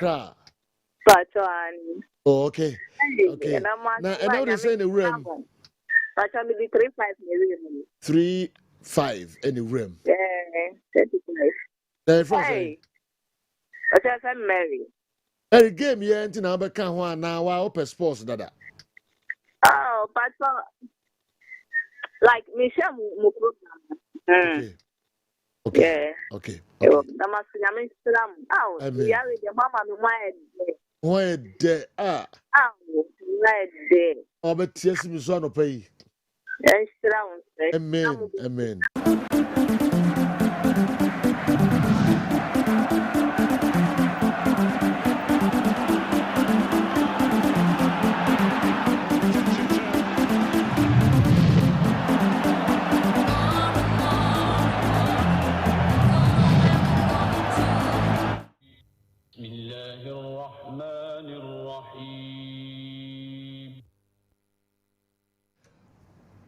Accra. Oh, okay. Okay. And I'm Now, and now they say in the room. But I'm 3-5 million. 3-5 in the room. 35. Hey. But I'm Mary. A game here until now, but can't one now. I open sports, dada. Oh, but like Michelle Okay. Okay. Yeah. Okay. Oh, yeah, the mama, why de ah. Oh, but yes, me so no pay. Amen. Amen.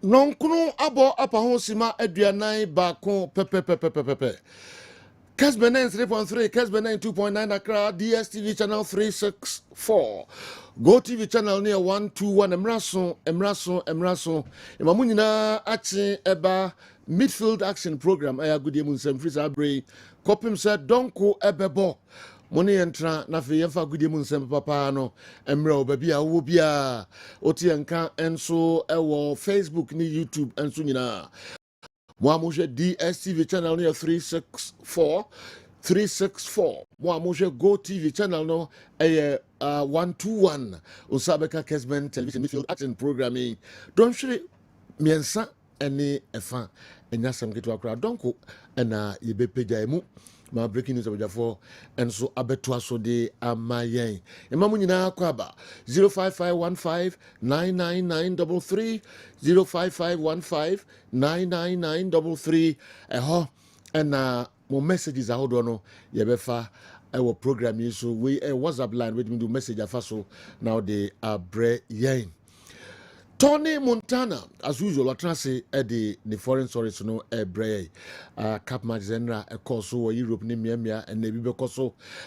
Nonkunu abo apahosima aduanan baako pepepepepepe. Kessben 3.3, Kessben 2.9 Accra, DSTV channel 364. Go TV channel near 121 Emraso. Emamu nyina achi eba midfield action program aya gudie mu nsem frisa abre. Kopim se donko ebebo. Moni entra na fe yemfa gudie mu nsem papa no emra obabi a wo bia oti enka enso ewo Facebook ni YouTube enso nyina. Moamouche DSTV channel near 364. Moamouche Go TV channel no 121. Usabeka Kessben television midfield action programming. Don't shiri miensa ene efa enyasam kitu akra donko ena yebe peja emu. Ma breaking news abajafo enso abeto aso de amayen. Emamu nyina kwaba 055159993 055159993 eho ena mo messages ahodo no yebefa ewo program yi so we WhatsApp line we do message afa so now they abre yen. Tony Montana, as usual, I try to say the foreign stories no ebre cap match zenra a course Europe ni miamia and maybe because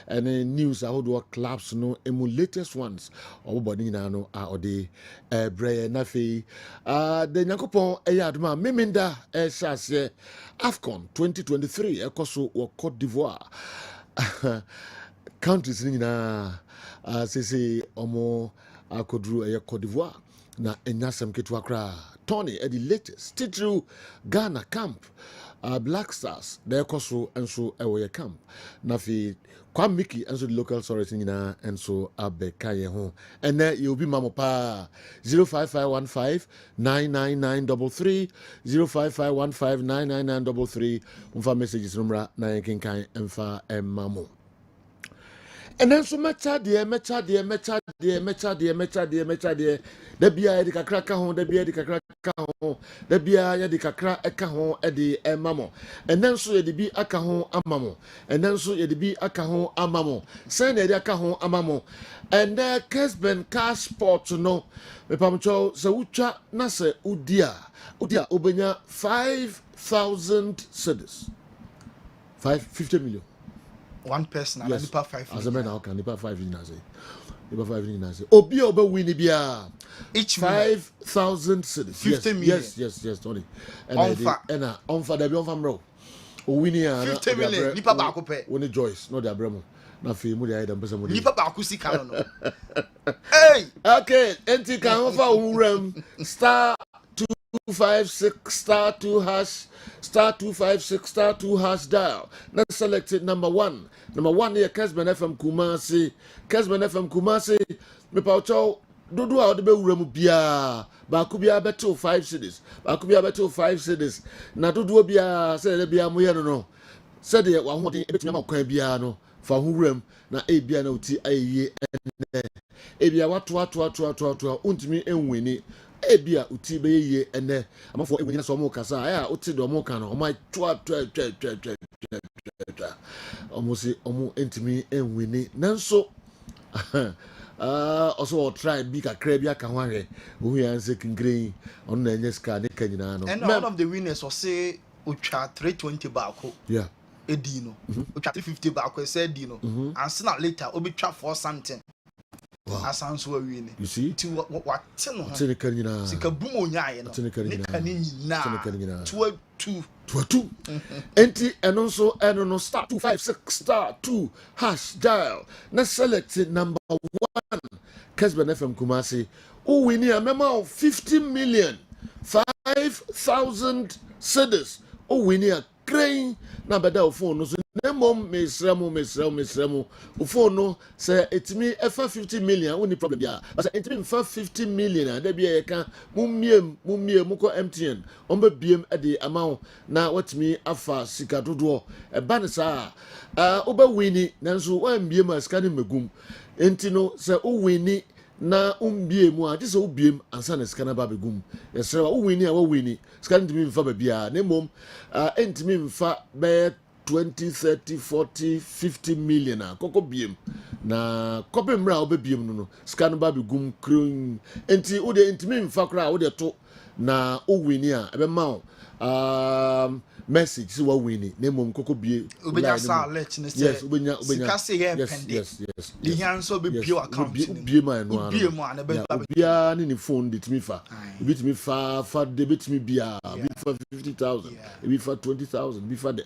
and news I hold clubs no emu latest ones or body na no or the ebre nafi the Nyakopon eyadma meminda shase AFCON 2023 a course or Cote d'Ivoire countries ni na say omo akodru Cote d'Ivoire. Na enyasem ketu akra Tony at the latest titru Ghana camp Black Stars there koso enso ewe camp na fi kwa Mickey enso the local authority nyina enso abeka ye ho ene you be mamo pa 05515 99933 05515 99933 umfa messages numra na yenkinkan emfa emamo. And then so mecha de da bia de kakra ka ho da bia de kakra ka ho da bia ya de kakra eka ho e de emamo and then so ye de bi aka ho amamo and then so ye de bi aka ho amamo sen ye de aka ho amamo and the Kessben cash sport no me pamcho se utwa na se udia obenya 5,000 cedis 50 million. One person and yes. 5. As a man, how can 5 in Nazi? 5 in Nazi. Obi win each 5,000 cedis. 50 million. Yes, Tony. And on for the on from row. Winnie 50 million. Nipa ba akupe. Only Joyce, not the Abramo. Na fi mu dey dem pesa mu. Nipa ba akusi kan no. Hey. Okay, enti kan over umrem star 256 star 2 hash star 256 star 2 hash dial. Now selected number one here Kessben FM Kumasi. Kessben FM Kumasi. Me paucho dodo a odebe wura mu bia ba ku bia beto 5 cedis. Ba ku bia beto 5 cedis. Na dodo bia se le bia mu ye no. Se de wa ho de ebetumi ma kwan bia no. Fa ho wuram na e bia na uti ayeye ene. E bia watu untimi enwini. Ebia uti be ye ene amafo enwina so mo kasa aya uti do mo kan o mai twa almost omo entimi enwini nanso also try bi kakra bi aka ho ahwe ohu ya nse kingren on na enye ska ne kanyina no and one of the winners was say utwa 320 baako yeah Edino. We try 350 back we say Dino. And soon later we be try for something. Wow. Asanso win. You see? To what tin no. Sika bumo nya no. Na. 2 Enti and also no star 256 star 2 hash dial. Na select number 1 Kessben FM Kumasi. Who we need a memo 50 million 5,000 cedis. Who we need a crane na beda phone so nemom mesremo phone no say etimi efa 50 million woni problem dia but etimi fa 50 million da bia ye ka mummiem muko MTN omba biem de amount na watimi afa sika dodo e ba ne sa oba wini nanso wa mbiem aska ne magum enti no say o wini na umbiem a dise ubiem ansa na sika na ba begum yesre wa wini a wa wini sika ntimi mfa ba bia nemom entimi mfa be 20, 30, 40, 50 million koko biem na kope mra obebiem no scan ba begum krum enti wo de entimi mfa kra wo de to na o wini a ebe ma message so wa wini na mom koko bie ubenya sa alert ni say yes ubenya sika say ye pende yes the hands be bio account bie ma no bie mu na be bia ni phone de timi fa bit me fa de bit me bia bi fa 50,000 bi fa 20,000 bi fa de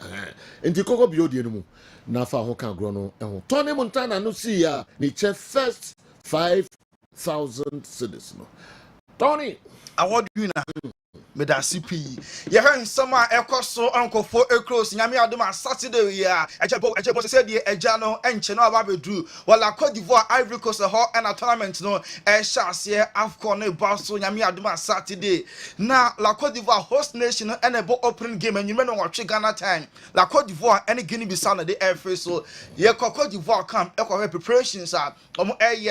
enti koko bie odi enu mu na fa ho kan gro no ho Tony Montana no see ya ni che first 5,000 cedis no Tony award winner meda CP ye han sama ekoso ankofo ekros nyame adoma Saturday ya ejebo say die eja no enche no aba bedru wala Cote d'Ivoire Ivory Coast ho na tournament no e shase AFCON no baso nyame adoma Saturday na la Cote d'Ivoire host nation no enebo opening game enyume no watwe Ghana time la Cote d'Ivoire any Guinea Bissau na the air so ye Cote d'Ivoire camp preparations are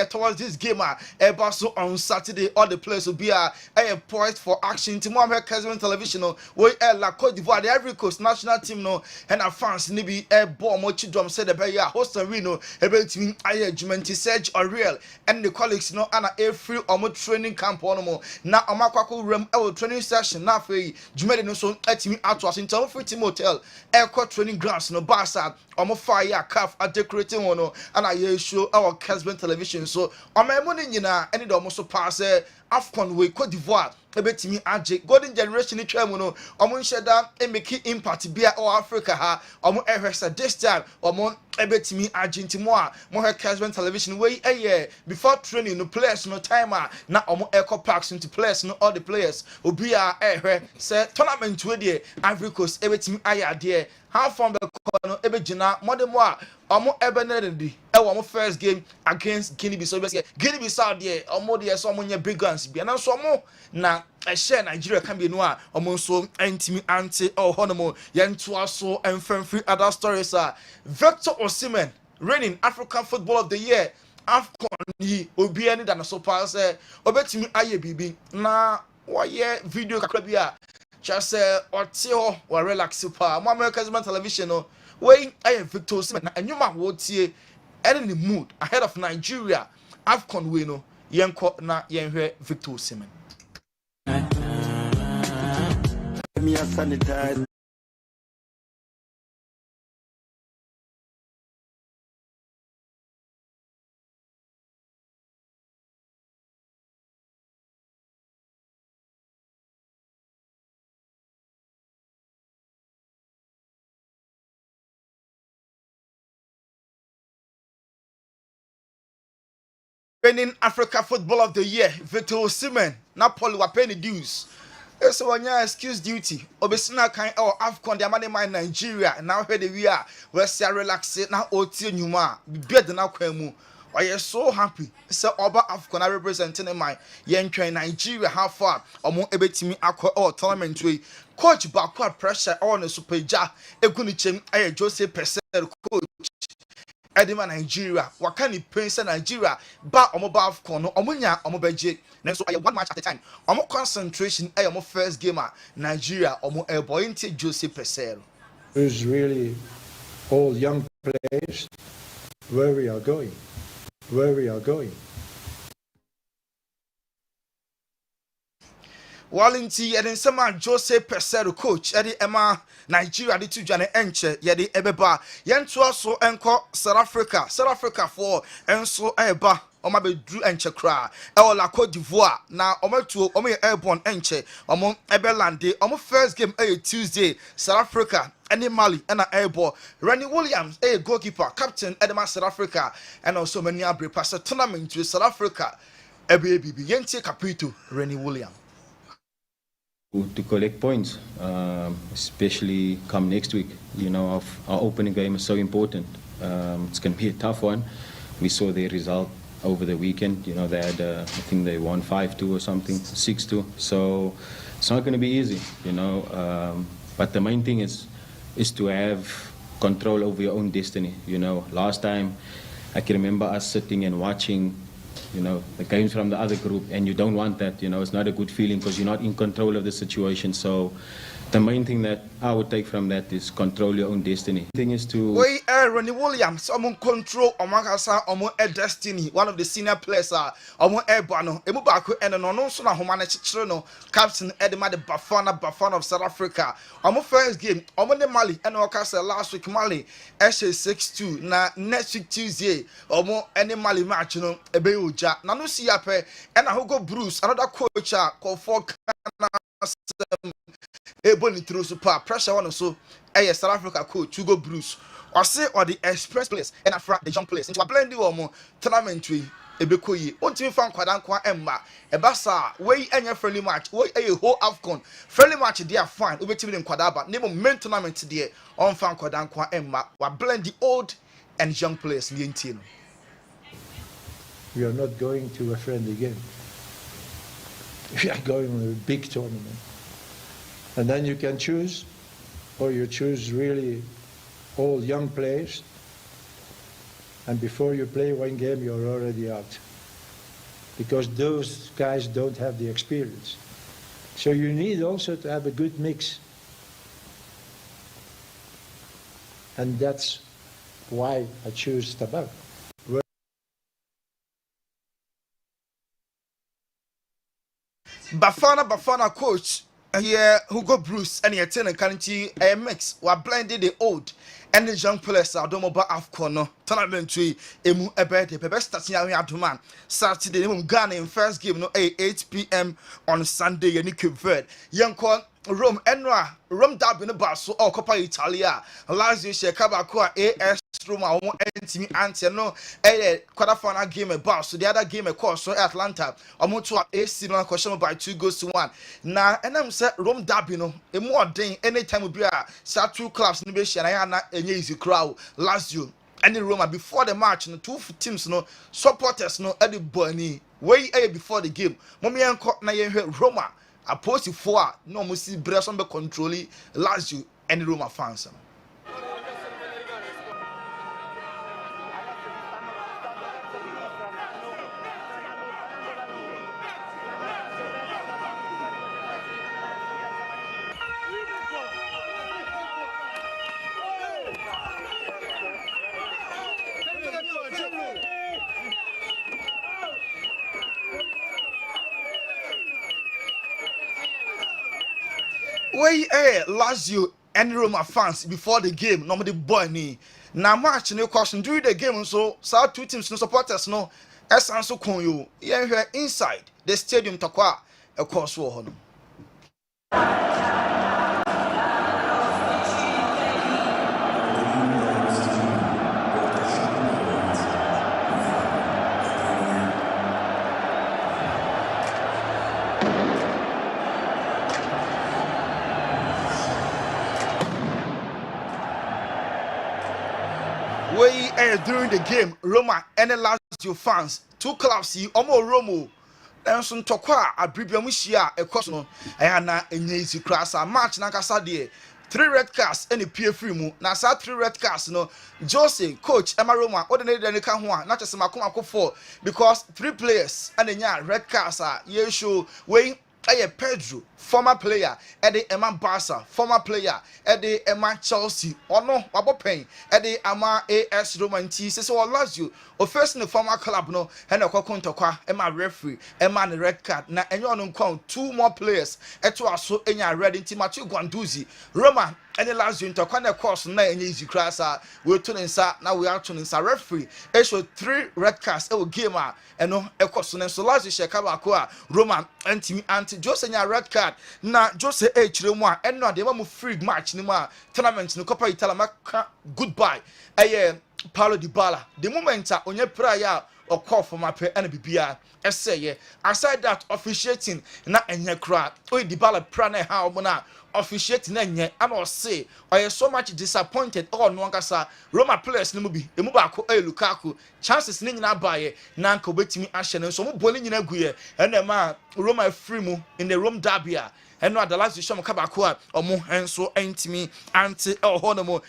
towards this game e baso on Saturday all the players will be poised for action to Kessben television no we la Cote d'Ivoire the Ivory Coast national team no and our fans ni bi ball mo chidom said the be ya host and we no ebetimi aye adwumenti Serge Auriel and the colleagues no ana free omo training camp on mo na omakwako ram training session na fe dwumedi no so atimi ato asentam free team hotel training grounds no Barca omo fire calf decorating one no ana ye show our Kessben television so omo ni nyina any do omo so pass AFCON we Cote d'Ivoire ebetimi age golden generation ni twam no omo nhyeda make impact bia o Africa ha omo ehwesa this time omo ebetimi age ntimo a mo he Kessben television we before training no players no timer na omo echo packs into players no all the players obi a ehwe say tournament we dey Ivory Coast ebetimi ayade how from the corner ebegina modemo a omo ebenedi omo first game against Guinea Bissau Guinea Bissau there omo there so omo nya big guns bia na so omo na share Nigeria can be no a omo so entimi anti honomo yento aso enfremfree other stories Victor Osimhen reigning African Football of the Year AFCON yi obi ani da na so pass obetimi aye bibi na waye video kakra bia just ote ho wa relax pa mo America's television no wey aye Victor Osimhen na enyuma wo tie any the mood ahead of Nigeria AFCON we no yenko na yenhwe Victor Osimhen me sanitize reigning Africa Football of the Year Victor Osimhen Napoli wa penny dues so wanya excuse duty obesina kan AFCON the amane man Nigeria now where the we are we say relax na oti nyuma bed na kwan mu we are so happy say oba AFCON representing my yentwen Nigeria how far omo ebetimi akọ tournament we coach bakwa pressure on the superja eguni chem aye Joseph Pesel coach Edema Nigeria wakani pense Nigeria ba omo ba AFCON no omo nya omo beje na so one match at a time omo concentration omo first game Nigeria omo boy into Joseph Pesero is really all young players where we are going Walinti yɛde nsɛm Jose Pesero coach yɛde ɛma Nigeria de to dwane ɛnkyɛ yɛde ɛbɛba yɛntoa so ɛnkɔ South Africa for ɛnso ɛba ɔma bɛduru ɛnkyɛ koraa ɛwɔ la Côte d'Ivoire na ɔmatuo ɔmo yɛ airborne ɛnkyɛ ɔmo ɛbɛlande ɔmo first game ɛyɛ Tuesday South Africa ɛne Mali ɛna airborne Rennie Williams ɛyɛ goalkeeper captain ɛdema South Africa ɛna also many abre pass tournament to South Africa ɛbɛyɛ bibi yɛntie Capito Rennie Williams to collect points, especially come next week. You know, our opening game is so important. It's going to be a tough one. We saw their result over the weekend. You know, they had, I think they won 5-2 or something, 6-2. So it's not going to be easy, you know. But the main thing is to have control over your own destiny. You know, last time I can remember us sitting and watching, you know, the games from the other group, and you don't want that. You know, it's not a good feeling because you're not in control of the situation. So the main thing that I would take from that is control your own destiny. The thing is to Ronnie Williams, control destiny. One of the senior players are Ebano, Emubaku, and an also na Homana Chichrono, Captain Edema de Bafana of South Africa. First game, Mali, and Okasa last week Mali, SA 6-2. Na next week Tuesday, any Mali match, you know, Ebeuja. Nanu Siape, and a Hugo Bruce, another coach called for Ebony through super pressure one so South Africa coach Hugo Bruce or say or the express players and a the young players into a blend of tournament we ebekoyi until fan kwadankwa emma ebasa wey any friendly match wey a whole AFCON friendly match they are fine ubetimi dem kwadaba name main tournament there on fan kwadankwa emma we blend the old and young players in the We are not going to a friendly game. We are going to a big tournament. And then you can choose, or you choose really all young players, and before you play one game, you're already out. Because those guys don't have the experience. So you need also to have a good mix. And that's why I choose Tabak. Bafana coach here Hugo Bruce and your tenant currently a mix were blended the old and the young players are domoba AFCON tournament tree emu ebede bebe starting aduman Saturday Ghana in first game no 8 p.m. on Sunday yani Cape Verde young call Rome Enra Rome Derby no Basso or Coppa Italia Lazio Shekabako AS Roma won entimi ante no quarterfinal game about so the other game course so Atlanta to AC Milan question by 2-1 na enam say Rome Derby no e more den anytime we be a two clubs no be share na enye easy crowd Lazio and Roma before the match no two teams no supporters no at the bunny way before the game mommy enko na ye Roma opposed for no musi Bresson be controlling Lazio and Roma fans. Way Lazio and Roma fans before the game normally boy ni na match no question during the game so two teams no supporters no esan so kon yo here inside the stadium takwa e course wo ho no during the game Roma and Lazio fans two clubs see omo Romo and some tokwa abribiam hia e course no na enyezi krasa match na kasa de 3 red cards any PF mu na sa 3 red cards no Jose coach Emma Roma ordinary de ka ho a na chese makoma ko 4 because 3 players and enya red cards ye show we Pedro, former player, Eddie Emma Barca, former player, Eddie Emma Chelsea, or no, Wabopain, Eddie Emma AS Roman T, says, or Lazio, or first in the former club, no, and a Cocontaqua, Emma referee, Emma the red card, na and you on count 2 more players, at was so any red in Timatu Guanduzi, Roma. Any last into a course na easy class we're tuning sa now we are tuning sa referee show 3 red cards game and no a course so last shekaba Roman anti Jose red card na Jose chiremwa and no dey free match ni ma tournament no Copa Italia goodbye Paulo Dybala the moment onye prayer or call for my pay and bibia say aside that officiating na enye kra o Dybala prana how mona officiating enye and or say I am so much disappointed all no nkasa Roma players ni mu bi emu ba ko Lukaku chances ni nyina bae na nka obetimi ahye ne so mo boni nyina guye and ma Roma free mu in the Rome derby and no the last decision kabako a omo enso entimi anti honomo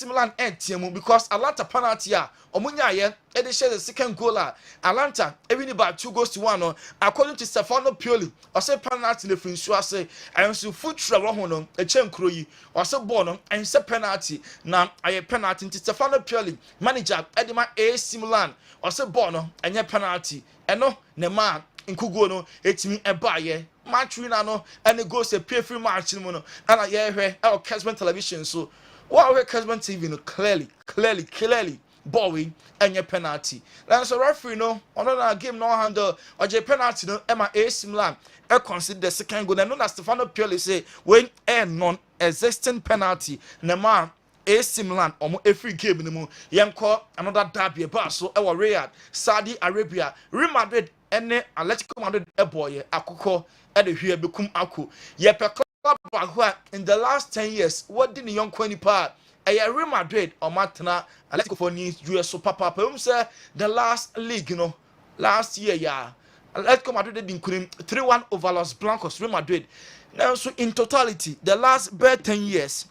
Milan entiemu because Atlanta penalty a omo nyaye e dey share the second goal Atlanta even about 2-1 according to Stefano Pioli o say penalty le finsu ase enso futura wo ho no e chenkro yi o say ball no ense penalty na aye penalty nti Stefano Pioli manager edema AC Milan o say ball no enye penalty eno ne ma nkugo no etimi ebaye match winner no and it goes a pay free match no and I hear our Kessben television so what we Kessben TV no clearly bowling and your penalty then so referee no on that game no handle or your penalty no Emma AC Milan I consider the second goal and no Stefano Pioli say when a non-existent penalty na man AC Milan omo every game no mu yenko another derby ba so e wa Riyadh Saudi Arabia Real Madrid ene Atletico Madrid eboye akoko e de hwe bekum ako ye pe club ahua in the last 10 years what did the young kwani pa Real Madrid or matna Atletico for ni US so papa say the last league you know last year Atletico Madrid did including 3-1 over Los Blancos Real Madrid now so in totality the last 10 years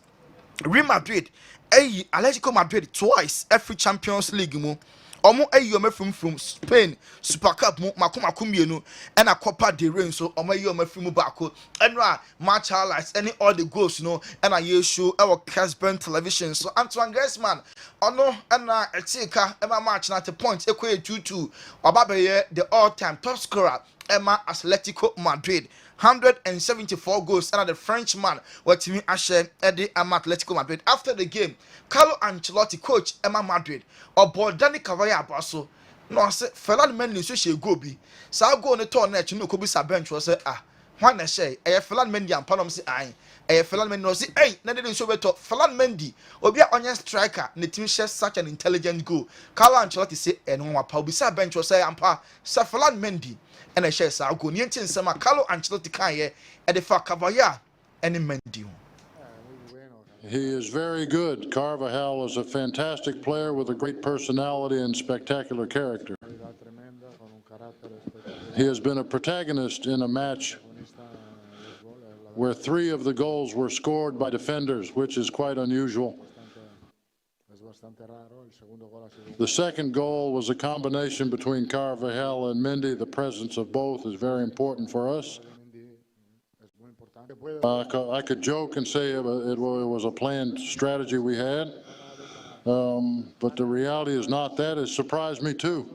Real Madrid Atletico Madrid twice every Champions League mu omo ayoma from Spain Super Cup mu makomakum mienu and a Copa del Rey so omo ayoma from baako enra match highlights any all the goals you know and I show our Kessben television so Antoine Griezmann ono and etika ema match na the point ekwe 2-2 obabaye the all-time top scorer Emma Atletico Madrid 174 goals and the Frenchman what team Ashe Eddie Emma Atletico Madrid after the game Carlo Ancelotti coach Emma Madrid or Dani Cavaya Basso no say Ferland Mendy so she go bi sa go ne turn net no ko bi sa bench was say when na say Ferland Mendy am panom say Ferland Mendy no say na dey so beto Ferland Mendy obi a onye striker ne team share such an intelligent goal Carlo Ancelotti say eno wa pa obi sa bench was say ampa sa Ferland Mendy and I share sa go ni entin sama Carlo Ancelotti kan ye e de fa Cavaya and Mendy. He is very good. Carvajal is a fantastic player with a great personality and spectacular character. He has been a protagonist in a match where 3 of the goals were scored by defenders, which is quite unusual. The second goal was a combination between Carvajal and Mendy. The presence of both is very important for us. I could joke and say it was a planned strategy we had, but the reality is not that. It surprised me too.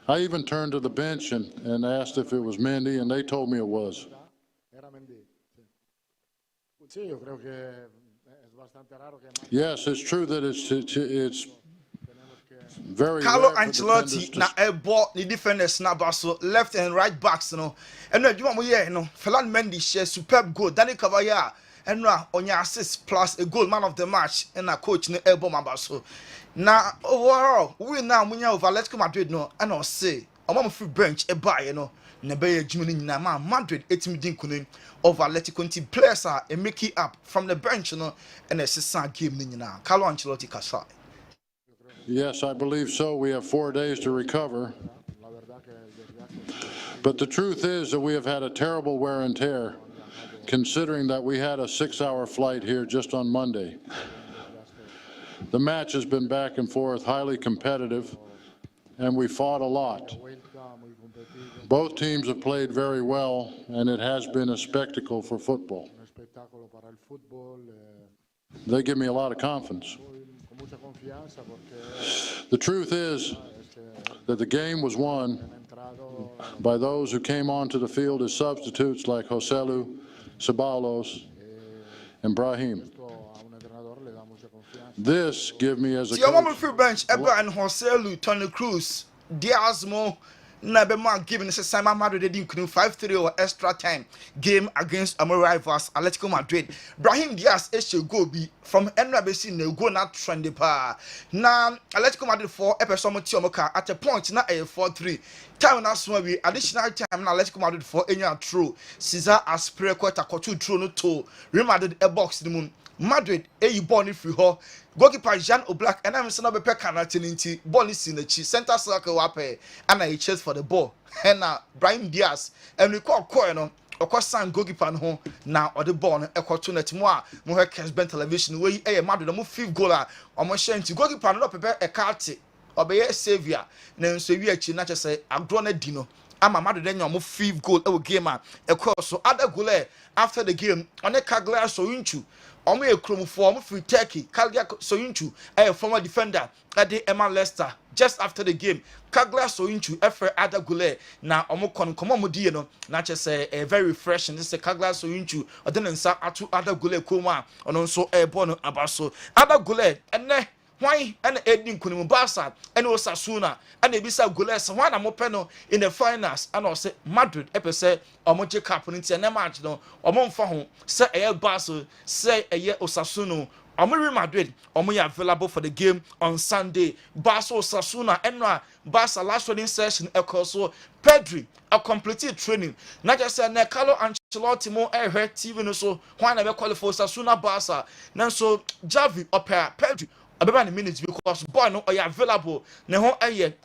I even turned to the bench and asked if it was Mendy, and they told me it was. Yes, it's true that it's very Carlo Ancelotti na ball the defenders na baso left and right backs no and no juma mo here no Ferland Mendy share superb goal Dani Cavaya and no onya assist plus a goal man of the match and a coach no elbow mabaso na overall we now munya over Atletico Madrid no and I say omo free bench e buy no na be juma ni na ma Madrid etimi din kunim over Atletico team players are make it up from the bench no and a season game ni na Carlo Ancelotti kasa. Yes, I believe so. We have 4 days to recover. But the truth is that we have had a terrible wear and tear, considering that we had a 6-hour flight here just on Monday. The match has been back and forth, highly competitive, and we fought a lot. Both teams have played very well, and it has been a spectacle for football. They give me a lot of confidence. The truth is that the game was won by those who came onto the field as substitutes like Joselu, Ceballos, and Brahim. This give me as a coach. Free bench, and Joselu, Tony Cruz, Diazmo, Nabema giving us a Simon Madrid including 5-3 or extra time game against our rivals Atletico Madrid. Brahim Diaz should go be from NBC no go not trendy pa. Now Atletico Madrid for episode Tiomoka at a point na a 4-3. Time na so we additional time na Atletico Madrid for any true. Caesar Aspire quarter quarter true no to Real Madrid a box the moon. Madrid born if you ho goalkeeper Jean Oblak and I'm saying be penalty ball is in the center circle wape and I chase for the ball and Brahim Diaz and we call no of san goalkeeper no now or the ball e ko to net mo Kessben television we Madrid mo 5th goal o mo share nti goalkeeper no prepare a card obey savior na so wi achi na say agro na di no ama Madrid enya mo 5th goal e game e ko so other goal after the game on a Kagler Soyuncu omo ekrom for omo free Turkey Kagler Soyuncu a former defender at the Emma Leicester just after the game Kagler Soyuncu efer other goal na omo kon komo di no na say very refreshing this Kagler Soyuncu odenensa atu other goal koma ono so ball no abaso other goal enne why and Edin Kunimu Barca and Osasuna and Ebisa Gules one amopeno in the finals and also Madrid epese omoje cap into an match no omon fa ho say Barca say Osasuna Real Madrid available for the game on Sunday. Barca Osasuna and Barca last training session so Pedri a complete training. Not just say Carlo Ancelotti mo TV no so why na be qualify Osasuna Barca now so Javi opera Pedri about the minutes because boy no are available na ho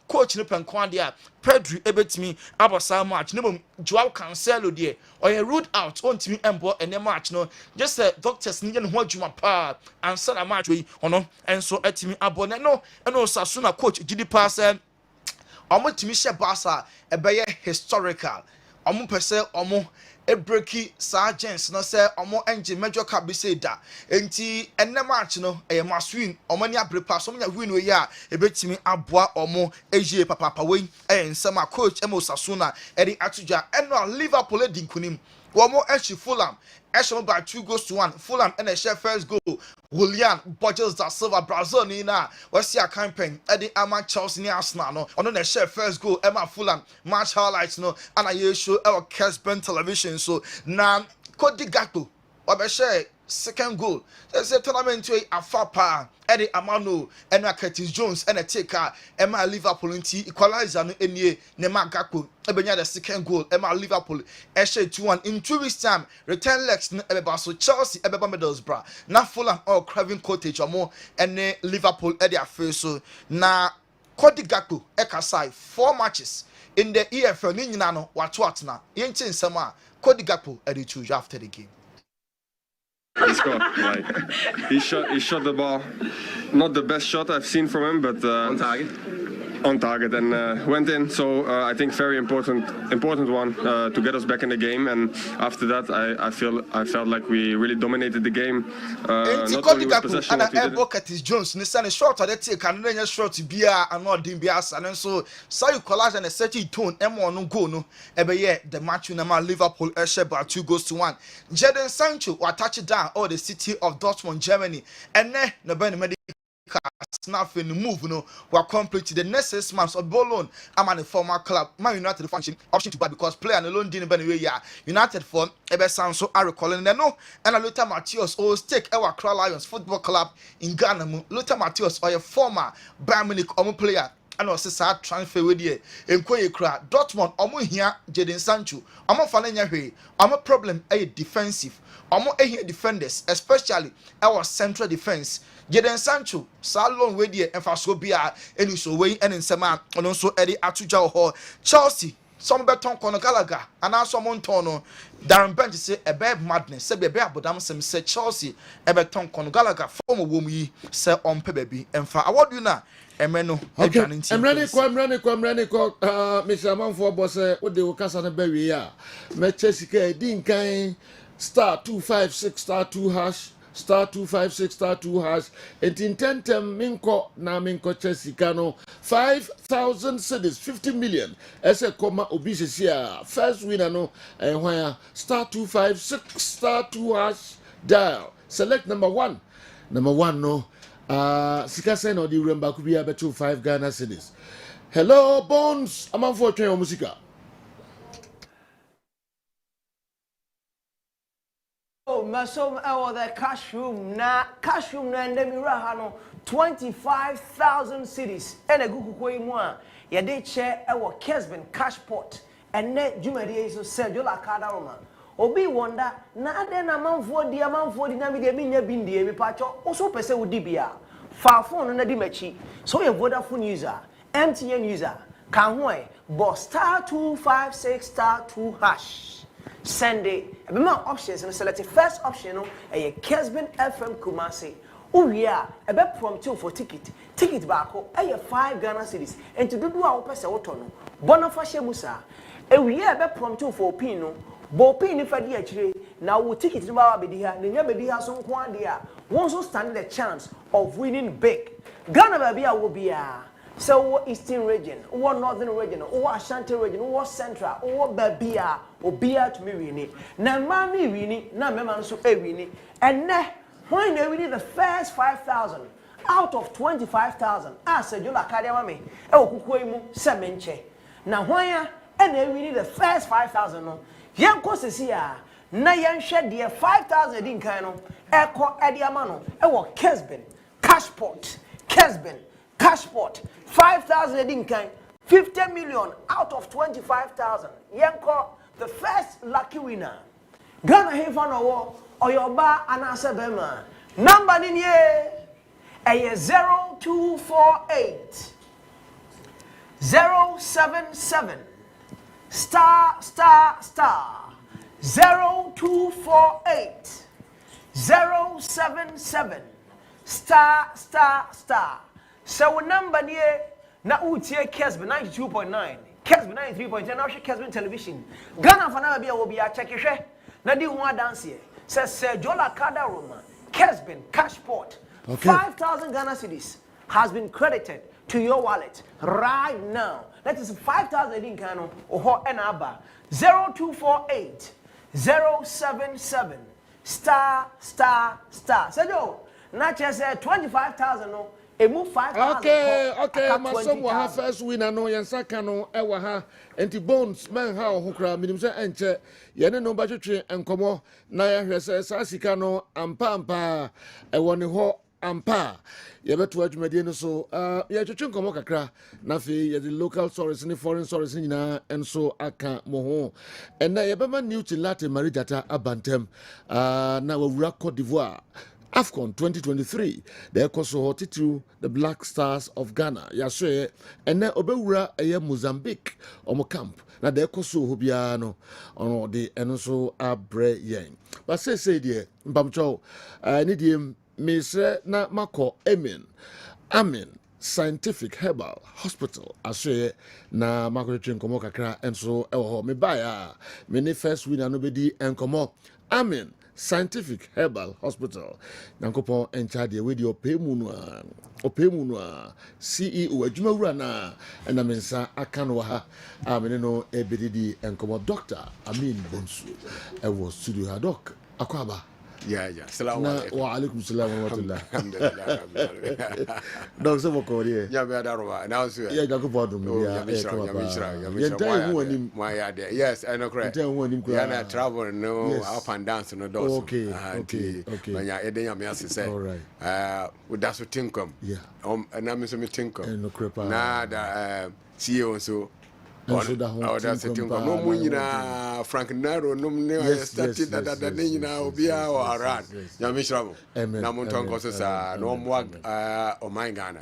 coach no penkwan dia Pedri ebetimi abasa match no Joao Cancelo there or ruled out on timi embo ene match no just doctors need no adwuma pa ansa na match we ono enso etimi abone no eno Sasuna coach gidi pass omo timi she Barca ebeye historical omo pese omo breaki sergeants no say omo engine major cap be say da enti enne match no maswin omo ni abrepa so nya win we ya ebetimi aboa omo eje papa we ensema coach emo Sasuna edi atuja eno Liverpool dinkunim omo echi Fulham Esham by 2-1 Fulham and a share first goal Willian Borges da Silva Brazil ni na what's your campaign Eddie Ama Chelsea ni Arsenal no on the share first goal Emma Fulham match highlights no and I show our Kessben television so na Cody Gakpo or share second goal there's a tournament to a fapa Eddie Amano and Curtis Jones and a taker Emma Liverpool into equalizer no any Nema Gakpo ebenya the second goal Emma Liverpool eshe 2-1 in 2 weeks time return legs no ebeba so Chelsea ebeba Middlesbrough na Fulham or Craven Cottage omo ene Liverpool e dia face so na Cody Gakpo ekasai 4 matches in the EFL ni nyina no watwatna yenchi nsem a Cody Gakpo e dey choose after the game. He scored. Like, he shot the ball. Not the best shot I've seen from him, but on target and went in. So I think very important one to get us back in the game. And after that, I felt like we really dominated the game. Not only with possession, what we did. Curtis Jones, Nissan short or they take and then short to be and not dim bias and so you collage and a certain tone. M1 no go no. The match in Liverpool by 2-1. Jadon Sancho will touch it down all the city of Dortmund, Germany, and then the Benedict. Nothing move no were complete the next 6 months of Bologna. I'm an former club Man United function option to buy because player and alone didn't anyway yeah United for Ebe Sanso are recalling no and Luther Matthias or stake our Accra Lions football club in Ghana. Luther Matthias or a former Bayern Munich player and also sad transfer with you in Kra Dortmund omo here Jadon Sancho omo fananya hwe omo problem defensive omo defenders especially our central defense Jadon Sancho salon we die emfaso bia eni so we eni nsema ono so edi atuja ho Chelsea some beton kono Gallagher and also Montono Darren Bench say a bad madness say be abodam sem say Chelsea e beton kono Gallagher form wom yi say on baby emfa award you na emeno adwane nti I'm ready ko Mr. Manfo boss wo de wo kasa na bawie a me Chelsea din kan star 256 star 2 hash star 256 star 2 hash entintem minko na minko Chelsea no 5,000 cedis 50 million ese koma obisisi a first winner no hwan star 256 star 2 hash dial select number 1 no sika say no di remember could be beto 5 Ghana cedis. Hello Bones amanfo twen o musika. Oh, masom ewo the cash room na ndemi raha no 25,000 cities ene gukuko yi mu a ye de che ewo Kessben cash pot ene jumadi so Sergio Laka da Roma obi wonder na ade na manfo di na me de mi nya bindie mi pacho oso pese wudi bia fa phone na di machi so ye Vodafone user MTN user kan ho e bo star 256 star 2 hash send it. Remember options and select the first option. A Kessben FM Kumasi. Oh yeah, a bet prompt you for ticket. Ticket back. A 5 Ghana cedis. And to do our person autono. Bonafashe Musa. A year bet prompt you for Pino. Bo Pin if I did actually. Now we ticket to our bedia. The never be some quandia. Once so stand the chance of winning big. Ghana baby will be a. So Eastern region, or Northern region, or Ashanti region, or Central, or Babia, or Bia to me winning. Now, Mammy winning, now Mamma so a winning. And now, when they winning the first 5,000 out of 25,000, I said, you like Kadamami, oh, Kukuemu, Semenche. Now, when and they winning the first 5,000, young courses here, now young shed dear 5,000 in Kano, Echo Ediamano, or Kessben, cash pot, Kessben. Cash pot 5,000 in kind 50 million out of 25,000. Yanko the first lucky winner. Ghana Hefan or your bar and answer Bema. Number in ye a 0248 077 star 0248 077 star. So number near na utie Kessben 92.9, Kessben 93.10, now she Kessben television. Ghana for now will be a check it. Na di one dance here. Says Sergio Laka da Roma, Kessben cash pot. 5,000 Ghana cedis has been credited to your wallet right now. That is 5,000 in Kano or Enaba 0248 077 star. Sergio, not just 25,000 no. Okay, masom wa ha first winner no yensaka no e wa ha enti Bones man ha ho kra minim se enche ye ne no ba twetwe enkomo na ya hwese sa sika no ampa e woni ho ampa ye beto adwumade no so ye twetwe enkomo kakra na fe ye the local stories ni foreign stories nyina enso aka mo ho ena ye bema new to Latin Marijata abantem na wawura Cote d'Ivoire AFCON 2023, the Koso Titu, the Black Stars of Ghana, Yaswe, and then Obewura a Mozambique, Omo Camp, na the Koso Hubiano, on the Enoso Abre Yang. But say, dear, Bamcho, I need him, Miss Na Mako, Amen. Scientific Herbal Hospital, Aswe, na Mako Chinkomo Kakra, and so, me buy many first winner nobody and Komo, Amen. Scientific Herbal Hospital. Nankopon enchade with your opemunu CEO adwumawura na na mensa akanwa ha amene no ebedidi enkomo Dr. Amin Bonsu ewo studio ha doc akwaba. Yeah. Assalamu alaikum. Wa alaikum salam wa rahmatullah. Alhamdulillah. Donc c'est beaucoup rien. Ya be darwa. Now so. Ya ga ko bodum ya. Yes, I know correct. Ya na travel no up and down no do. Okay. Manya eden ya me asese. All right. We da so tinkom. Yeah. Na me so me tinkom. No crepa. Na da CEO so that's it. No munyina Frank Naro no started that nyina obia o around. Ya mishrabo. Na monton koso sa no mo o my Ghana.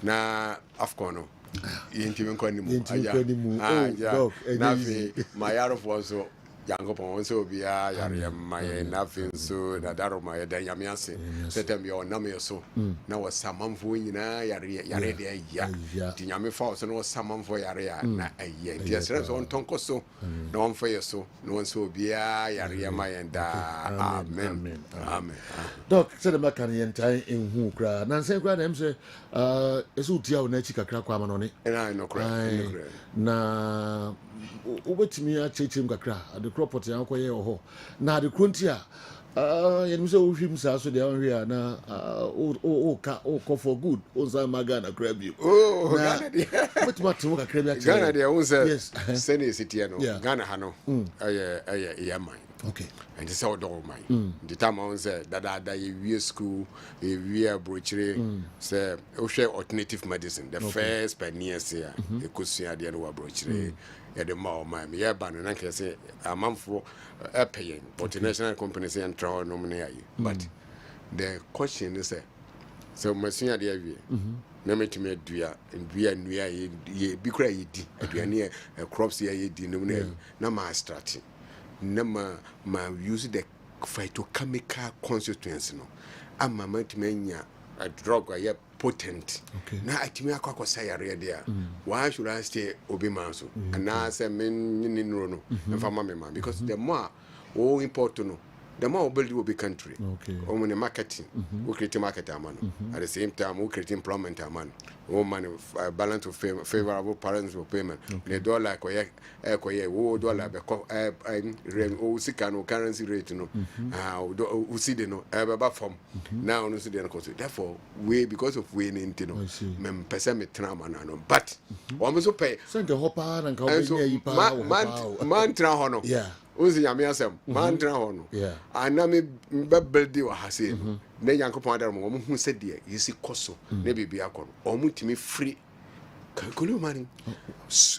Na AFCON no. Yintimi kwanimu. Dog. Nafi mayaro foso. Yankopɔn nso obiara yare ma yɛ nafe nso na daro ma yɛ dan nyame ase sɛtɛm yɛ ɔnam yɛ so na wɔsamanfoɔ nyinaa yare de ayia nti nyame fa wo so na wɔsamanfoɔ yare a na ayia nti ɛsrɛ sɛ ɔntɔnkɔ so na ɔmfa yɛ so na wɔn nso obiara yare ma yɛn daa amen amen Doc sɛde maka no yɛntae ɛnhu koraa nansɛn koraa na ɛm sɛ ɛsɛ wotia wo no akyi kakra kɔ ama no ne na wobɛtumi akyerɛkyerɛm kakra ade korɔ pɔte a wokɔyɛ wɔ hɔ na ade korɔ nti a yɛnim sɛ wohwim saa so deɛ wonhwɛ a na wokɔ for good wonsa ma Ghana koraa bio wobɛtumi ate wo kakra bi akyerɛ Ghana deɛ wo sɛ sɛne ɛsitiɛ no Ghana ha no ɛyɛ man okay and this how do my the time on said that you school we are brochire say we share alternative medicine the first pioneer say e kosia de no brochire e de ma my me ban na can say amam for paying multinational companies and try no money but the question is so masia de awie na metime adua ndua nua ye bi kra ye di aduane crops ye di no na ma start nama ma use the phytochemical constituency no ama matmenya a drug a potent na atimi akwa sayare there why should I stay obi manso and na say men ni no mfama me man because the more import no the more build will be country on the marketing we create market amano at the same time we create employment amano money balance of favorable parents of payment the dollar koye wo dollar be o sika no currency rate no we see the no eba from now no see the no therefore we because of we into no mem person me trauma no but we so pay send the hopper and ka obi pa man tra ho no Uzi nyame asem man tra ho no ana me build wa hase na yankopon adar mo hu se de yesi koso na bibia akọ o mu timi free calculate money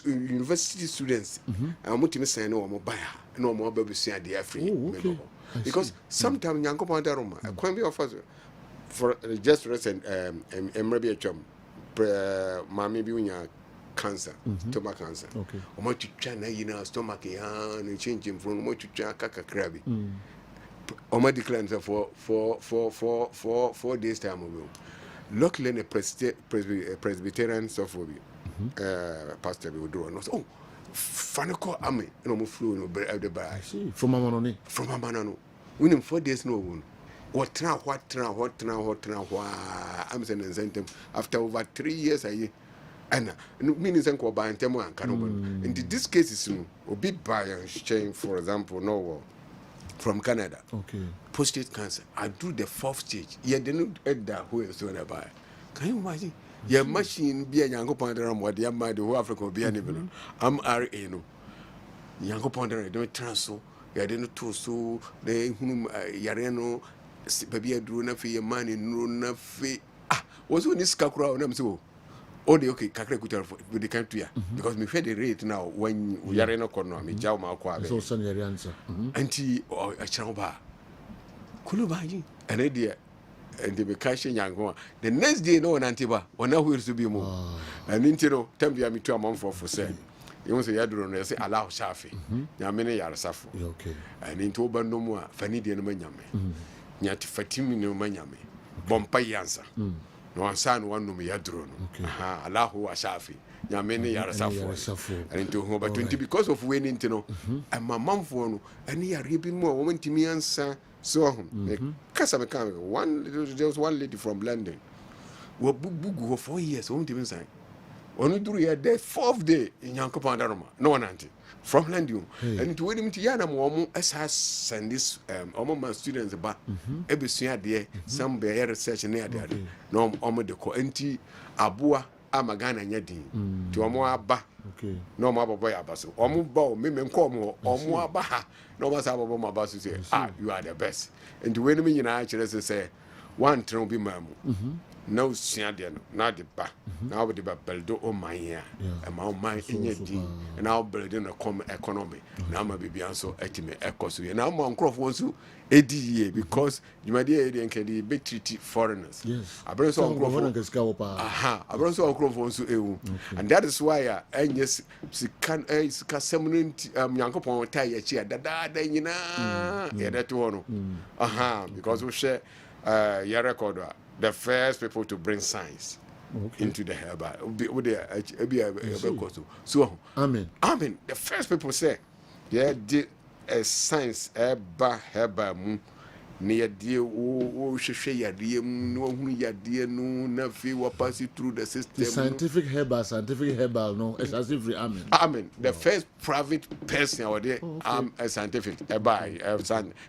university students mu timi sen na o mo buy na o mo ba besia de free because sometimes yankopon adar mo kwan bi offer for just recent emrabi atwam mami bi unya cancer stomach cancer o mo twitwa na yina stomach ya no change from mo twitwa kakakra bi o mo declare for 4 days time o luckily the Presbyterian software pastor bi do no oh faniko ame no mo flu no the bar from amanoni within 4 days no won what I'm saying sent after over 3 years and meaning ko ba ntemo anka no in this case is no obi buy and chain for example no from Canada prostate cancer I do the 4th stage yeah they no that who is so buy can you imagine your machine be a yango ponder am what the whole Africa be any am RA no yango ponder don't transfer yeah they no to so they yare no baby aduru na fe man no na fe was on this kakura na mso oh the okay kakra kuta with the country because me fed the rate now when we are no kono me jaw ma kwa be so send your answer anti a chamba kulu baji and idea and the cash yango the next day no anti ba ona who to be mo and intino tambia me to amon for say you say yaduro no say allow shafi nyame ne yare safo okay and into obando mu a fani de no manyame nyati fatimi no manyame bompa yansa no ansa no wanu me yaduro no Allahu wa shafi nyame ne yare safo and into ho but because of we into no and my mom for no and yare bi mu a wo ntimi ansa so kasa me kan there was one lady from London wo bugu for 4 years wo ntimi nsan onu duru ya the 4th day in Yankopon Daroma no one anti from London and to win to yana mo asa send this my students ba ebesua de some be research na de no de ko anti aboa amagana nya din ti omo aba no mo abobo ya baso omo ba o me nko omo aba ha no ba sa abobo ma baso say you are the best and to win me nyina kire say one tron be mamu no siadia no na de ba na we de ba beldo o man ya e ma o man enye di na o build in economy na ma bibia so etime ekoso ye na ma nkrofo nso edi ye because you might hear the nkedi big treaty foreigners abro so nkrofo abro so nkrofo nso ewu and that is why enye sika semunent yankopon tai ya chi dada nyina ye that one because we share your record the first people to bring science into the herbal. So, Amen. The first people say, yeah, did a science herbal near dear yadia no yadia no nafi wa pass it through the system. The scientific herbal, no, it's as if Amen. The first private person out there, a scientific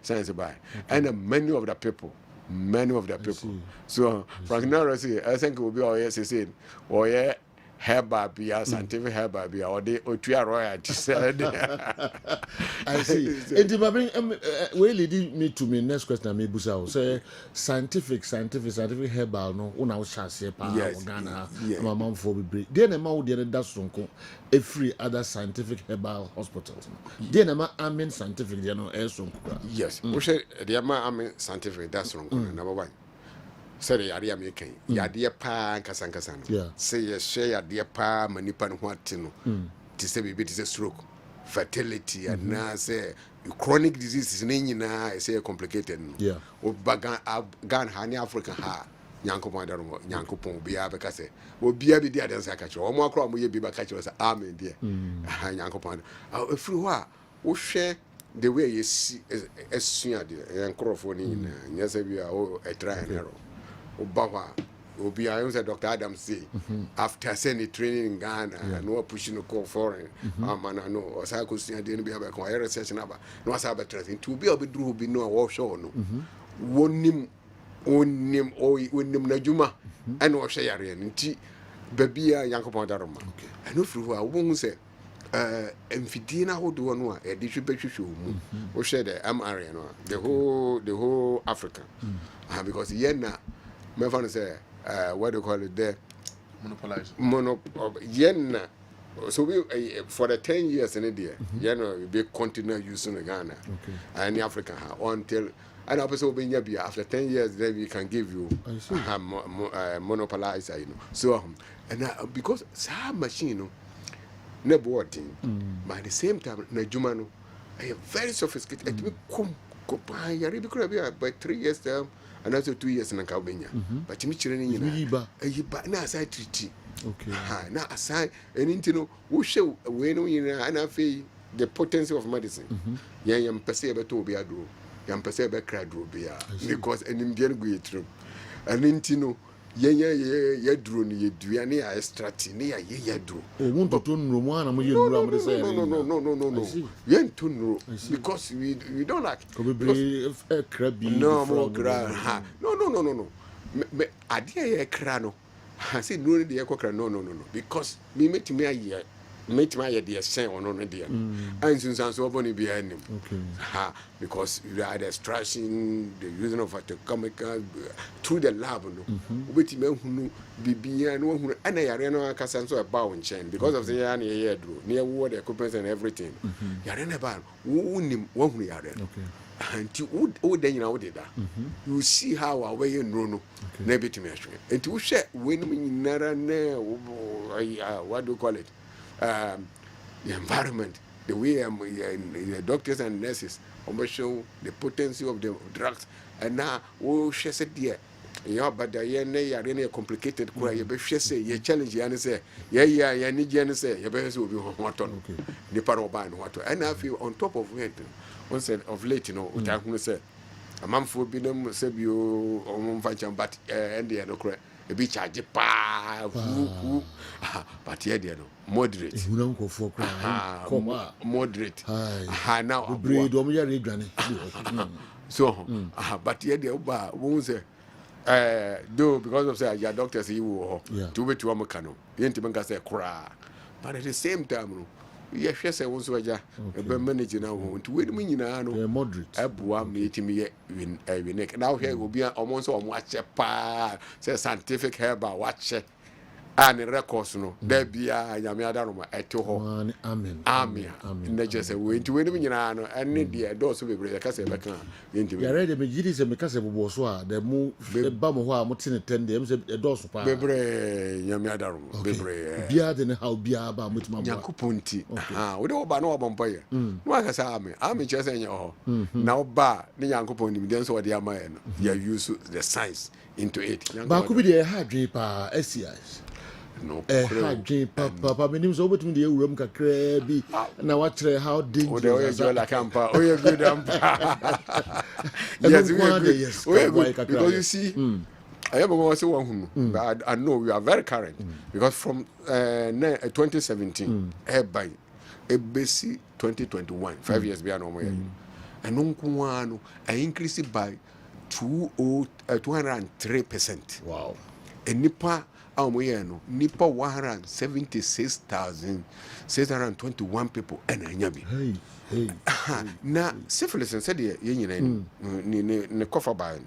science by, and many of the people. So Frank Norris, I think it will be all yes saying, oh yeah, herbal be a scientific herbal be or they or royalty said. I see. And if I bring well lead me to me next question I may busa say scientific herbal no una chance pa Ghana my mom for be then a ma dey that sonko every other scientific herbal hospitals then ma amen scientific dey no air sonko yes we say dey ma amen scientific that's wrong number one say yade american yade pa nkasa no say ye share yade pa manipa no ho atino ti say bibi ti say stroke fertility and na say chronic diseases nyina say complicated no o bagan gan ha ni Africa ha nyankopon darumo nyankopon bia be ka say obia bi dia dansa ka kire o mo akro mo ye bi ba ka kire say amen dia ha nyankopon free ho a wo hwe the way you see esua de nkrofo ni nyina nyasa bi a o try and error Obawa Obi I say Dr. Adam say after sending training in Ghana no pushing no call foreign man no or say ko sia de no be have a research na ba no say be training to be obedru bi no offshore no wonim na juma and o hwe yare nti babia yankopon daroma and ofri ho a wo say emfidie na hodo no a e de hwehwehwe mu wo hwe the MRN no the whole Africa because yena me fan say what do you call it there monopolize so we for the 10 years in India we be continue using the Ghana and Africa until and also being after 10 years then we can give you monopolize so and because some machine no boarding but at the same time na juma no very sophisticated it be come yari bi kura bi by 3 years time and also 2 years na ka benya but mi chire ni nyina yiba na aside treaty na aside anything no wo hwe we no nyina na fe the potency of medicine yam pese be to obi aduro yam pese be kra aduro bia because enimdia no go yetrum anything no ye duro ni ye duane ya extract ni ya ye duro won to nro mu ana mo ye duro am de say no ye to nro because we don't like krabi no mo kra ha no me ade ye kra no ha say no de ye kra no because me metimi aye de sen ono no de and since so boni bi anim because you are the extraction the using of chemicals through the lab no obetimi ahunu bibia no ahunu ana yare no akasa so eba on chain because of the yan ye duro near what the equipment and everything yare na ba wunim wahunu yare until wo den nyina wo de da you see how away no na betimi ahwe until wo hwe wenum nyinara na what do you call it the environment, the way the doctors and nurses show the potency of the drugs, and now she said, "Dear, but the really complicated. You say you challenge you and say, yeah, need you say you better be what on the paroban what, and I feel on top of it. Once of late, I say a man for be them say you on but and the other. A bit charge but yeah, they moderate. Moderate. Now, breed so, but yeah, they won't say, though, because of say, your doctors, you to be to Amacano, the intimate say, cry. But at the same time, ye hwe se wo so aja e be manage na ho nti we ni nyina no moderate abua me timi ye unique na hwe obi omo so omo ache pa say scientific herbal wache and records no da bia nyame adaroma eto ho amen na just we nti we ni nyina no ene de do so bebre ka se be kan nti ya ready me gidi se me ka se bobo so a de mu ba mo ho a mo tene 10 de se do so pa bebre nyame adaroma bebre bia de ne how bia ba mo tima yakupunti we do ba no obompa ye no aka sa amen che se nya ho na oba ne yankopon nim de so wode amaye no ya use the science into it ba ku bi de ha dwe pa SCIs no papa menim so obetum de ewuram kakra bi na wa kire how dangerous o Laka ampa o ye good ampa yes because you see I am going to say one but I know we are very current because from 2017 by ABC 2021 5 years beyond no more and no I increased by 203%. Wow. And nipa no nipa 176,621 people and anyabi na syphilis said ye nyina ni kofa ba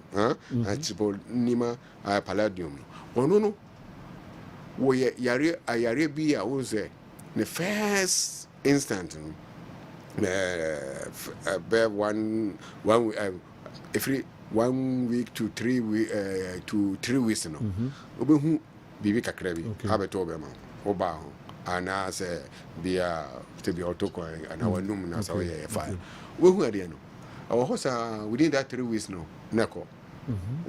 triple nima palladium ono wo ye yare bi a wo say the first instant be one every 1 week to 3 weeks no obehu bibi kakra bi abeto be ma oba ho ana se bia te bi otoko ana wanum na so ye fine we hu ade no our house within that 3 weeks no nako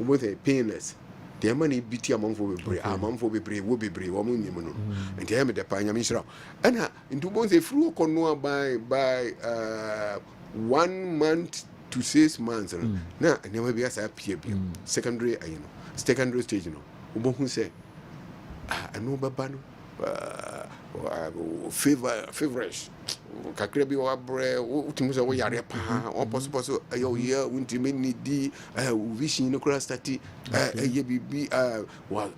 we say painless the money biti amamfo bebre wo bebre wo mo nyim no enti em de pa nyame shira ana ntu bon say fru kono by 1 month to 6 months na never be as a pie secondary secondary stage no wo hu say no baba no feverish kakra bi wa bre utimu so yare pa o possible ayo ye untimi ni di vision no kura stati ye bibi wa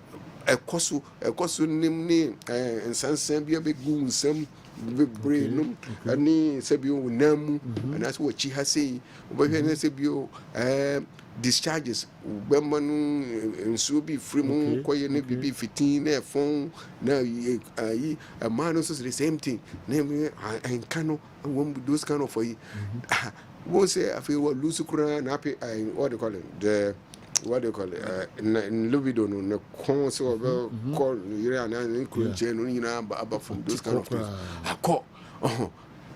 ekoso nim ni nsansan bi abegu nsam bebre no ani sebio namu ana so chi ha sei obehwe na sebio discharges bemanu nso bi free mu koye ne bibi fitin na fon na yi man also the same thing name and cano those kind of for you won't say I feel what lose kura na pe what they call it the what they call it in libido no so call you na nkunche no nyina aba from those kind of things akọ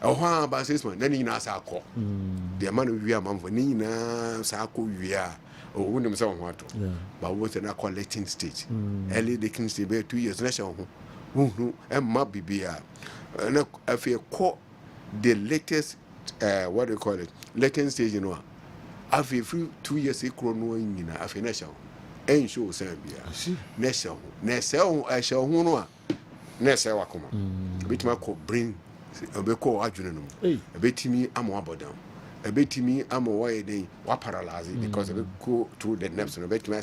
oh about 6 months then nyina sa akọ the man we am for nyina sa akọ wi a oh wonum say won ato but we say na collecting stage early decline stage be 2 years na sha ho emma bibia na afie call the latest what they call it latent stage you know afie 2 years e kro no nyina afie na sha ho en show say bia na sha ho na sha ho a sha ho no a na sha wakoma bitima ko bring obeko adwene no ebetimi amo abodam ebetimi amo waye den wa paralyze because go through the nerves no ebetimi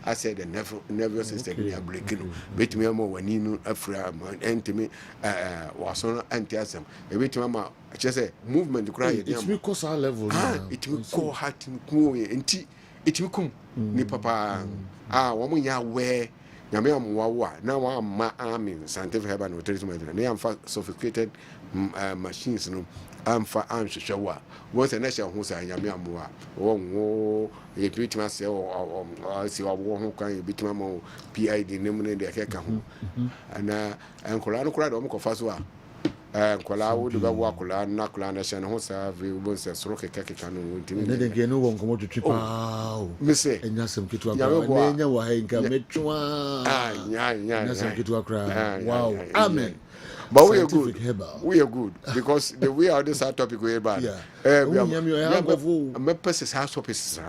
I said the nervous system ya break no ebetimi amo wani no afra entimi waso antiasem ebetimi ama chese movement kura ye dem it cause our level it will go heart ko enti it will come ni papa wo mo nya we nyame amwa na wa ma amen scientific herbal nutrition medicine na am sophisticated machines no amfa anhwehwe wa won se na hye ho sa nyame amwa wo ye bitima se o si wo ho kan ye bitima mo PID nim ne de keka ho ana enkola no kura de mo kofa so a enkola wo de ba wo akola na kola na hye ho sa vi wo se soro keka no ntimi ne de ge no won komo twetwe pa me se enya sem kitu akra enya wa ha nka metwa enya sem kitu akra wow amen. But we are good because the way out this topic we are bad. We are purposes house topics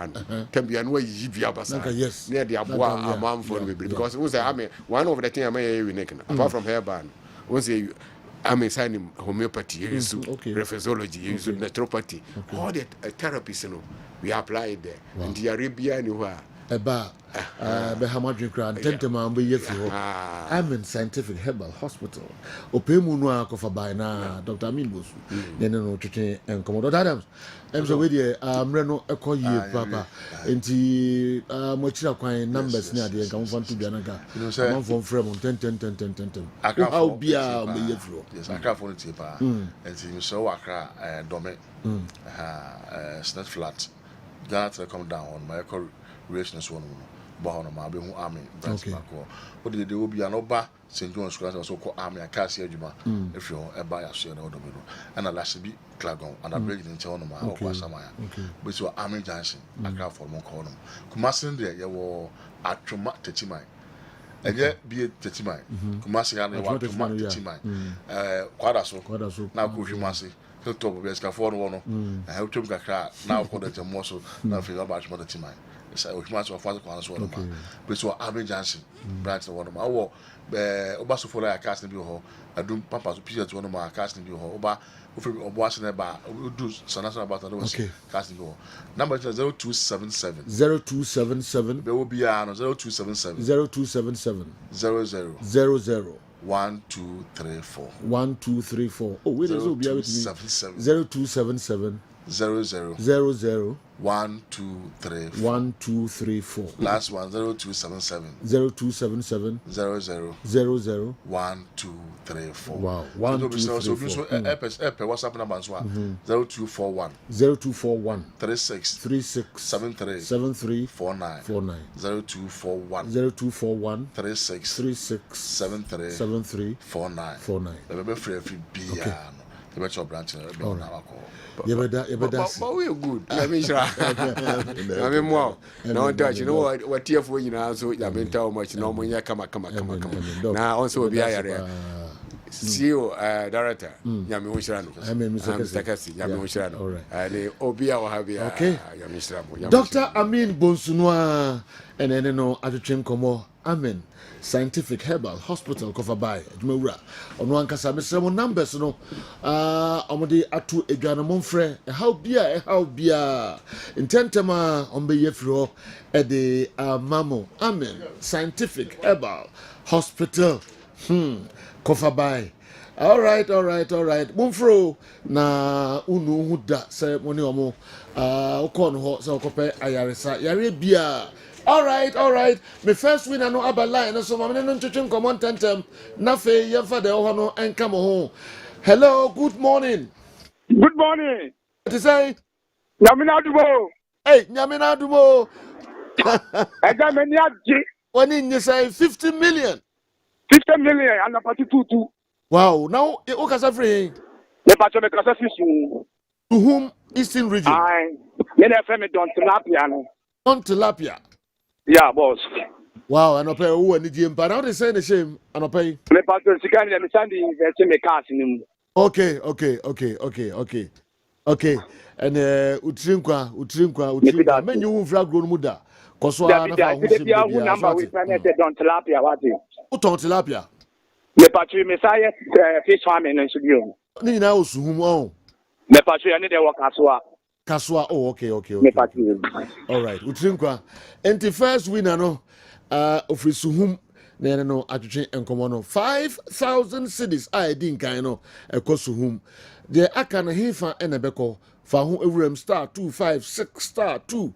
can be anyway yes near the abwa amount for because we say I mean one of the thing I may unique apart from hairband we say I mean signing homeopathy use reflexology use naturopathy all the therapies you know we apply there and the Arabia eba be hamadwin kra ntentema mbe yefi ho I'm in Scientific Herbal Hospital opemu no akofa by na Dr. Amin Bosu ne no twetwe enkomo Dr. Adams so we dey amre no ekoyie papa enti mo chira kwan numbers ni ade nka mo fanto bia na ka mo fon frem 10 how bia me yefi ho yes akra for it pa enti me so akra dome snap flat that come down on my relations one no ma be hu army branch mako o de obi anoba St. John's class so call army akasi adwuma if you eba ya so na odomi no ana last bi klagon ana bridge nche ono ma o kwasama ya but so army junction akra for mo call no kumasin de ye wo atwoma tetimai eje bi tetimai kumasin ya no wa atwoma tetimai kwada so na ko hwimase to be ska for no na hewtum kakra na ko de temo so na fi ba atwoma tetimai so we must of father kwans one ma but so Army Johnson branch one ma wo oba so follow cast bi ho adum papa so pizza one ma cast bi ho oba obo ase na ba do sanasa about that was cast bi ho number 0277 be will be 0277 1234 oh wait is obi with me 0277 00 1234 last one 0277 00 1234 wow 1234 so WhatsApp number so 0241 36 73 49 0241 36 73 49 be free bia no be your branch be na akọ Yebeda but we good. I mean, sure. I mean, more. No touch. You know what? Tear for you now. So I mean, how much? No money. Come. Now also be here. CEO director. Yami Wishano. Mr. Kessben. Yami Wishano. And Obia will have here. Okay. Dr. Amin Bonsunwa. And then no atutrim komo. Amen. Scientific Herbal Hospital cover by Jumura. On one casa Mr. Numbers no omode atu edwana monfre how bia intentema ombe yefro e de mamo Amen Scientific Herbal Hospital cover by all right monfro na unu huda se moni omo ukon ho se okope ayaresa yare bia. All right. My first winner no abala and so mama no twetwe common tentem na fe ye fa de ho no enka mo ho. Hello, good morning. Good morning. What is say? Nyamina dumo. Hey, nyamina dumo. Ega meni aji. When you say 50 million. 50 million and party 22. Wow, now o kasa free. Le pacho me kasa fisu. To whom Eastern region? Me na fe me don tilapia no. On tilapia. Yeah, boss. Wow, and pay who any GM but now they say the shame and pay. Me pato sikani le sandi invest me cash nim. Okay. And utrinkwa. Men you who flag grown muda. Koso na fa hu se bia. Number we planet don tilapia what? Who ton tilapia? Me pato me say fish farming in studio. Ni na osuhum on. Me pato ya ni de work aswa. Kaswa, oh, okay. Me pato. All right. Utrinkwa. And the first winner no ofrisuhum na no atwetwe enkomo no 5,000 cedis I din kan no ekosuhum de aka na hefa enebeko fa ho ewuram *256*2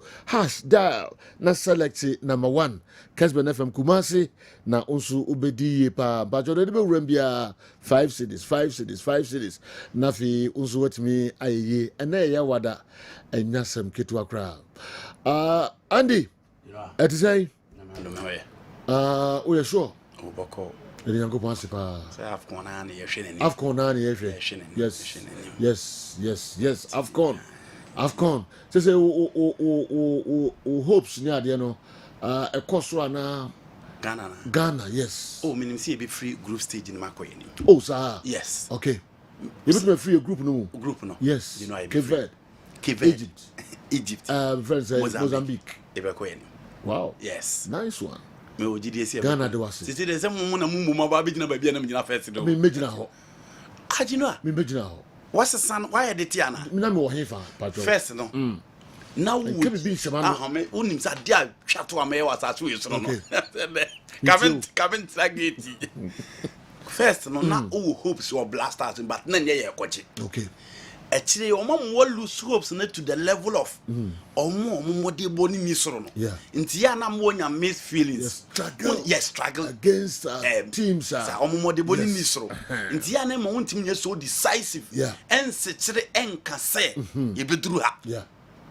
#dial na select number 1 Kessben FM Kumasi na onsu ubedi pa bajo de be wuram bia 5 cedis na fi onsu watimi ayeye ena ya wada enyasem ketu akra Andy it is say we are sure Oboko the young pon sipa say Afcon na ye hwe yes Afcon say o hopes ni ade no e koso na Ghana yes oh minim see be free group stage in makoye ni oh sir yes okay you be free a group no yes you know I be Kessben Egypt friends Mozambique ebekoye ni wow yes nice one me ogidi Ghana de wase tete de se mu na mu ma ba be gina ba bia na me gina first do me megina ho agino me megina ho what's the son why the tiana me na me wo hefa patro first no Now would be unim sa dia twato am e wasa so yeso no. Kamen tragedy. First no na o hopes or blasters but na nye ye kwachi. Okay. Actually, omo lose hopes na to the level of omo de boni ni soro no. Yeah. Nti ya na mo nya mixed feelings. Yes, struggle against teams sa omo de boni ni soro. Nti ya na mo untim nye so decisive. Yeah. En se kire en kase ye beduru ha. Yeah.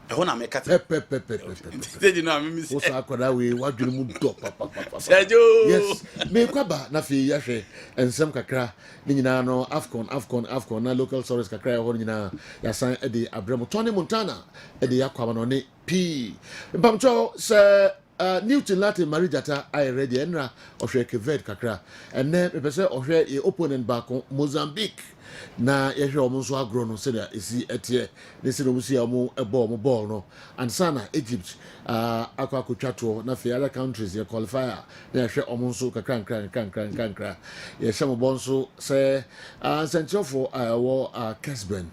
Ehona na make Say you know me say. Osa akwada we wadwene mu do papa. Sergio. Yes. Me kwaba na fi yahwe ensem kakra ni nyina no Afcon na local stories kakra ho nyina ya san e de Abramo Tony Montana e de yakwa no ne P. Mpamcho se Newton Latin Marijata I ready enra ohwe Kessben kakra enne me pese ohwe e opponent back Mozambique na yehwe omo so agro no se da esi etie ne se no musi omo ball no and sana Egypt akwa kotwato na fe other countries ye qualifier na yehwe omo so kakra ye shamo bon so se center for Kessben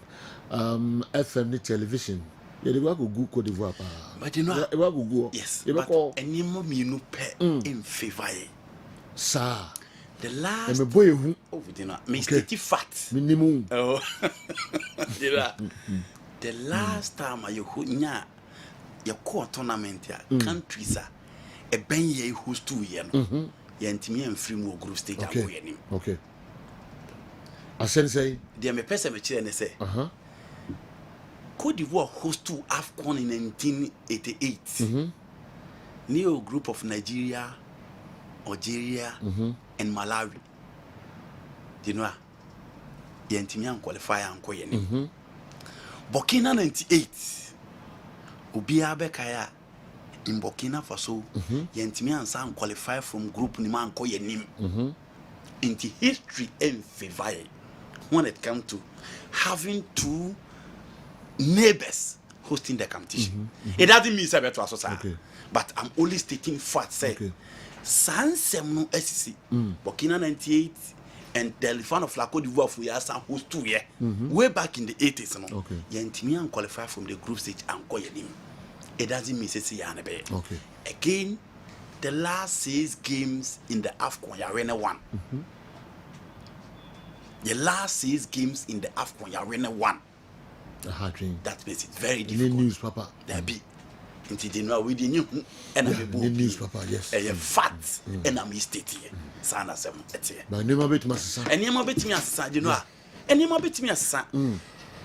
FM ni television ye de go go Cote d'Ivoire pa but you know e wa go yes but enimo mienu pe in favor sir. The last me boy who me state fat minimum the last time I nya your core tournament ya countries e ben ye host to ye no ye ntimi en free mo group stage ago ye nim okay asen say dia me pese me kire ne say Cote d'Ivoire host to AFCON in 1988 new group of Nigeria, Algeria and Malawi. You know, the Antimian qualifier and Koyen. Burkina 98. Ubia Bekaya in Burkina Faso, Yantimian San qualify from group Niman Koyenim. Into history and favor when it comes to having two neighbors hosting the competition. It doesn't mean Sabeto Asosa, but I'm only stating facts. Say. Sansem no SC Burkina 98 and the Elephant of La Côte d'Ivoire for years and host 2 years way back in the 80s no Yantimian qualify from the group stage and call him. It doesn't mean say Yanabe. Again, the last 6 games in the AFCON Arena 1. The last 6 games in the AFCON Arena 1. That makes it very difficult. News, Papa. There be. Until they know we didn't and the news, Papa, yes. A fat and I'm state here. Sana sem etie. But never bet massa. And never bet me as you know. And never bet me as son.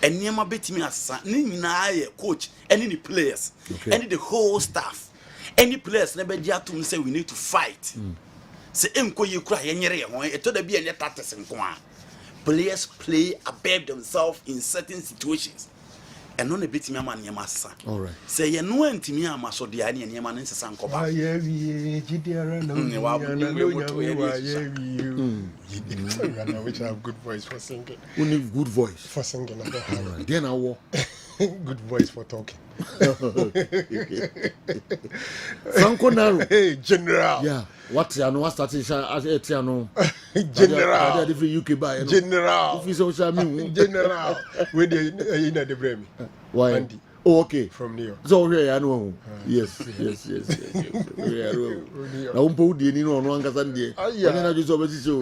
And never bet me as son. Ni coach, any players, any the whole staff, any players never dare to say we need to fight. Say emko you cry enyere ho e to da bi enye tates nko a. Players play above themselves in certain situations. And no bit me man yamasa. All right. Say you no antimi ama so de ani eniema ne nsesa nkoba. Which have good voice for singing. Only good voice for singing. All right. Then I walk. Good voice for talking. Franco Naro. Hey, General. Yeah. What you know? What starting as Etiano? General. Are different UK buy. General. If you social mean. General. Where they in the Bremi. Why? Andy. Oh, okay. From New York. So here I know. Yes. Na umpo udi ni no anga sande. Wani na jiso besi so.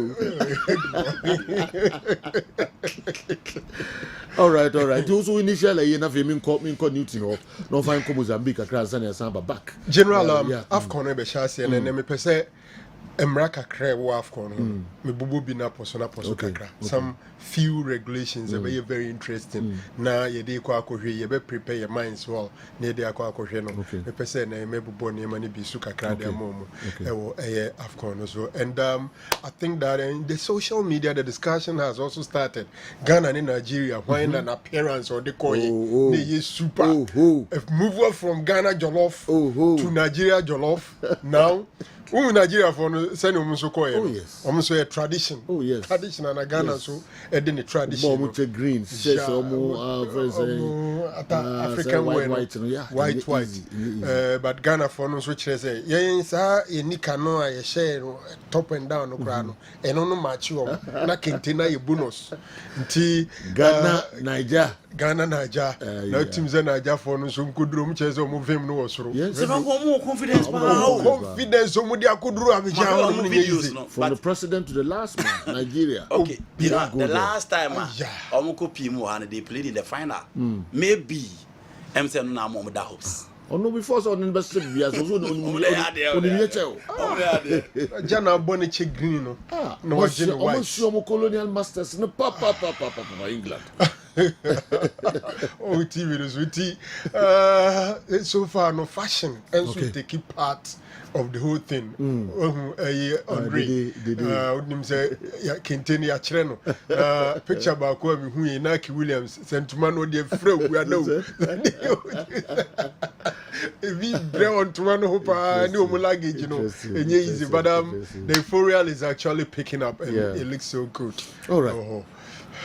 All right. Those who initially na fe min ko Newton ho. No find ko Mozambique akra sane samba back. General AFCON be chance and me pese Emraka kre wo AFCON me bubu bi na poso kakra. Some few regulations are very interesting. Na ye dey kwa akohwe ye be prepare your minds well. Na dey kwa akohwe no. Me pese na me bubu na mani bi su kakra dey amomo. Ewo AFCON so and I think that in the social media the discussion has also started. Ghana and Nigeria when an appearance or the koye they super if move from Ghana jollof to Nigeria jollof now Nigeria for send so koye almost a tradition tradition and Ghana so the tradition more green African white but Ghana for no switch say yen sa enika no a share top and down no kra no eno no match na kente na ye bonus nti Ghana Niger Ghana Naija na teams Naija for no so nkuduro mu chese omo vim no wosoro se ba mo confidence confidence omo dia kuduro abija no videos no from the president to the last man Nigeria. Okay, you know, the last time omo copy mu and they played in the final. Maybe MC no na mo da hopes. No before so on best bias so on Jana Boniche green no. No wajin white. Almost colonial masters no papa England. Oh, TV is witty. So far no fashion and so take part of the whole thing. Andre him say continue a channel. Picture about who Naki Williams sentiment no dey free we are no. If we bring on to one hope no luggage, you know, and easy, but the euphoria is actually picking up and it looks so good. All right.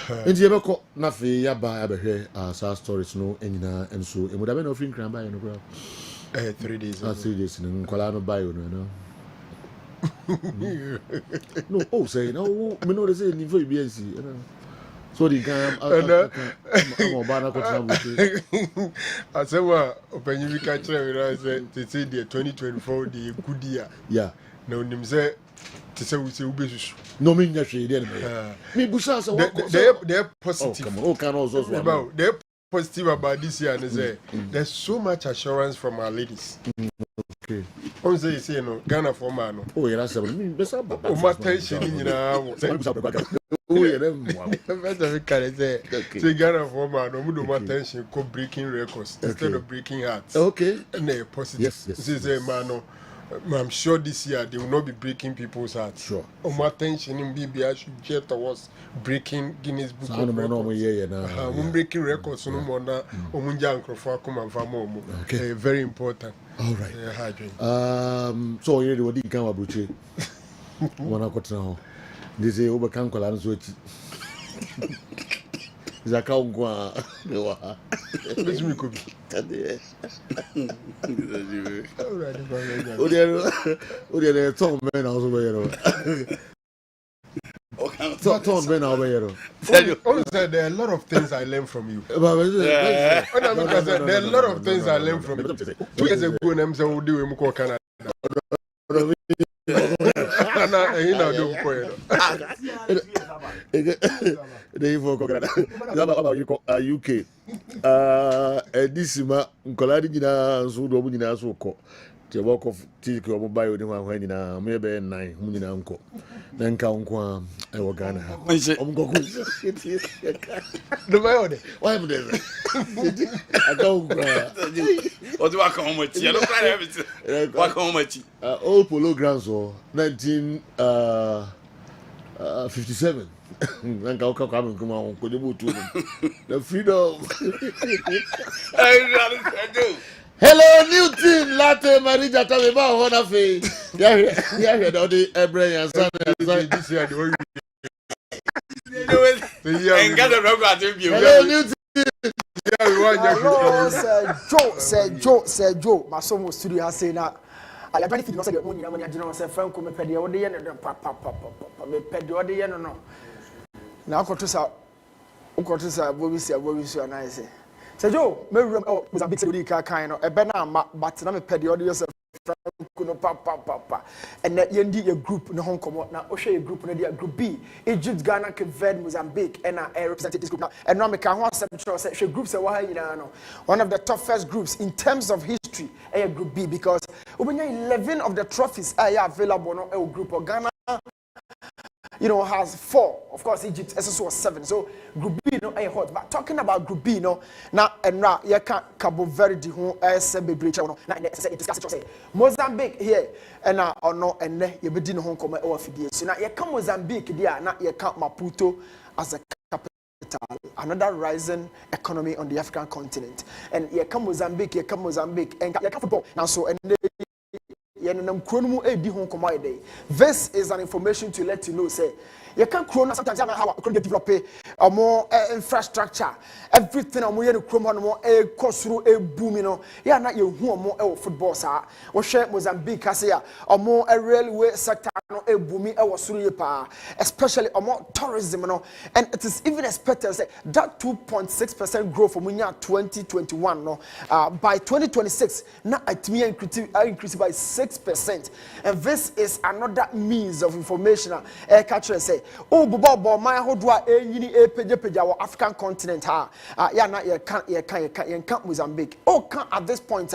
And you ever na fe ya ba abehwe our stories no enyina enso e mudabe no free cran ba no bro 3 days 3 days no nkwala no ba yo no no oh say no me no dey say ni for BNC so the guy I'm obana ko travel I say wa opanyi bi ka kire we say the 2024 the good year yeah na onim say to say we say ubesusu no me nya hwe dey me busa say they positive come on can also about they positive about this year and say there's so much assurance from our ladies. Okay. On say you know Ghana for man no. Oh yeah, that's me besa baba. O matension ni na wo. Oh yeah, them. Say Ghana for man no mu do matension ko breaking records instead of breaking hearts. Okay. And they positive. Yes. Say man no. I'm sure this year they will not be breaking people's hearts. Sure. My attention in BBI should get towards breaking Guinness Book of Records. Breaking records no more na omunja nkrofo akoma mfamo omo. Okay. Very important. All right. So you know what can wabuche. Wana kotna ho. This is over kan kola nso echi. Zaka ungwa wa. Bezumi kobi. Odiere Tom men also be here. Tom men also be here. Honestly, there are a lot of things I learned from you. There are a lot of things I learned from you. 2 years ago, I'm saying we do we Canada. They UK. Edisima nkoladi nyina so do nyina so ko. Te work of tiki o mobile ni hwan nyina me be 9 hu nyina nko. Na nka nko a e wo Ghana ha. Omgo ko. Do my order. Why am there? Akau ko. O do aka o mati. No cry everything. Waka o mati. All polo grounds o 1957. Nanga ukaka mkuma onkoje butu. The freedom. Hello Newton latte marija tabe ba hona fe. Yeah do the Ebre and San this year the way. Hello Newton. Sir Joe, my son was studio has saying that I play fit no say the money na agina say franco me pede o de ye no papa me pede o de ye no na akoto sa bobi si na say Joe me room oh Mozambique say di kan no e be na ma but na me pede o de ye say franco no papa and that ye ndi a group no hon komo na o hwe a group na dia group B Egypt Ghana Kessben Mozambique and I represent this group now and now me kan ho asem say hwe group say wa ha yina no one of the toughest groups in terms of history a group B because Ubenya 11 of the trophies are available no a group of Ghana has 4 of course Egypt SSO was 7 so group B no a hot but talking about group B no now and now you can Cabo Verde who SB breach no na discuss it say Mozambique here and now or no and you be din home come or fidie so now you come Mozambique there now you can Maputo as a another rising economy on the African continent and you come Mozambique and you come football now so and this is an information to let you know say You can't chrome sometimes how could develop a more infrastructure. Everything I'm wearing chrome more a course through a boom, you know. Yeah, not you who are more football, sir. Or share Mozambique, I say, or more a railway sector, no a booming, especially or more tourism, you know. And it is even expected say, that 2.6% growth from 2021, no, by 2026, now it may increase by 6%. And this is another means of information. Catcher say, oh, Bobo, my hodwa, a African continent, you can't Mozambique. Oh, at this point,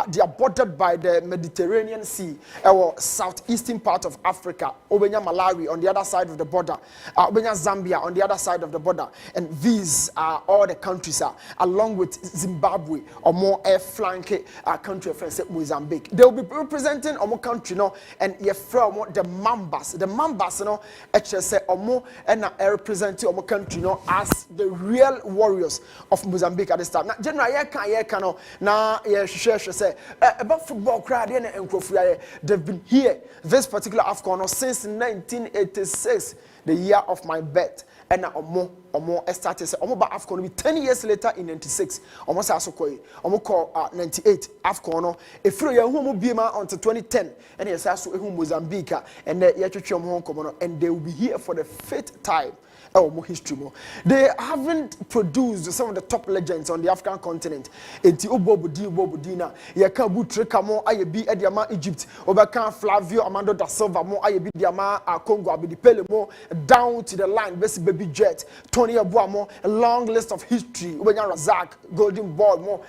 they are bordered by the Mediterranean Sea, or southeastern part of Africa, Obenya Malawi on the other side of the border, Obenya Zambia on the other side of the border, and these are all the countries, along with Zimbabwe, or more air flank country, Mozambique. They will be representing our country, no, and from the Mambas. The Mambas, you know, actually say more and representing our country, no, as the real warriors of Mozambique at this time. Now, generally, now say about football crowd and they've been here this particular AFCON since 1986, the year of my birth. And now more started say about AFCON be 10 years later in 96 almost also call 98 AFCON if you who be until 2010 and yes also Mozambique and and they will be here for the 5th time. More history more. They haven't produced some of the top legends on the African continent. Enti Obobudina, Yakabu Trekamo, Ayabi Ediama Egypt, Obaka Flavio Amando da Silva, more Ayabi Diama, Congo, Abidi Pele more down to the line, basic baby jet, Tony Abuamo, a long list of history, Ubenya Razak, Golden Ball more.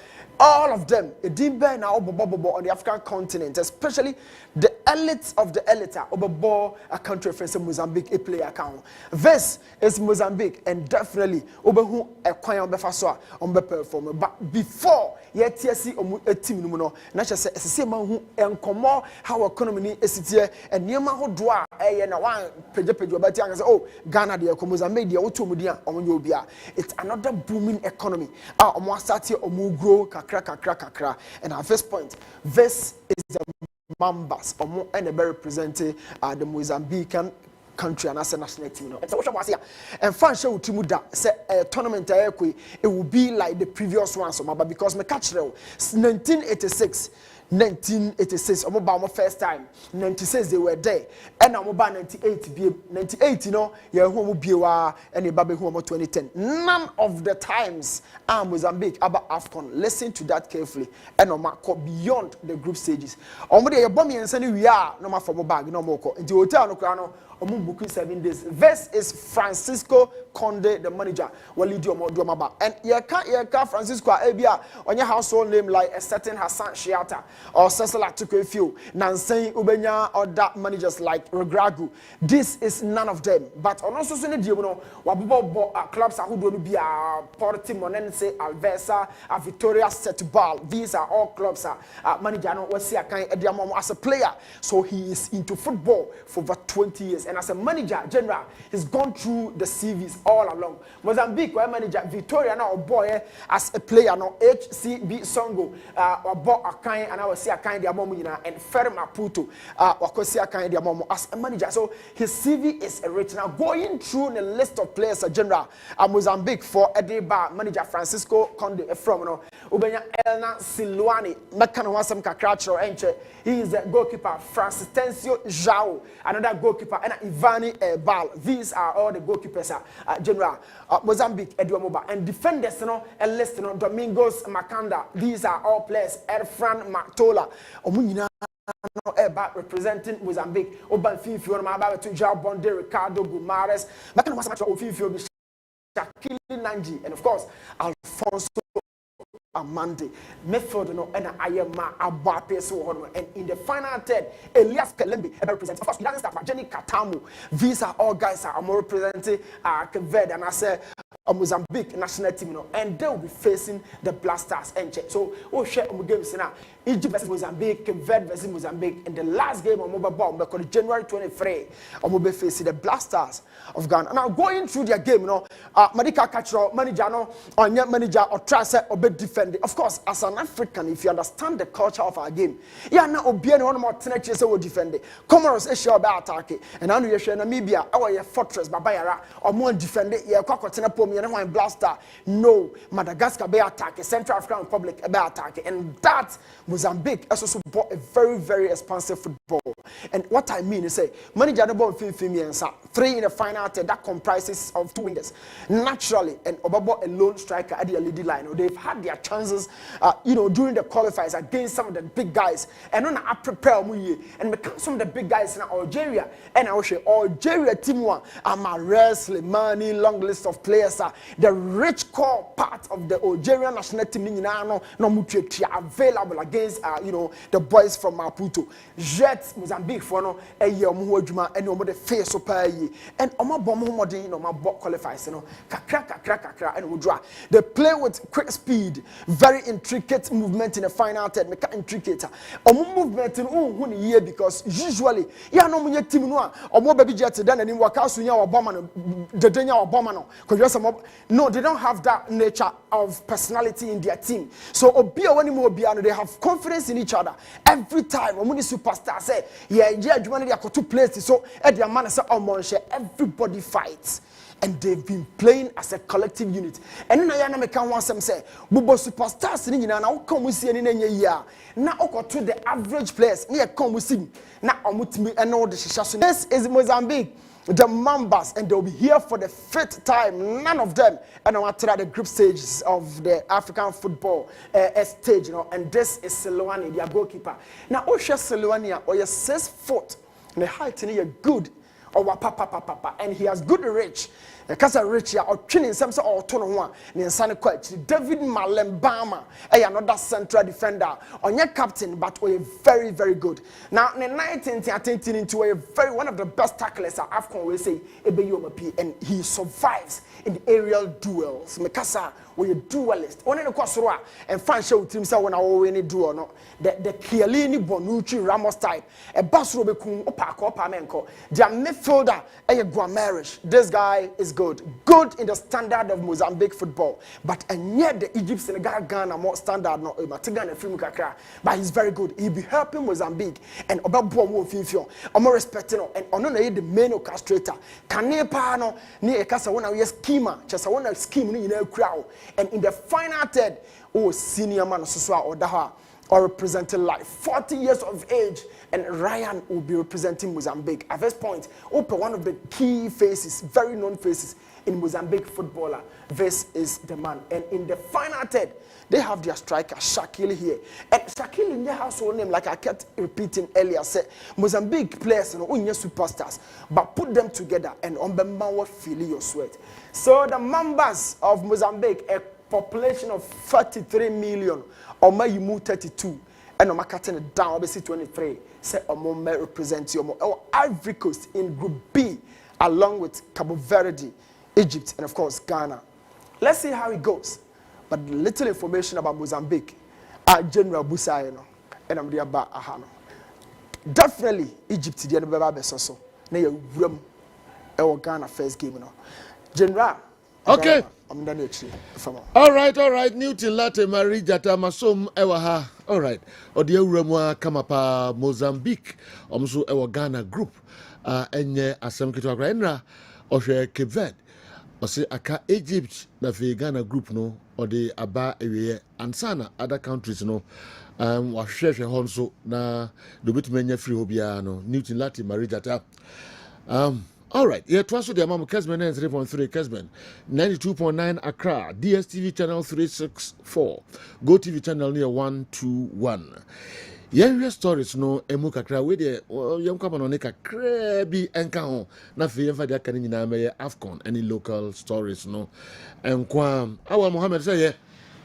All of them, a deep burn now on the African continent, especially the elites of the elite, over a country for Mozambique, a player account. This is Mozambique, and definitely over who acquire on the performer. But before yet, see a team, no, not just a same who and come how economy is here, and near my whole draw, and one page, oh, Ghana, the Mozambique, the Otomudia, on Yobia. It's another booming economy. Almost start here, grow. And at this point, this is the Mambas, and they representing the Mozambican country and as a national team. And so what was here? And fan show Timuda say a tournament it will be like the previous ones, but because me catch 1986, about first time. 96 they were there, and I'm about 98, you know, yeah, who will be and a baby who 2010. None of the times Mozambique about AFCON. Listen to that carefully, and no more beyond the group stages. Omode Bomi and Sani we are no more from bag, no more. Into hotel no crano. Booking 7 days. This is Francisco Conde, the manager. And you can't Francisco Abia on your household name like a certain Hassan Shiata or Cecil Atukefiu, Nansei Ubenya, or that managers like Regragu. This is none of them. But on also send you know, Wabubo clubs are who will be a Portimonense, Alversa, a Victoria Setball. These are all clubs. Manager no was as a player, so he is into football for over 20 years. And as a manager general, he's gone through the CVs all along. Mozambique, where manager Victoria now boy as a player now HCB Songo or bought a kind and I will see a kind of Momina and Ferma Puto or see a kind of Momo as a manager. So his CV is rich. Now going through the list of players general Mozambique for Edeba manager Francisco Conde from no Ubenya Elna Silwani Mekanwasam Kakracho Enche. He is the goalkeeper Francis Tencio Jao, another goalkeeper and Ivani Bal. These are all the goalkeepers general Mozambique Eduamoba and defenders no list no Domingos Makanda. These are all players Erfran Matola Omunina representing Mozambique Oban Fifi on my to Jao Bonde Ricardo Gumares Makanwasamacho Ofifi Shakili Nanji and of course Alfonso Amande, Midfield, no, and I am Abape so and in the final third, Elias Kalembe represents. Of course, he doesn't start Jenny Katamu. These are all guys are more representing Kessben, and I say Mozambique national team, and they will be facing the Blasters. And so, share games now. Egypt versus Mozambique, Cape Verde versus Mozambique, and the last game on mobile ball, because January 23, I'm be facing the Blasters of Ghana. Now going through their game, Madika Kachro, manager, on your manager or transfer or be defending. Of course, as an African, if you understand the culture of our game, now Obiano one more tenacious will defend it. Comoros is sure about attack, and now you share Namibia, our fortress, Babayara, or more defend it. Yeah, Cocotina Pomi and Blaster. No, Madagascar be attack, Central African Republic be attack, and that Mozambique also bought a very, very expensive football. And what I mean is, say, manager the ball 3 in the final third that comprises of 2 wingers. Naturally, and Obabo a lone striker at the leading line. They've had their chances, during the qualifiers against some of the big guys. And on I prepare and some of the big guys in Algeria. And I will say Algeria team one, Amares, Limani, long list of players. The rich core part of the Algerian national team no available against the boys from Maputo. Jet Mozambique for no a year muhojuma and no the face so and oma bomodi my bot qualifies kakra and would draw. They play with quick speed, very intricate movement in the final third, make intricate. Movement in year because usually no mun team no or baby jet than any work out sunya or bomber the denya or bomber no, they don't have that nature of personality in their team. So Obia when more they have confidence in each other every time. When the superstar say, they are 2 places. So at the man say, everybody fights. And they've been playing as a collective unit. And then I make one say, Bubo superstars in now come we see any year. Now to the average players, near come we see. Now me and all the shashin. This is Mozambique. The Mambas, and they'll be here for the 5th time. None of them, and I want to try the group stages of the African football stage, and this is Seloane, their goalkeeper. Now, Osha Seloane, or your 6 foot, and the height is good, or papa, and he has good reach. Because I reach here, or training some sort of turn one, and quite David Malembama, another central defender, on your captain, but we're very, very good. Now, in 19 into a very one of the best tacklers Afcon will say, and he survives in the aerial duels. Mikasa, we're a duelist. Only the Kosura and France show team say when I win duel, no, the Chiellini Bonucci Ramos type, a Basrobe Kun Opako Pamenko, their midfielder, a Guamarish. This guy is good in the standard of Mozambique football, but and yet the Egypt Senegal Ghana more standard no Matigan film kakra, but he's very good. He'll be helping Mozambique and Obabo mo finfio. I'm more respecting and on the main orchestrator. Kanepa no ni ekasa wona we schema, just wona scheme ni crowd. And in the final third, senior man or Daha or representing like 40 years of age, and Ryan will be representing Mozambique. At this point, one of the key faces, very known faces in Mozambique footballer. This is the man. And in the final third, they have their striker Shakili here. And Shakili in their household name, like I kept repeating earlier, said Mozambique players and superstars, but put them together and on the man feel your sweat. So the members of Mozambique, a population of 33 million, or may you move 32, and I'm cutting it down, obviously 23, say Omo may represent you, or Ivory Coast in Group B, along with Cabo Verde, Egypt, and of course Ghana. Let's see how it goes. But little information about Mozambique, General Busayeno, and I'm there about Ahano. Definitely Egypt, the end of the Besoso, near room, or Ghana first game. General. Okay. I'm done. All right. Newton Latte Marie Jata Masom Ewaha. All right. Odia Ramwa Kamapa Mozambique. Omso Ewa Ghana group. Enye Asam Kitwa Enra. Oshe Cape Verde. Ose aka Egypt na fe Ghana group no. Ode aba eweye ansana other countries no. Wahwehwe honso na do betumenya free hobia no. Newton Latte Marie Jata. All right, yeah, twice the amount of Kessben 3.3 Kessben, 92.9 Accra, DSTV channel 364, Go TV channel near 121. Yeah, stories no emu kakra we de yam kwaba no ne kakra bi enka ho na fe yemfa de aka ni na me Afcon any local stories no enkwa awa Mohammed say yeah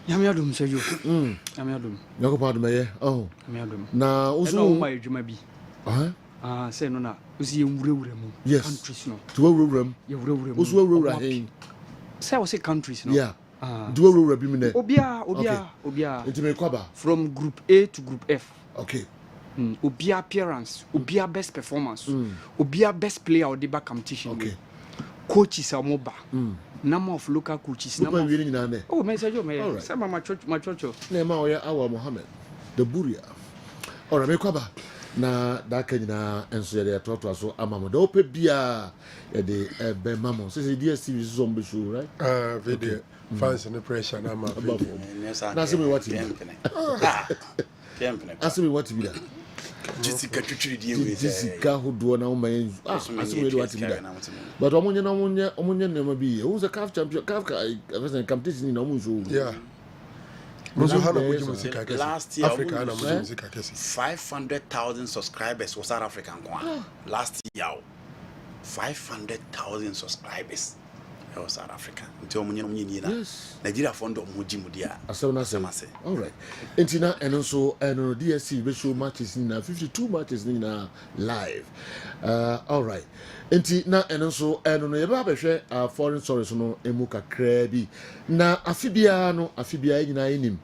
Yami adum say you Yami adum yako pa adum ye Yami adum na usu ma edwuma bi say no na usi yewurawura mu yes countries no to wurawuram yewurawura mu usu wurawura hen say we say countries no. Yeah. Do we rabi me ne? Obia. Into me kwaba. From group A to group F. Okay. Obia appearance, obia best performance, obia best player or deba competition. Okay. Coaches are mobile. Number of local coaches. Number of oh, message me. Some my church. Name oya Awa Mohammed. The Buria. All right, me kwaba. Na daka nyina enso yede toto aso amamo da ope bia yede be mamo so say DSTV so mbe show right video fans and pressure na ma na say me what aso me what be that jisika twitwiri die we jisika hodo na wo man aso me what be that but omunye nema bi who's a CAF champion CAF competition na omun show yeah last year Africa 500,000 subscribers was South African last year 500,000 subscribers was South Africa Nigeria found mudia all right entina and also DSC be show matches in 52 matches in live all right entina and also no yeba behwe foreign stories no emu kakra bi na afibia nyina enim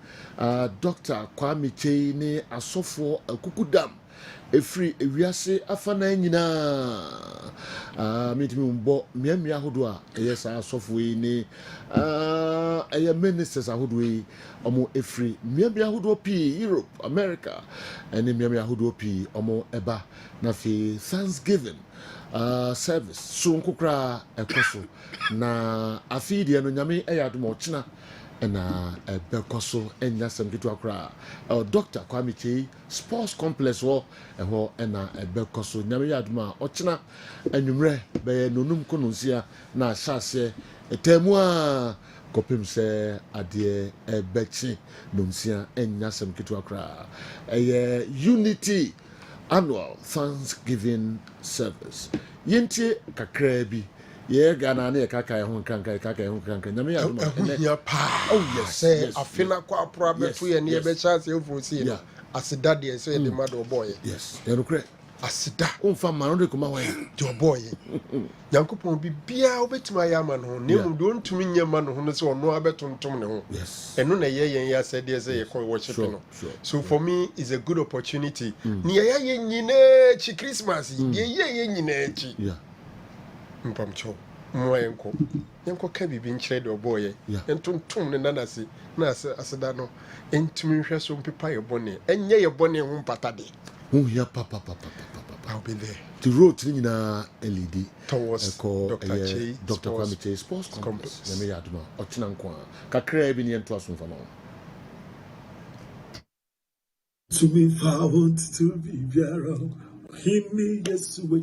Dr. Kwame Chei ne asofo akukudam efri ewiase afana nyina mitimi mbo miamia hodo a eyesa asofo yi ne eye ministers ahodo yi omo efri miamia hodo pi Europe America ene miamia hodo pi omo eba na fi Thanksgiving service so nkukra ekoso na afidi no nyame eyadom ochina na bekoso enya samkitu akra Dr. Kwame Chei sports complex wo na bekoso nyame yaduma ochina anwumre be nonum kononsia na hyase etemu a kopim se ade ebechi nonsia enya samkitu akra unity annual Thanksgiving service yenti kakra bi ye Ghana na kaka ho kranka nyame ya oh yes afina kwa apra befu ye ne be chance efusi no asida de so ye de mado boy yes ye no kre asida umfa ma no de kuma wan de boy yankopon bibia obetima ya ma no ne mu do ntumi nya ma no no se ono abetontom ne ho yes eno na ye ya said say ye kon worship no so for me is a good opportunity ni ye nyine chi Christmas ye nyine chi yeah mpamcho mwenko yanko ka bibi nkyere de oboye entontom ne nanase na aseda no entumi hwe so mpepa ye bone enye ye bone ho mpata de ya papa I'll be there the road na LED towards Dr. Kwame Chei sports complex na me yaduma ochina nko kakra bi ne ento asomfa no to be found to be around him yes we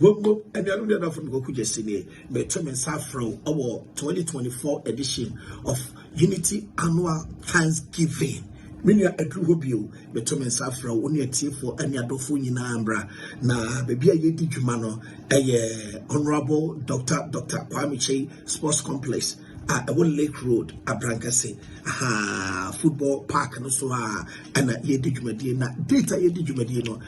and I don't know from Goku just in but Saffron our 2024 edition of Unity Annual Thanksgiving. Many a true hobby, but Saffron only a tea for any adolfo in Ambra. Na baby a yeti Jumano, a honorable Dr. Kwame Chei Sports Complex. Lake Road, Abrankase, football park, and so and Yedijumedina, data Yedijumedino,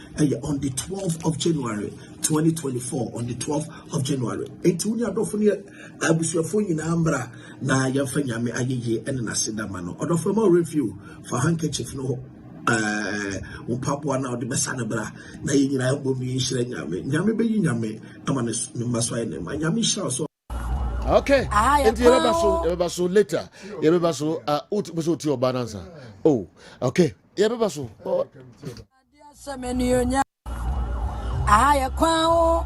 on the 12th of January 2024, on the 12th of January. Etunia Dofonia, I was your phone in Ambra, na Yafanyame Aye, and Nasidamano, or of a more review for handkerchief no. Papua now the Messanabra, Naina Bumi, Yame be Yame, Amanis, Maswine, Yami Shao. Okay. And you so later. You so ut to your bananza. Oh, okay. You so. Aya kwao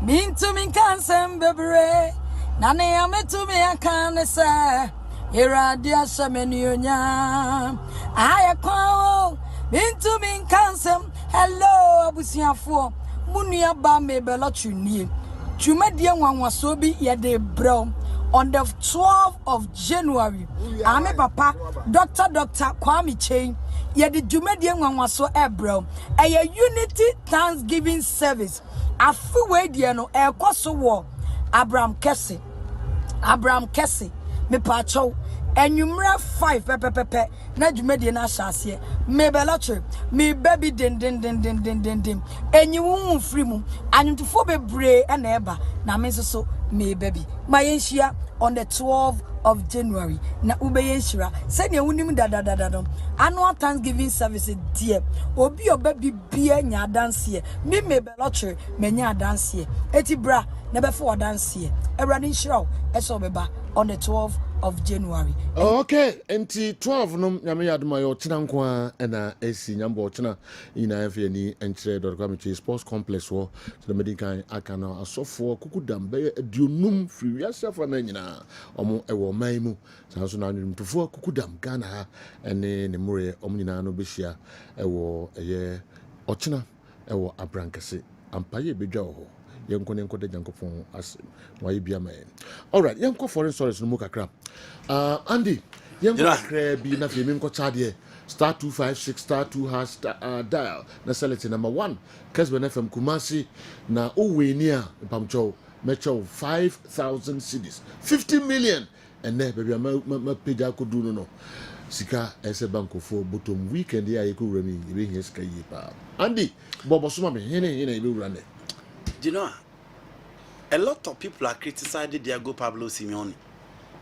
mintu minkansem bebre nane ametu me akanesa iradia semenionya aya kwao mintu minkansem hello abusiafo munua ba me belotuni Jumadi nwanwaso bi yede bro on the 12th of January. Ame papa Dr. Kwame Chei yede jumadi nwanwaso bro. A unity Thanksgiving service. Afu we die no ekoso wo Abraham Kessben me pacho enyumra 5 pepepepe na dwumade na hyase me belotre me baby den enyiwu free mu anyuntufo bebre na eba na me so me baby my yenhia on the 12th of January na ubeyenshira send ya wunim dadadadadom annual Thanksgiving service dear obi obabi bia nya dance me belotre menya dance eti bra na be for dance erani nshira eso beba on the 12th of January. Okay, enti 12 no nyame yadoma yo china nkwa na esi nyambo china ina efe ni enchire .com sports complex wo so medical akana asofo kukudam be adunum free yasafa na nyina omo ewo maimu sanso na nwumtofo kukudam Ghana ha ene ne mure omo nyina no behia ewo eye ochina ewo abrankase ampaye bedwa ho yenko de jankopon as why bia man. All right, yenko foreign stories no kakra. Andy, yenko kakra bi na fe menko chade star 256 star 2 hash dial na select number 1 Kessben FM Kumasi na owenia pamcho mecho 5,000 cedis 50 million and ne baby ma page ko do no sika ese banko for bottom weekend ya yeko remi ebe hia sika yi pa. Andy bobo suma me hene ebe urane. Do you know, a lot of people are criticizing Diego Pablo Simeone.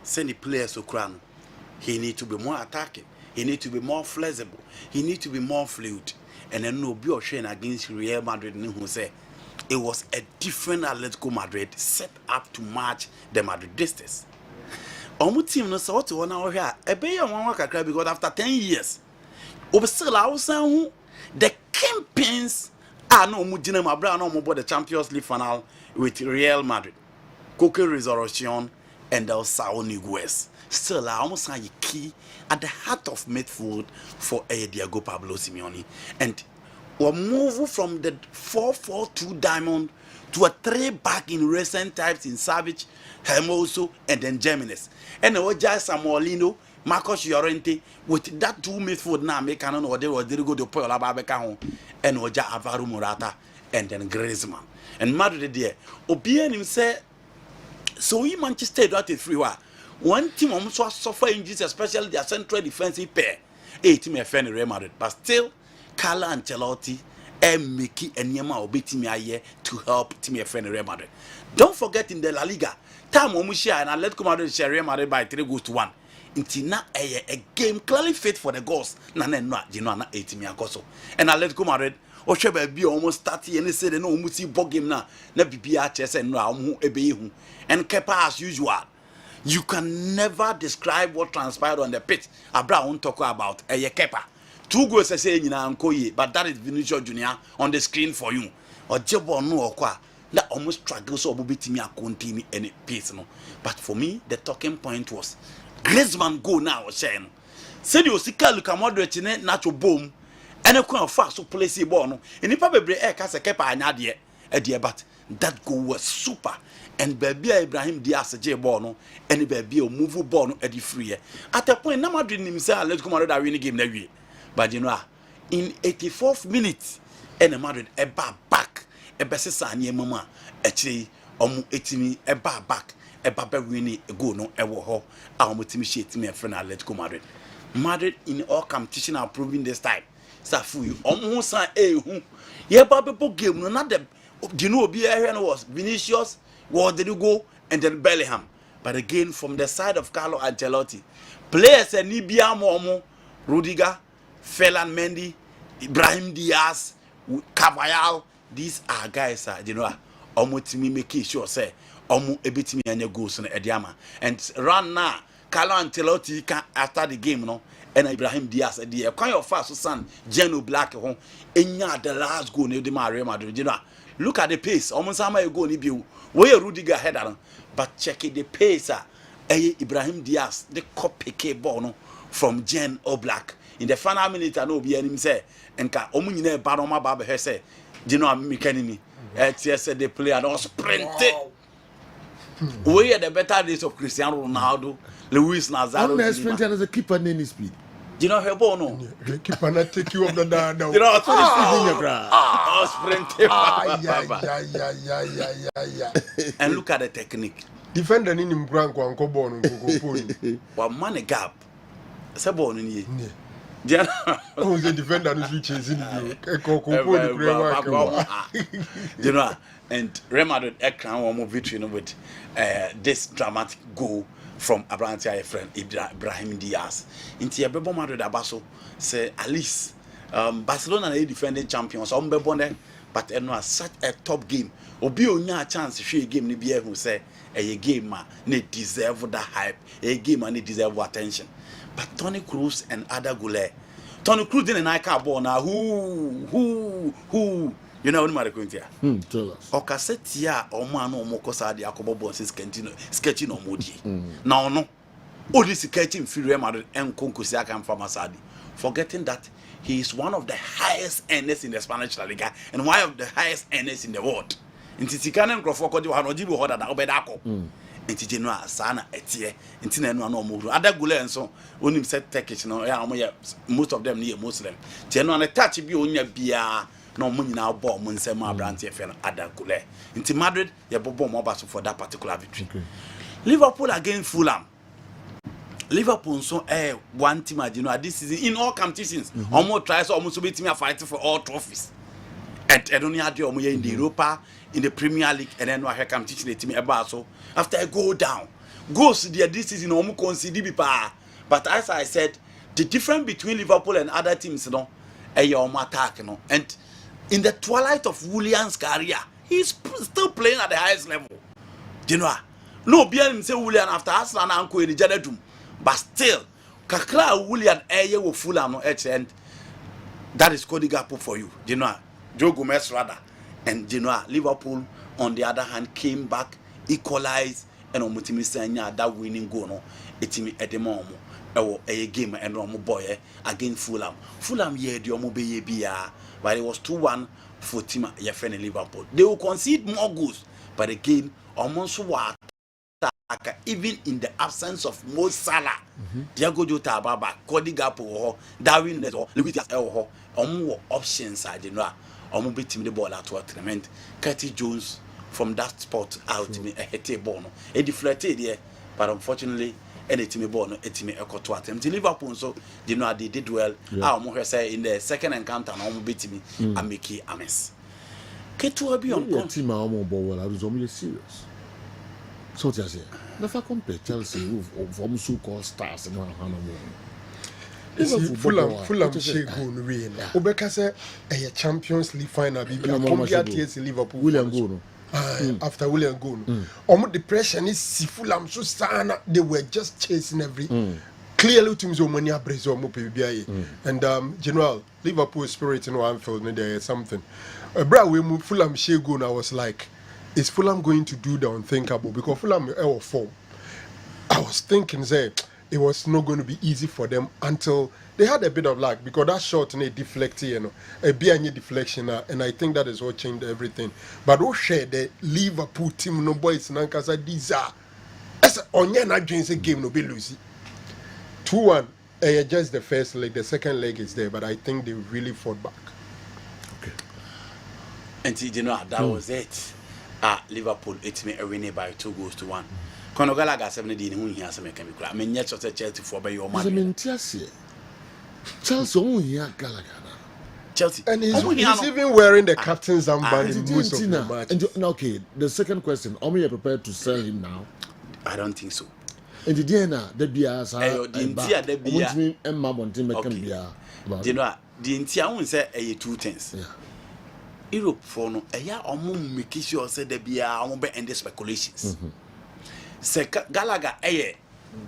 Send the players to crown. He needs to be more attacking. He needs to be more flexible. He needs to be more fluid. And then no be showing against Real Madrid who say it was a different Atletico Madrid set up to match the Madridistas. Omu team no so what one hour here. Ebe ya one kakra because after 10 years, Obsela the campaigns. No mujina mabra no mo the Champions League final with Real Madrid. Coque Resurrection and the Sao Niguez. Still almost a key at the heart of midfield for Diego Pablo Simeone. And we move from the 4-4-2 diamond to a 3-back in recent times in Savage, Hermoso, and then Jimenez. And we just Samolino, Marcos Llorente with that 2 midfield now make canon or they were go to Paul Ababeka and Oja Alvaro Morata and then Griezmann. And Madrid there. Obien him say so he Manchester that is free one team almost suffer injuries, especially their central defensive pair. A team defend Real Madrid, but still Carlo Ancelotti and Mickey and Yema obi team here to help team defend Real Madrid. Don't forget in the La Liga, time Omushia and Atletico Madrid share Real Madrid by 3-1. Inti na a game clearly fit for the goals. Na jino na 8 akoso. And Atletico Madrid o shebe bi almost 30 and say no musi ball game na bibia chese no amu ebe hu. And Kepa as usual. You can never describe what transpired on the pitch. Abra won't talk about Kepa. 2 goals say nyina ankoye, but that is Vinicius Junior on the screen for you. Or jebo no okwa. That almost struggles so obitimi continue any pace no. But for me the talking point was Griezmann go now saying said you see Luka Modric ne natural boom and a quite fast so place ball no and if bebre e ka se kepa anya de but that goal was super and baby Ibrahim Diaz je ball no and baby o move ball no e di free at a point na Madrid nim say let's come Madrid win game na wie but you know in 84th minute and Madrid e back e besesa anye mama e kire omu etimi e back Eba winning a go no ewo ho our team shit me friend Atletico Madrid in all competition are proving this time safu you omo san hu ye ba people game no na the you know be here no was Vinicius was the go and then Bellingham but again from the side of Carlo Ancelotti players and Nibia Momo Rudiger Ferland Mendy Ibrahim Diaz Carvajal these are guys you know omo team make sure say omu ebetimi anya goals na ediama and run now Carlo Ancelotti can after the game no and Ibrahim Diaz the kind of fast son Geno Black ho enya the last goal na de Real Madrid you know look at the pace omo sama e goal ni bi we Rudiger header but check the pace Ibrahim Diaz the copy ball no from Gen Oblak in the final minute I know be him say enka omu nyina e ba no ma ba be say you know am mekanini the player don't sprint it. We are the better days of Cristiano Ronaldo, Luis Nazario. I'm sprinting as a keeper in speed. Do you know her ball no? The keeper not take you up the down. You know sprinting. Yeah. And look at the technique. defender ni mkura nko ball nko poni. Wa man gap. Se ball ni. Diana who's the defender no switch is in you. Ko poni kura you know, and Real Madrid ekran one more victory with this dramatic goal from Abrantia friend Ibrahim Diaz. Inti ebebo Madrid abaso say at least Barcelona are defending champions. But it was such a top game. Obi onya chance share game ni bia who say a game ne deserve that hype. A game and deserve attention. But Toni Kroos and Ada Goulet. Toni Kroos didn't like a ball now. Who you know what I'm going to tell us. O cassette or man or mokosa di akobo since sketching or moody. Now no. Only sketching Real Madrid and Concusiaka and Famasadi. Forgetting that he is one of the highest earners in the Spanish La Liga and one of the highest earners in the world. In Titicanan Crawford, you have no jibu hoda na obedako. In Tigenua, Sana, Etie, in Tina no move. Other Gule and so, when him said Turkish, no, most of them near Muslim. Teno on a touch be on your beer, no money now bomb when Sema Branty fell Ada Gule. In Madrid, you bobo mobile for that particular victory. Liverpool against Fulham. Liverpool so one team you know this season in all competitions almost tries almost beat me fighting for all trophies and only had you in the Europa in the Premier League and then I competition the team about so after I go down goes there this season almost consider but as I said the difference between Liverpool and other teams you know attack you know and in the twilight of Willian's career he's still playing at the highest level you know no bien say Willian after Arsenal and Anko in the Janedum. But still, Kakla William Aye will full on and that is Cody Gakpo for you. You know, Joe Gomez rather. And you know, Liverpool on the other hand came back, equalized, and on Mutimisanya that winning goal no, etimi edemo a game and Romo boy against Fulham. Fulham ye the Omobe Bia, but it was 2-1 for team Yefen Liverpool. They will concede more goals, but again, almost what. Even in the absence of Mo Salah, Diego Jota Baba, Cody Gakpo, Darwin Neto, Lucas Elho, more options I did not. Beating the ball at tournament. Curtis Jones from that spot out to me a hete bono. A deflated here, but unfortunately, any team bono, a team echo to attempt. Liverpool so you know they did well. Our Moher say in the second encounter, and beat me and make a mess. Ketu be on team I was only serious. So just say, never compare Chelsea with almost so-called stars in one hand. Fulham shake go no way na. Obeka say a Champions League final be Colombia TS Liverpool. William go after William go no. Omo depression is Fulham so sana they were just chasing every clearly teams o money abrese omo pe bia and general Liverpool spirit in Anfield no there is something. Bra we move Fulham shake go I was like is Fulham going to do the unthinkable? Because Fulham were form. I was thinking, say, it was not going to be easy for them until they had a bit of luck because that shot and deflected, you know, a bit deflection, and I think that is what changed everything. But who shared the Liverpool team, no boys, Nankasa, these are as Onion against a game, no be losing 2-1. Just the first leg, the second leg is there, but I think they really fought back. Okay, and you know that was it. Liverpool it's me a winning by 2-1. Kono Gallagher 70 who here some can be. I mean yet of Chelsea for by your money. Chelsea won here Gallagher. Chelsea and he's even wearing the captain's armband in most of the match. And okay, the second question, are we prepared to sell him now? I don't think so. And the DNA the BS you know the entire won't say two things. Yeah. Europe for no make sure say there be end the speculations. Say Gallagher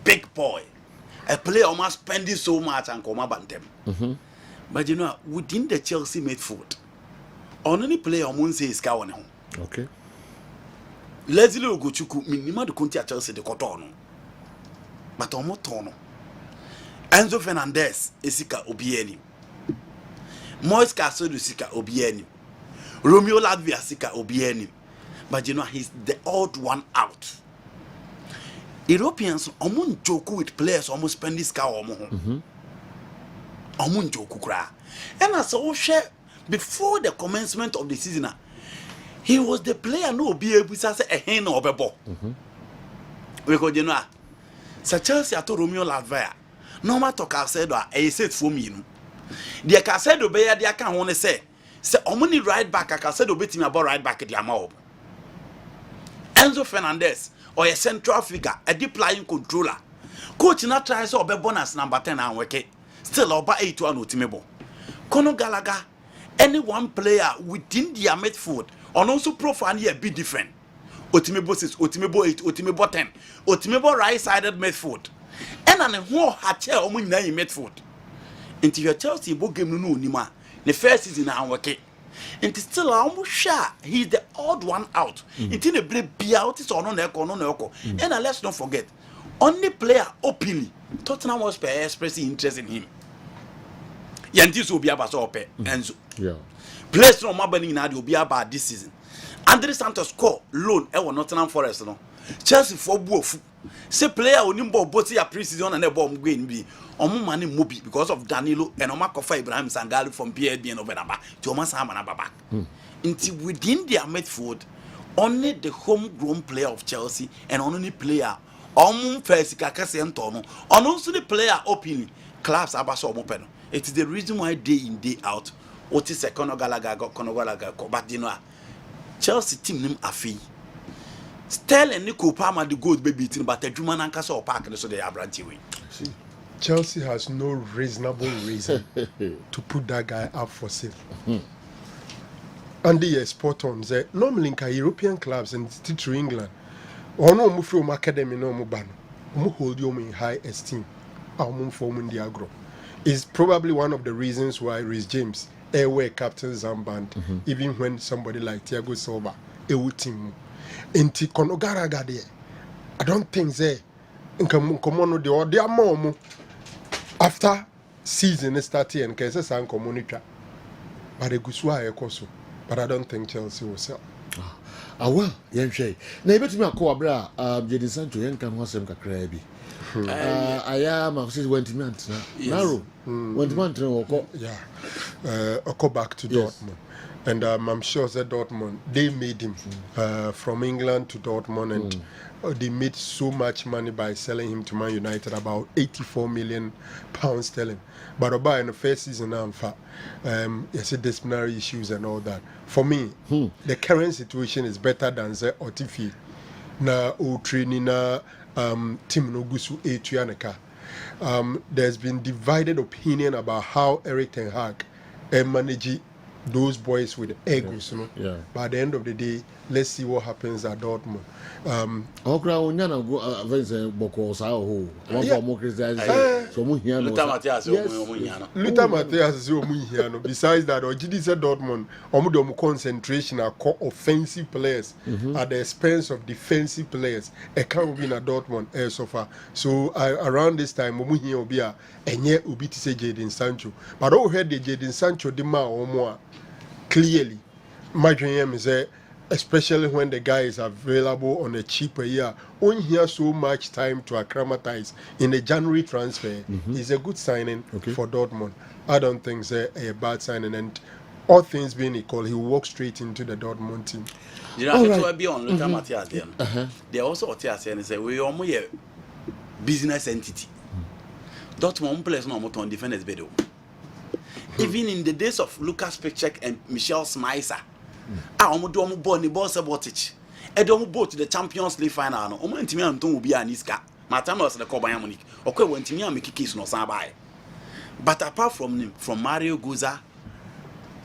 big boy. A player almost spending so much and come about them. But you know, within the Chelsea midfield, on any player won't say is going home. Okay. Leslie Ogochukwu minimum the country at Chelsea the Cotonou. But Omotono. Enzo Fernandez Isika Obieni. Moise Caicedo Isika Obieni. Romeo Latvia Sika Obieni. But you know, he's the odd one out. Europeans omun joku with players almost spend this car omun joku kra. And as I share before the commencement of the season, he was the player no be able to say a hen or a ball. we go you know Sir Chelsea ato Romeo Lavia no matter Casedo e set for me no the Casedo be ya dia kan ho ne say omuni right back Casedo betimi about right back dia ma obo Enzo Fernandez or a central figure a deep lying controller coach na try so be bonus number 10 and weke still over 8 to an ultimate Conor Gallagher any one player within their midfield on also profile here be different Otimebo 6, Otimebo 8, Otimebo 10, Otimebo right-sided midfield. And an who had chair on midfield. Into your Chelsea book game no nima. The first season I work it. And still almost sure he's the odd one out. Until the blade be out is on echo. And let's not forget, only player openly Tottenham was expressing interest in him. Yantis will be about so Enzo. Yeah. Players no Mabani na will be about this season. Andre Santos score loan e won Nottingham Forest no Chelsea for buofu say player onimbo both ya pre-season and e ball mgbe nbi omo mane mobi because of Danilo and Omakofa Ibrahim Sangali from PSB and Obenaba to Omasama na baba until within their midfield only the homegrown player of Chelsea and only player first kakase nto no also the player openly clubs abaso omo peno. It is the reason why day in day out what is Conor Gallagher but you know Chelsea team nim afi Sterling ni Kopama the gold baby team but adwuma na nkasa o park so they abranti we. Chelsea has no reasonable reason to put that guy up for sale. And they spot on say normally in European clubs and to England ono mu from academy no mu ban mu hold you in high esteem mu form in the agro is probably one of the reasons why Reece James airway captain Zamband even when somebody like Thiago Silva team enti Conor Gallagher there I don't think say nkomo no de more after season starting and kese san communica but egusua ekoso but I don't think Chelsea will sell. Well, yenhwe na ebetumi akọ abra Jadon Sancho yenka ho asem kakra bi aya ma say wentimi antena naro wentimi antena woko back to Dortmund and I'm sure that Dortmund they made him from England to Dortmund and they made so much money by selling him to Man United, about 84 million pounds sterling. But about in the first season now, you see disciplinary issues and all that. For me, the current situation is better than the Otifi na o training na team no gusu etuaneka. There's been divided opinion about how Erik ten Hag manage those boys with egos, you know. Yeah. By the end of the day, let's see what happens at Dortmund. Okra onyana go avance boko sa ho. One for more criticize so mu hia no. Luther Matthias o mu hia no. Besides that, Ojidi said Dortmund omu concentration are offensive players at the expense of defensive players. E can be na Dortmund so far. So around this time omu hia obi a enye obi ti say Jadon Sancho. But o heard the Jadon Sancho di ma omo clearly. My dream is especially when the guy is available on a cheaper year, when he has so much time to acclimatize in a January transfer, is a good signing for Dortmund. I don't think it's a bad signing, and all things being equal, he will walk straight into the Dortmund team. You know, right. Be on Luther Matthias then. They also Matthias and say we are a business entity. Dortmund players no more on defenders bedo. Even in the days of Lucas Piszczek and Michel Smicer, omo ball ni ball sabotage. Edomu ball to the Champions League final no. Omo ntimi anton obi aniska. Matam was the Bayern Munich. Okay, when ntimi ameki case no san buy. But apart from him, from Mario Götze,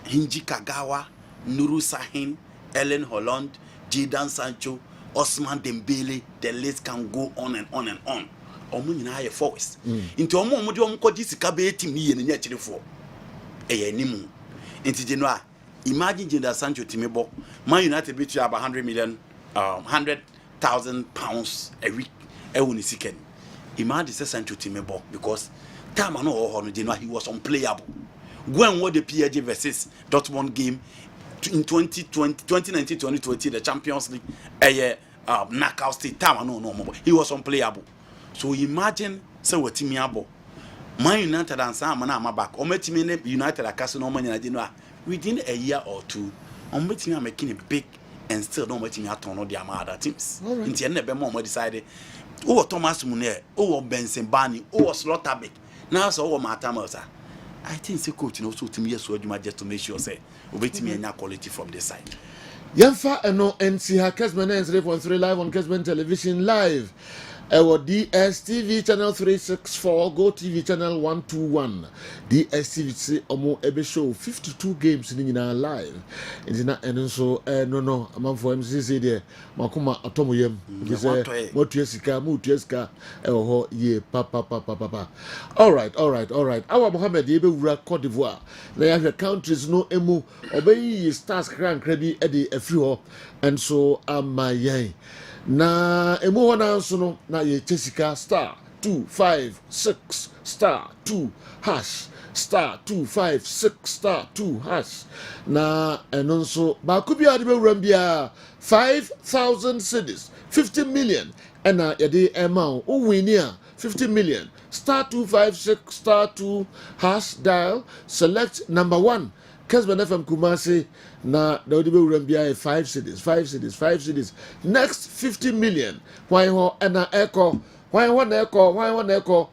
Hinji Kagawa, Nuru Sahin, Ellen Holland, Jadon Sancho, Ousmane Dembele, the list can go on and on and on. Omo nyina ye force. Into omo de omo kwaji sika be team ye ne nyakire fo. Nimu. Into Genoa. Imagine Jadon Sancho Timebo, Man United bet you about 100,000 pounds a week. Imagine Sancho Timebo because time he was unplayable. When what the PSG versus Dortmund game in 2019-2020, the Champions League knockout stage time he was unplayable. So imagine say what Timiabo. Man United and Sam back. Or United are casting no money. Within a year or two, I'm making a big and still don't much in your turn on the other teams. Into your never more decided. Oh, Thomas Muner, oh, Benson Barney, oh, Slotterbeck. Now, so my Tamosa. I think the coach knows to me as well, you might just to make sure say, wait me any quality from this side. Yamfa eno NC Kessben 3.3 live on Kessben television live. Our DSTV channel 364, Go TV channel 121. DSTV say omo ebe show 52 games in our live. Intina eno so no amam for MCC there. Makuma atomo yem. Say motuesika mutuesika ho ye papa. All right. Our Mohammed ebe wura Cote d'Ivoire. Na ya countries no emu obeyi stars kran krabi e de afri ho. And so amayen. Na emu wana nso na ye chesika star 256 star 2 hash star 256 star 2 hash na eno nso ba ku bia de bewura bia 5,000 cedis 50 million ena ye de amount o wini a 50 million star 256 star 2 hash dial select number 1 Kessben FM Kumasi na Daudi Bewurambia 5 cities. Next 50 million. Why ho ena echo? Why one echo?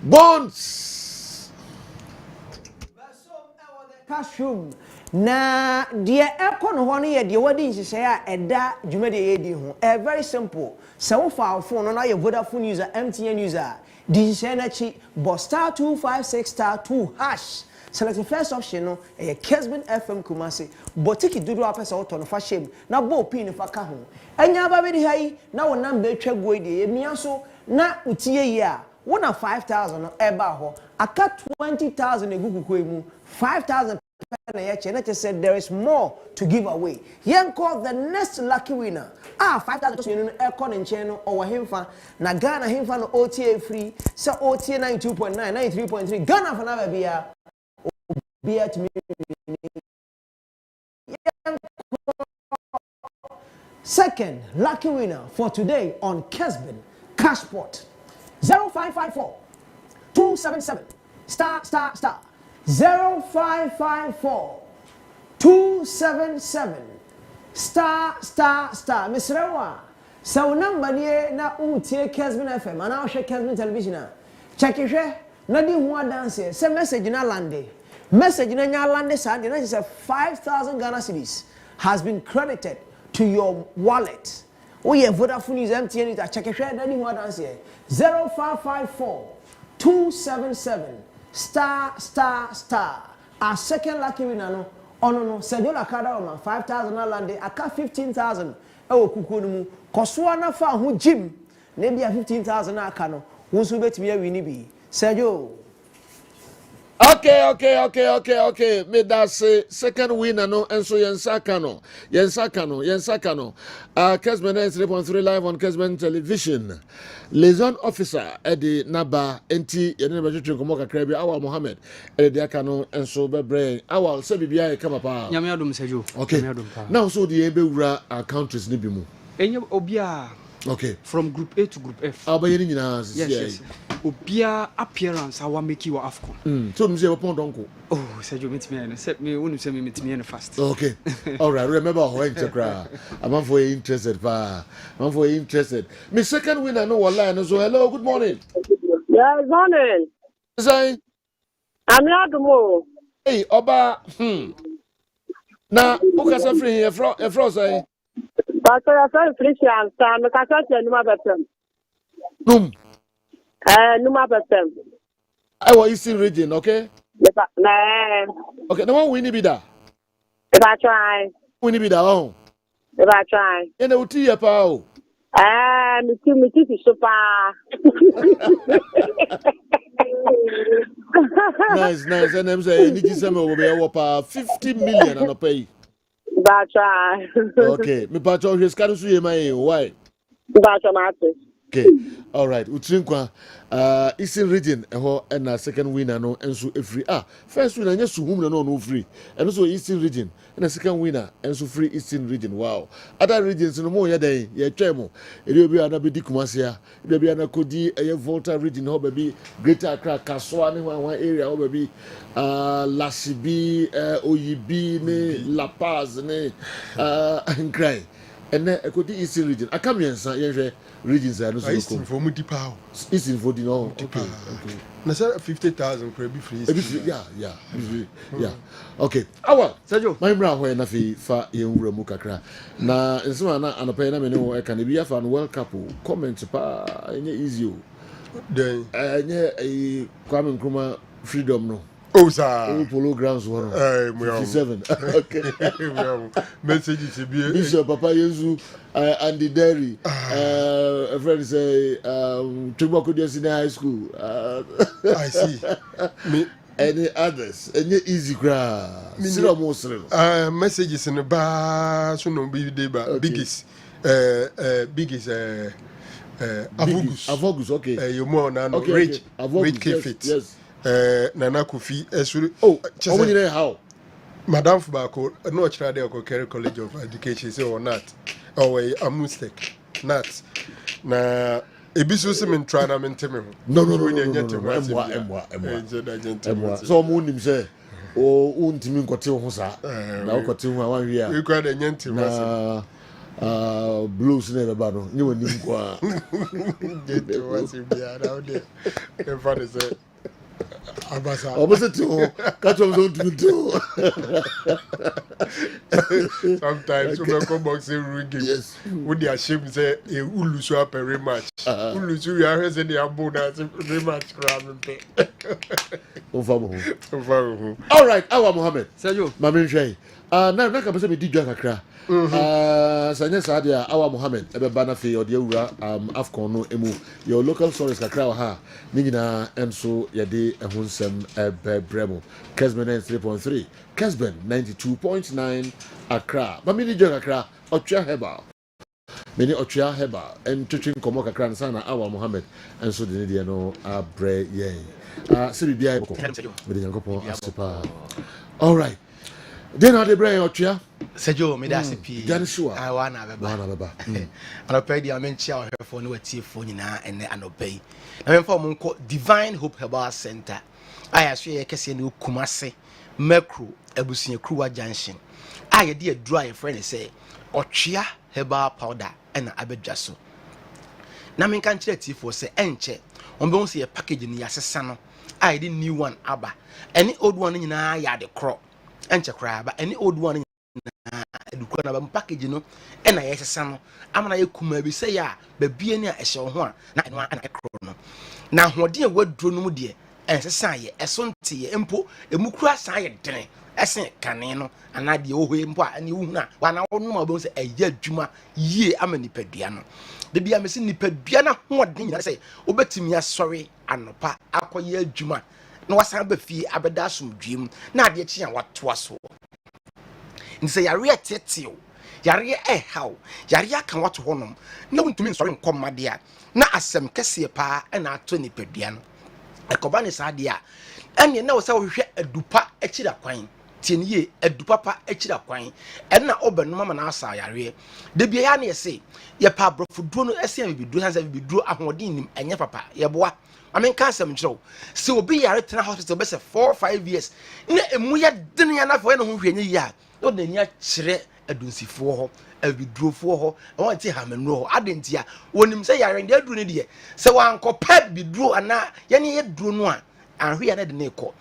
Bonds. Classroom. Na dear echo no one year the wedding she say eda jumede edi ho. Very simple. So far phone na your Vodafone user, MTN user. This is energy but star 256 star 2 hash. Select the first option no a Kessben FM Kumasi but take it do apesa auto no fa shame na bo pin fa ka ho anya ba be di hai na won number twa go di emia so na utie yi a wona 5,000 no eba ho aka 20,000 egugu ko emu 5,000 na ya che na che said there is more to give away yen call the next lucky winner 5,000 to you no e call nchen no owo hemfa na Ghana hemfa no OTA free so OTA 92.9 93.3 Ghana fa na ba bia be at me. Second lucky winner for today on Kessben Cashpot 0554 277 star 0554 277 star Mr. Rewa so number near na utie Kessben FM and I share Kessben television check it na di ho dance say message na lande message na nya lande Sunday na say 5,000 Ghana cedis has been credited to your wallet. Oh yeah, Vodafone is MTN it check it na di ho dance 0554 277 star our second lucky winner no ono no say do Laka da ma 5,000 na lande aka 15,000 e wo kuku no mu koso na fa ho gym na bia 15,000 na aka no wo so betimi awini bi Sergio. Okay. Me that say second winner no and so Yensakano. Kessben 3.3 live on Kessben television. Liaison officer Eddie Naba NT Yeneba Komoka Krabi Awal Mohammed Eddie Akano and so bebre Awal Sebibia come pa. Nyamiadum Sergio. Okay. Now so the Ebewura countries nibimu. Enye obia. Okay. From group A to group F. Yes. Obia appearance our make you AFCON. So mze wapon donko. Oh, Sergio meet me set me wonu say me meet me fast. Okay. All right. Remember how integral. I'm for interested pa. I'm for interested. My second winner no wallahi so hello, good morning. Yeah, good morning. Say I'm not more. Hey, Oba. Na ukasa free e fro say. But I say Christian, I'm a Catholic Numa Betem. Numa Betem. I was Eastern region, okay? Nah. Okay, no one winning be that. If I try. Winning be that, oh. If I try. And the uti ya pao. Me too super. Nice. And I'm saying, this is over 50 million on a pay. If I try. Okay, me patch all his cancer, why? If I try. Okay. All right. Utrinkwa Eastern region and second winner no and so free. First winner just whom no free. And also Eastern region and a second winner and so free Eastern region. Wow. Other regions no more day. Yeah, chemo. It will be another Dikumasia. It will be another Kodi a Volta region ho baby Greater Accra Kaswane one area ho baby Lasibi Oyibi ne La Paz ne and cry. And then I could the Eastern region. I come here and regions are not Eastern for Mutipa. Eastern for the no. Okay. Na say 50,000 could be free. Yeah. Okay. Awa. Sergio. My bra when na fi fa yenwura mu kakra. Na nso na anopa na me no e kan bi afa no World Cup comment pa enye easy o. Then enye Kwame Nkrumah freedom no. Oh, sir. Polo grounds one. 57. Okay. Messages to be Bishop Papa Yesu and the dairy. A friend say Tubako Senior High School. I see. Any others? Any easy crowd? Messages in the bar. So no be the biggest. Biggest. Avogus. Okay. You more now. Rich. Rich K-Fit. Yes. Nana Kofi Esuri. How? Madam Fubako, no child of Kerry College of Education, say or not. Or a mistake. Not. Na Ebisu Simin Tranament. No. So Moon say, oh, Untimin Cotil Hosa. Now Cotil, one year. We cried a yentim. Blues never battle. You and him. What's in the out there? And father said, Opposite to catch on to do. Sometimes we come boxing ringing. Yes. With the shame say a ulu so up a rematch. Ulu so you are in the abuna rematch all right, our Mohammed. Sergio. Mamin Shay. Now can be DJ Kakra. Sanya Sadia, our Mohammed, Ebe Banafi or the Afcon no emu. Your local stories Kakra ha. Nina and so Yade and Hunsem Bremo. Kessben 93.3. Kessben 92.9 Accra. Mamini Jakra, Ochia Heba. Many Ochia Heba and Tuchin Komoka Kran Sana, our Mohammed, and so the Nidiano Abre Ye. Sibia with the Yankopo Asipa. All right. Then are the brain Ochia? Sergio, me that's P. Sure. I wanna baba. And I pay the mention her for no tea for Nina and I no pay. I went for Monco Divine Hope Herbal Center. I assure Cassian Kumase, Mercru, Ebusin Crua Junction. I dear dry friend say, Ochia Herbal Powder and Abejaso. Namin can't let you for say, Enche, on don't see a package in the assassin. I didn't new one, Abba. Any old one in a yard crop. Enche crab, any old one in a package, you know, and I assassin. I'm na kuma bi say ya ba bie ne a ehye ho a na eno ana ekro no na hode waduro no mu de ensesan ye esonte ye empo emukura san ye dene esen kane no ana de ohoe mpo a ne hu na wa na wono ma bo se eya adwuma yie ama nipadua no de bia mesi nipadua na hode nyina se obetimi asori anopa akoye adwuma na wasan ba fie abeda asomdwem na ade chi an watoa so nse yare teteo yare how yare aka wato honom na wuntumi nsori nkomade a na asem kese pa na ato ni pedua no ekoba ne sade a ene na wo sa wo hwehwe adupa akira kwan tienye adupa pa akira kwan ena obenoma ma na asa yare de bia ya na yese ye pa brofuduo no ese bibiduo hansa bibiduo ahoden nim enye papa ye boa amen kan sem nkyerɛw se obi yare tena hospital be se 4-5 years na emu ya den ya na fo na ho hwenye ya o de nya kyerɛ adunsifo ho abidurofo ho won ti hamenu ho adentia wonim sɛ yare de aduru ne de sɛ wankɔpa biduro ana ye ne ye duro no a anhwe ya na de ne kɔ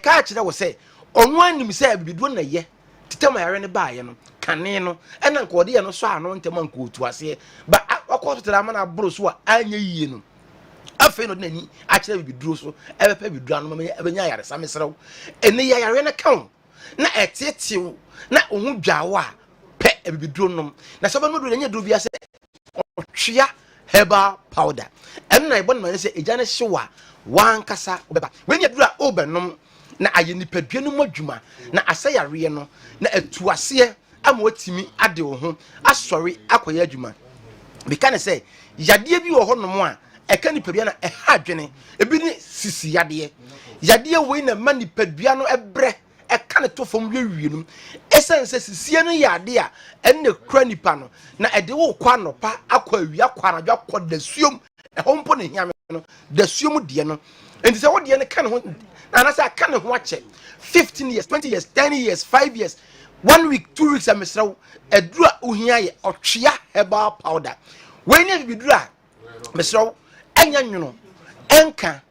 ka kyerɛ wo sɛ ɔno anim sɛ biduro na ye titam yare ne baaye no kane no ɛna nkɔde ye no so ano ntem ankotu ase ba akɔtotara ama na boro so a anya yie no afei no nani akyerɛ biduro so ɛbɛpa biduro ano ma ɛbɛnya yare samesrew ene yare na kan na ɛtetew na ohun dwawa pe ebibiduro nom na sɛ bɛno do nya duro bia sɛ ɔtwea herbal powder ɛno na ɛbɔ no sɛ egya ne hyewa wankasa obɛba wenya duro a obenom na aye nipadua no madwuma na asɛ yare no na atuaseɛ ama watimi ade wo ho asɔre akoyɛ adwuma Because say yadeɛ bi wɔ hɔ nom a ɛka nipadua na ɛha adwene ebi ne sisi yadeɛ wei na ma nipadua no ɛbrɛ ɛka ne to fam wie no ɛsɛn sɛ sisie no yɛ ade a ɛne kura nipa no na ɛde wo kwa nɔpa akɔ awia kwa anadwo akɔ dasuom ɛhɔ mpo ne hiame no dasuom deɛ no enti sɛ wo deɛ no ka ne ho anasɛ aka ne ho akyɛ 15 years 20 years 10 years 5 years 1 week 2 weeks amesraw edura ohia ye otwea herbal powder we ne bidura mesraw enya nwono enka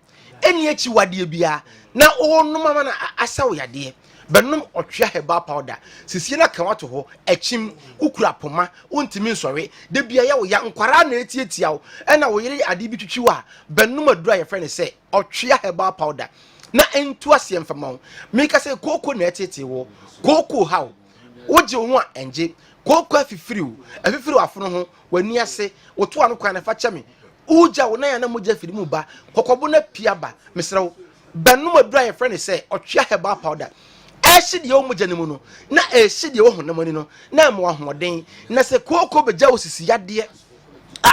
eni echi wade bia na onum ama na asaw yade benum otwea herbal powder sisie na kan wato ho echim ukura poma untimi nsɔre de bia ya wo ya nkwara na etietia wo na wo yere ade bi twitwi wa benum adura ye friend say otwea herbal powder na entu asem fama me ka say koko na etete wo koko how woje ho a enje koko afifiriw afono ho wani ase woto ano kwan na fa kyeme uja wo na ya na moja firi mu ba kokobo na pia ba mesrew benum adura ye friend say otwea herbal powder ehye de wo moja ne mu no na ehye de wo honam ani no na mo ahoden na se koko beja wo sisi yade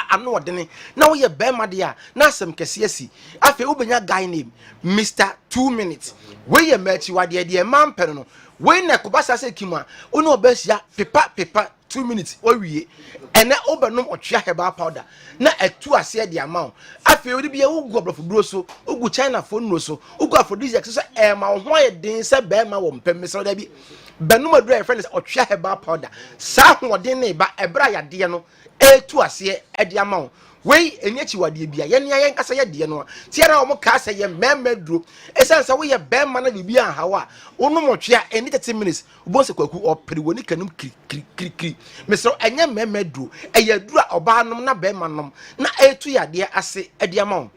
ano odene na wo ye bema de a na asem kese asi afi wo benya guy name Mr 2 minutes we ye machi wade de mampen no we na kobasa se kima oni obasia pepa 2 minutes owie ene obenom otwea herbal powder na etu ase de amount afi odi bia wo gu obrofo bro so ugu China phone no so ugu aphrodisiac so ma wo ho ye den se bema wo mpem so da bi benum adura friend otwea herbal powder sa ho den ne ba ebra yade no etu ase de amount we enyechi wade bia ye ne ye nkasa ye de no tiara wo mo ka se ye memedro esansa wo ye bema na bibia hawa wonu mo twea eni 30 minutes ubo se kwaku opere woni kanum kri mesro enye memedro eye dura oba nom na bema nom na etu yade ase de amount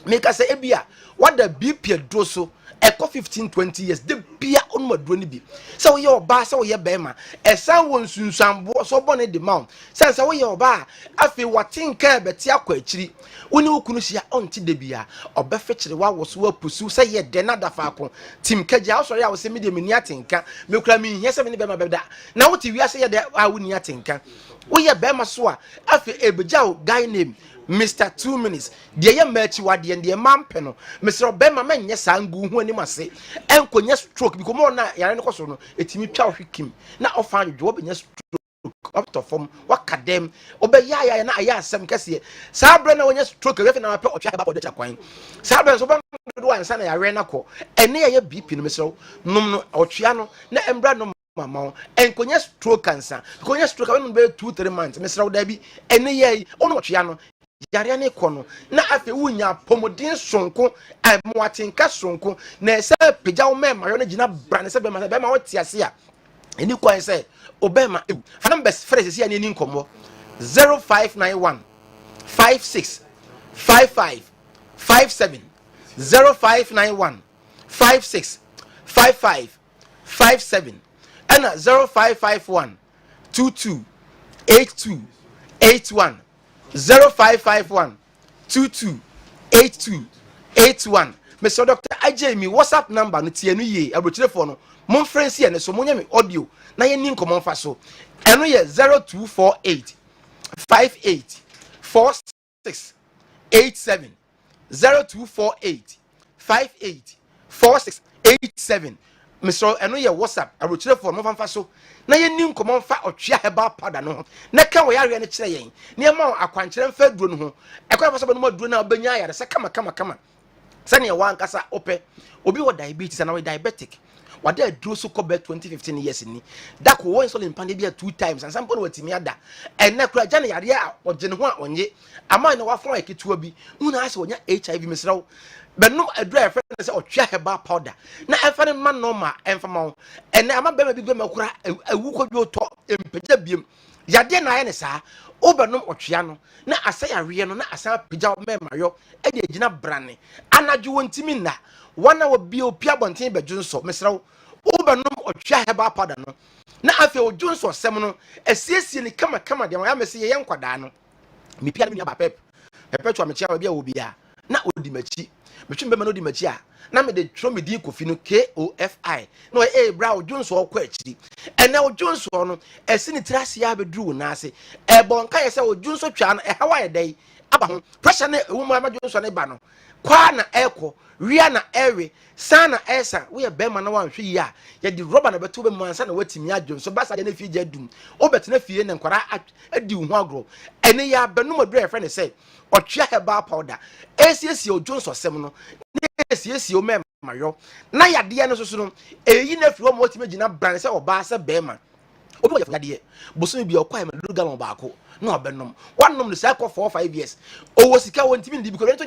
me ka se ebia wada bp do so eko 15-20 years de bia onu maduro ni bi se wo ye oba se wo ye bema esan wo nsunsanbo so bone de mount se wo ye oba afi watinka beti akwa akiri woni wukunu hia onti de bia obefekire wa wo so wapusu se ye de na dafa ko tim kaja wo so ya wo se me de meni atinka me kura me hia se me ne bema beda na wo ti wi ase ye de a woni atinka wo ye bema so a afi ebeja wo guy name Mr 2 minutes de ye machi wade de mampe no Mr Obema manye sangu hu anim ase enkonya stroke bi komo na yare no koso no etimi twa hwikim na ofa adwo obenya stroke up to form wakadem obeya ya na aya asem kase sabre na wonya stroke refe na mape otwa ba odcha kwan sabre so ba do ansa na yare na ko ene ye bp no Mr num no otwa no na embra no mama enkonya stroke cancer konya stroke when be 2-3 months Mr Odabi ene ye ono otwa no yare ne kono na afi wunya pomodin sonko moatinka sonko na esa peja wo mema yo na gina brane se bema wo tiase a eni kwan se obema fa numbers phrase se ani nkomo 0591 56 55 57 0591 56 55 57 and 0551 22 82 81 0551 22 82 81 Mr. Dr. Ajemi WhatsApp number no tie no ye abrochire fo no mon friends here ne so monye me audio na ye nin komon fa so eno ye 0248 58 46 87 0248 58 46 87 Mr. eno ye WhatsApp abrochire fo no fa so na ye nin komon fa otwea heba powder no na ka wo yare ne kire yen ne ma akwankyere mfa duro no ho ekwa fa so be no duro na obenya yare se kama sani ya wan kasa ope obi wo diabetes na we diabetic wada duro so kobe 2015 years ni da ko wo insulin pande bia 2 times and sample watimi ada enne kura jane yare a ogene ho a onye ama na wafon eketua bi una ase wonya HIV mesrawo benum adura friend say otwea heba powder na efa ne ma normal emfa ma wo enne ama be ma bi gbe makura ewu kodwo to empeja biem yade na ye ne saa obenum otwea no na asa yare no na asa peja mema yo e de gina brane anadwo wontimi na wana wo bi opia bonten bejunso mesrawo obenum otwea heba powder no na afi ojunso sem no esiesie ni kama de ya mese ye nkwada no mi pia mi aba pep twa me chia wa bia wo bia na odi machi metwe mbema no di machi a na me de tro me din kofi no KOFI no e bra odwonso okọ akiri ene odwonso no esi ni trase ya bedru na ase e bon ka ye se odwonso twa no e hawa ye dai aba ho pressure na ewu ma odwonso ne ba no kwa na eko wia na ewe sana esa we bema na wan hwe ya ye di rubber na beto be mansa na watimi adwonso basa de na fie je dum obetena fie ne nkwara adi hu agro ene ya benum adru e friend say otwea herbal powder esiesi odwonso sem no esiesi o mem mayo na yade no soso no eyi na firi o mo timi gina bran se oba se bema obi o yade boso bi okwa e ma galon baako na obenom wanom no say 4-5 years owo sika won timi ndi bi ko rento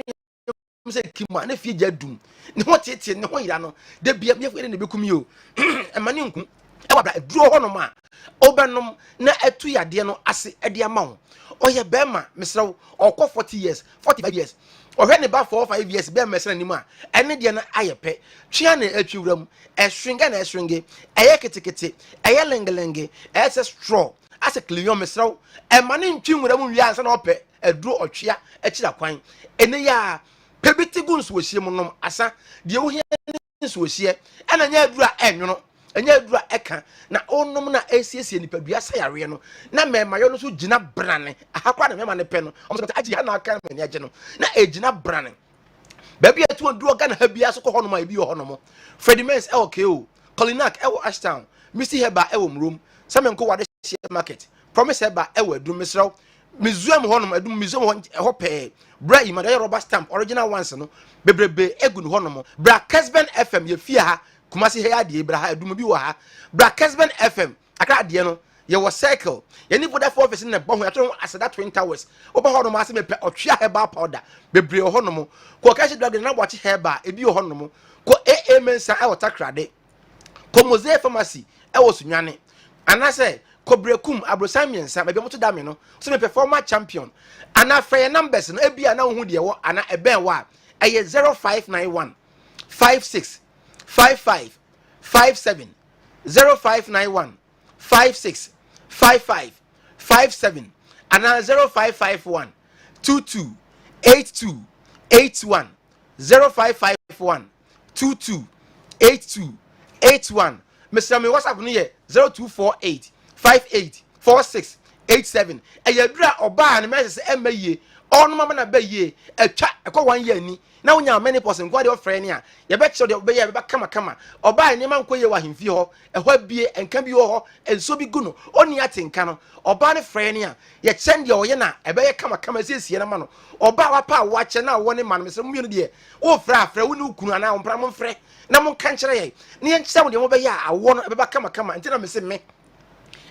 say kima na fie jadum ne ho tete ne ho yira no de bia me fere ne bekumi o e mane nku e wa bra duro ho no ma obenom na atu yade no ase e de ama ho oye bema mesrew okọ 40 years 45 years ohwe ne ba 4-5 years be mesre ni ma ene de na ayepe twia na atwiwram e swinga na swinge eye ketekete eye lengelenge e se straw ase clean mesrew e mane ntwinwram wi ansa na ope eduro otwia e kira kwan ene ya pebiti guns wo hie nom asa de wo hie nso wo hie ena nya adura enwono enya adura eka na onom na esiesie nipa dua sayare no na mema yo no so gina brane ahakwa na mema ne pe no omo so agi ha na aka me ne age no na egina brane ba bia tu oduro ga na ha bia so ko honom a bi ho honom Freddie Mens LKO Colinac ewo Ashtown Missy Heba ewo mrum samenko wade share market Promise Heba ewo adum misraw museum honom adum museum ho pe bra yi ma de rubber stamp original ones no bebrebe egu no honom bra Kessben FM ye fie ha Kumasi he ade bra ha adum bi wa ha bra Kessben FM akra ade no ye wo circle ye ni Vodafone office na bo ho atro aseda Twin Towers oba honom ase me pe otwea herbal powder bebre honom ko kashi drug na boachi herbal ebi honom ko AA mensa e wotakrade ko Mose pharmacy e wo sunwane anase Kobrekum abrosan miensa me be moto da me no so me performer champion ana free numbers no ebia na hu de wo ana eben wa eye 0591 56 55 57 0591 56 55 57 ana 0551 22 82 81 0551 22 82 81 Mr. Me WhatsApp no ye 0248 584687 eyadura oba na message emaye onu mama na baye etwa ekọ 1 year ni na wonya many person kwa de ofre ni a ye be kyo de be ye be kama oba ni man koye wa himfi ho ehwa bie enka bi ho enso bi gu no oni atenka no oba ne frɛ ni a ye chen de oye na ebe ye kama siesie na ma no oba wa pa wa che na wo ne man mesem mu no de wo frɛ wo ne kunu ana wo mpra mo frɛ na mo kan kyerɛ ye ne ye kyerɛ mo de mo be ya awo no ebe ba kama ntina mesem me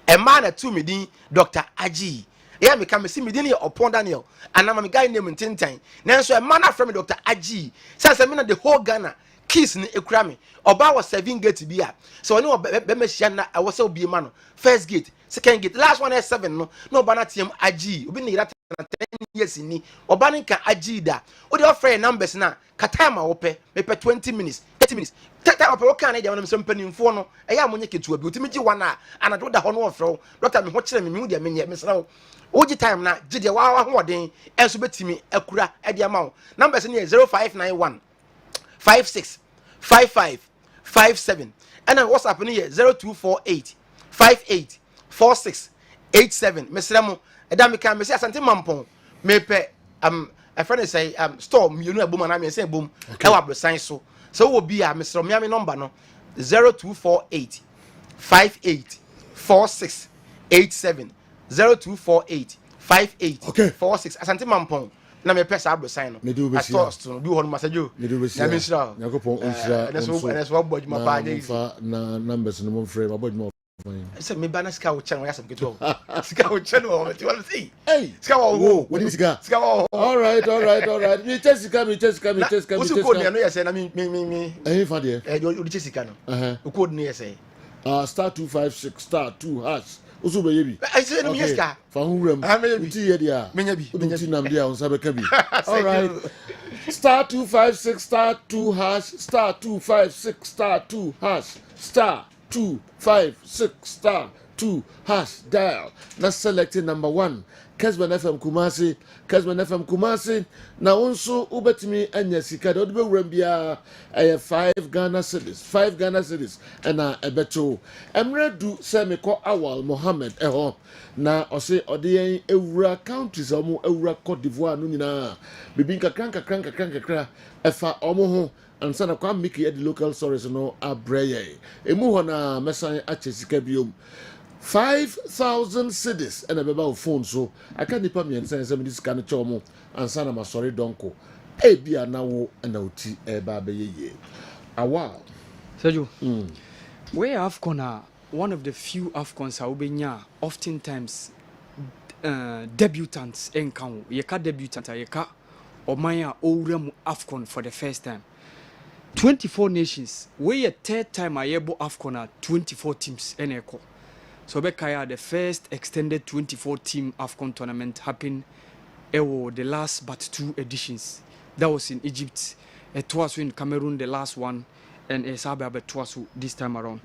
a man at 2 midin Dr. Aji. Yeah, me come see midin upon Daniel. And I'm a guy named Tintin. Now, so a man from Dr. Aji. Says I mean the whole Ghana. Kiss ni ekrami. Oba was 7 gate to be up. So I know Bemesiana, I was so be man. First gate, second gate, last one is 7. No banatium Aji. Ubi ni 10 years in ni. Obanika Aji da. O the offer numbers na. Katama ope. Mepe 20 minutes. 30 minutes. Tata ope oka na dia wonam sempani mfo no. Eya monye ketua bi. Otimi gi wana ana do da ho no ofro. Doctor me ho kire me hu dia menye mesra. Oji time na gide wa hoden enso betimi akura e dia ma wo. Numbers ni 0591 56 55 57 and then WhatsApp ni 0248 58 46 87 mesra mo eda me kan me say asante mampon mepe a friend say store mienu abom na me say bom e wa brosan so wo bi a mesra me am number no 0248 58 46 87 0248 58 46 asante mampon na me pesa abro sign no I trust no bi won masajo na me sira yakopon onsira na so bodge ma pa dey na numbers no mo frame bodge mo say me bana ska wo chen wo yasem keto ska wo chen wo ti wala see hey ska wo what is ska wo all right me chesika usu code no yes na me eh fa de you chesika no o code no yes star 256 star 2 hash usu be yebi I say no yes ka fa huram uti ye dia menya bi uti nam dia on sabe ka bi all right star 256 star 2 hash star 256 star 2 hash star 256 star *2 hash dial. Now selecting number 1. Kessben FM Kumasi. Kessben FM Kumasi. Now also ubetimi anya sika de odbe wrambia 5 Ghana cedis. 5 Ghana cedis. And ebeto. Emre du se me ko Awal Mohammed eho. Na ose ode ewura countries omo ewura Cote d'Ivoire no nyina. Bibi nkakra efa omo ho. And sana kwa miki the local stories no abreye. Emu ho na mesan achesika biom. 5,000 cedis and a baby phone so I can't depend me and say some of this kind of chomo and sana ma sorry donko. E bia na wo na oti e ba be ye. Awa. Sergio. We AFCON one of the few AFCONs ubenya oftentimes debutants enkan. Yeka debutant yeka omanya owrem AFCON for the first time. 24 nations. We a third time ayebo AFCON 24 teams eneko. So Bekaya, the first extended 24-team AFCON tournament happened the last but 2 editions. That was in Egypt. It was in Cameroon, the last one, and Sabah twice this time around.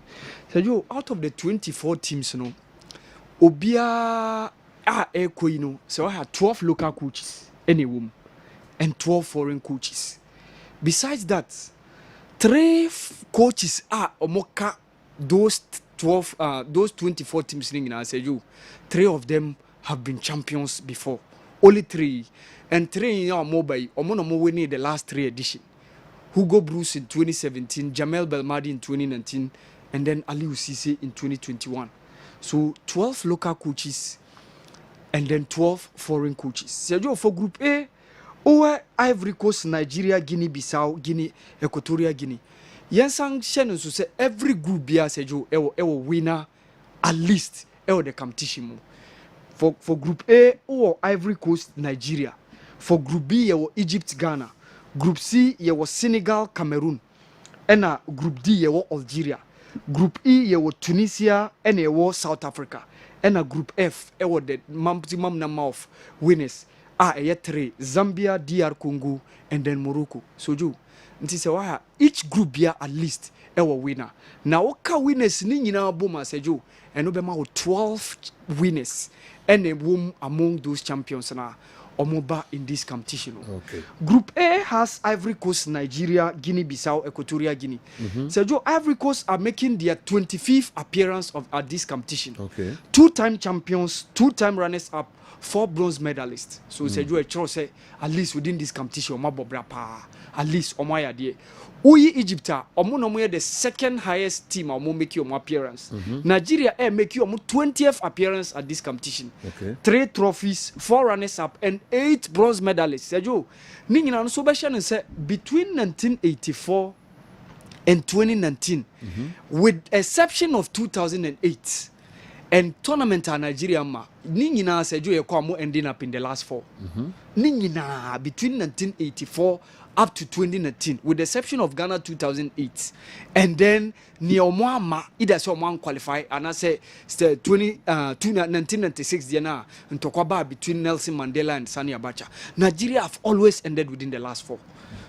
So you out of the 24 teams, you know, Obia so I had 12 local coaches, any woman, and 12 foreign coaches. Besides that, 3 coaches are Omoka those 24 teams in I say you 3 of them have been champions before. Only 3 and 3 in our mobile omono winning the last 3 edition. Hugo Bruce in 2017, Jamel Belmadi in 2019, and then Ali Usise in 2021. So 12 local coaches and then 12 foreign coaches. Sergio for Group A, Ivory Coast, Nigeria, Guinea Bissau, Guinea, Equatorial Guinea. Yansang Shannon so say every group bia Sergio ewo winner at least the competition. For Group A Ivory Coast, Nigeria. For Group B Egypt, Ghana. Group C Senegal, Cameroon. And Group D Algeria. Group E Tunisia and South Africa. And Group F the maximum number of winners 3 Zambia, DR Congo, and then Morocco. So each group here at least winner. Now oka winners ni nyina boma sejo and obema 12 winners and a womb among those champions na omoba in this competition. Okay. Group A has Ivory Coast, Nigeria, Guinea Bissau, Equatorial Guinea. Sejo Ivory Coast are making their 25th appearance at this competition. Okay. 2-time champions, 2-time runners up, 4 bronze medalists. So Sejo Echro say at least within this competition omabobra pa at least omaya die. Uyi Egypt omo the second highest team omo make your appearance. Nigeria make your 20th appearance at this competition. Okay. 3 trophies, 4 runners up and 8 bronze medalists. Sejo ni nyina no so be share say between 1984 and 2019 with exception of 2008 and tournament in Nigeria ma ni nyina Sejo ye ko ending up in the last 4. Ni nyina between 1984 up to 2019 with the exception of Ghana 2008 and then Niomama either someone qualify and I say 1996 Diana and Tokwaba between Nelson Mandela and Sani Abacha. Nigeria have always ended within the last 4.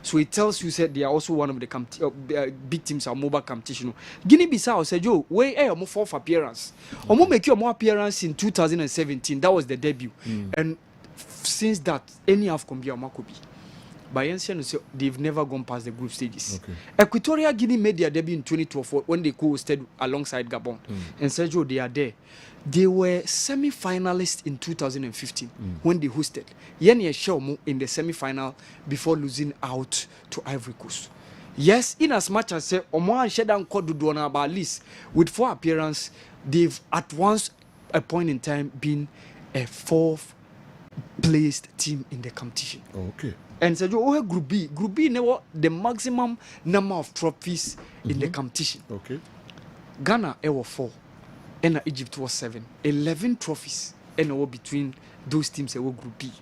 So it tells you said they are also one of the big teams are mobile competition. Guinea Bissau said Joe way more 4th appearance. Omo make your more appearance in 2017. That was the debut. And since that any AFCON be Makobi. By they've never gone past the group stages. Okay. Equatorial Guinea made their debut in 2012 when they co-hosted alongside Gabon. And Sergio, they are there. They were semi-finalists in 2015 when they hosted. Yenya Shomu in the semi-final before losing out to Ivory Coast. Yes, in as much as Omo and Shedan Kodudona, but at least with 4 appearances, they've at once a point in time been a 4th placed team in the competition. Okay. And so Group B never the maximum number of trophies in the competition. Okay. Ghana 4 and Egypt was 7. 11 trophies and between those teams Group B.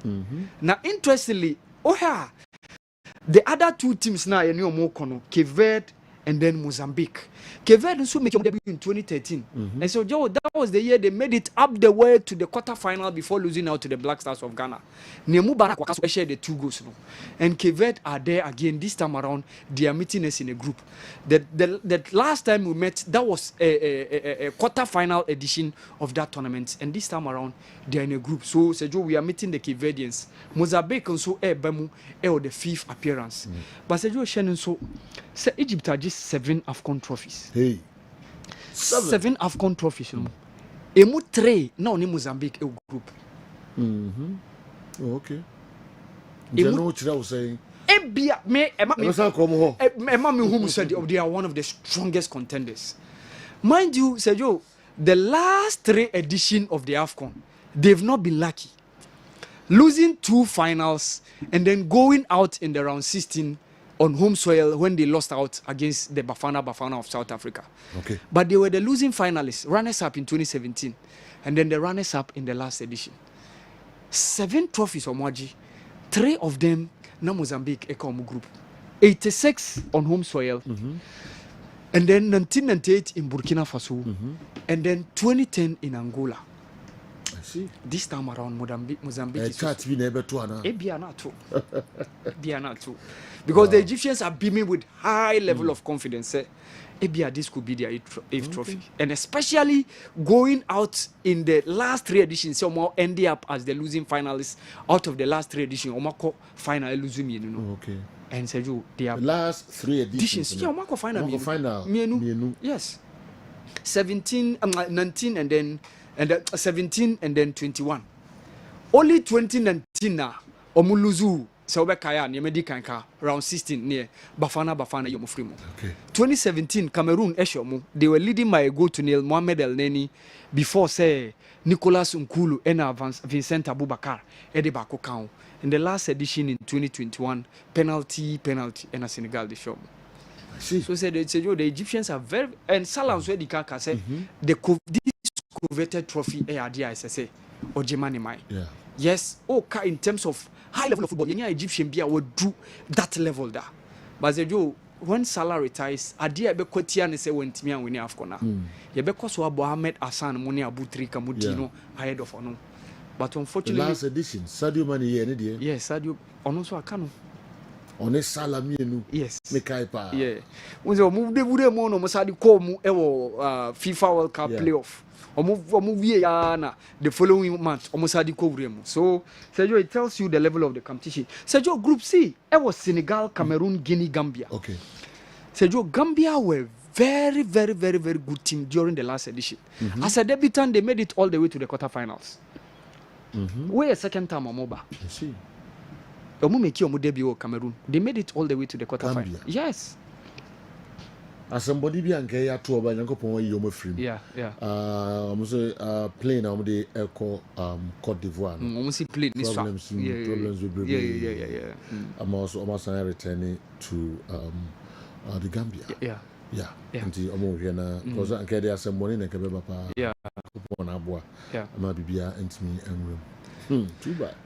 Now interestingly, the other 2 teams now more Cape Verde and then Mozambique. Kevin also make your debut in 2013. And so Joe, that was the year they made it up the way to the quarterfinal before losing out to the Black Stars of Ghana. Nemu Barak Wakaso shared the 2 goals. No? And Kevin are there again this time around. They are meeting us in a group. The last time we met, that was a quarterfinal edition of that tournament. And this time around, they are in a group. So Joe, we are meeting the Kevedians. Mozambique also Bemu the 5th appearance. But Joe Shannon so Egypt are just 7 AFCON trophies. Hey. 7 AFCON trophies. Emu 3 now in Mozambique a group. Oh, okay. You know what I was saying? They are one of the strongest contenders. Mind you, Sergio, the last 3 editions of the AFCON, they've not been lucky. Losing 2 finals and then going out in the round 16 on home soil when they lost out against the Bafana of South Africa. Okay. But they were the losing finalists, runners-up in 2017, and then the runners-up in the last edition. 7 trophies on Mwaji, 3 of them na Mozambique Ecomu Group. 86 on home soil, and then 1998 in Burkina Faso, and then 2010 in Angola. I see. This time around, Mozambique is because the Egyptians are beaming with high level of confidence. This could be their 8th trophy, and especially going out in the last 3 editions, so ending up as the losing finalists out of the last 3 editions. Omako final losing, you know. Okay. And Sergio, they are the last 3 editions. Yeah, Omako final. Mienu. Yes. 17, 19, and then 17 and then 21. Only 2019 na omuluzu Saube Kaya near Medicanka round 16 near Bafana Yomofrimo. Okay. 2017 Cameroon Eshomu, they were leading by a goal to nil Mohamed El Neni before say Nicolas Nkulu and Vincent Abubakar Edebako Kau. In the last edition in 2021, penalty and a Senegal the show. So said the Egyptians are very, and Salah said the Kaka said this coveted trophy ARDISSA or Jemani Mai. Yeah. Yes, in terms of high level of football, any Egyptian beer would do that level there. But when Salah retires, Adia be Kotian say when Timia win AFCON. You because Mohamed Hassan Moni Abu Trika Mudino ahead of Ono. But unfortunately, the last edition, Sadio Mane yes, Sadio Onoso Akano. On a salami, yes, Mekaipa. Yeah, when they move the Bude Mono Mosadi Komu FIFA World Cup playoff. The following month, so Sergio, it tells you the level of the competition. Sergio, Group C, it was Senegal, Cameroon, Guinea, Gambia. Okay. Sergio, Gambia were very good team during the last edition. As a debutant, they made it all the way to the quarterfinals. We're a second time on MOBA. I see. Debut Cameroon. They made it all the way to the quarterfinals. Yes. As somebody be angry at 2 by Yanko Pon Yomo Free. Yeah. Playing on the Echo Cote d'Ivoire. Almost played problems with yeah. I'm also almost returning to the Gambia. Yeah. And the Omoriana because I get there some money and Kabeba. Yeah. On Abua. Yeah. Amabibia and me and room. Too bad.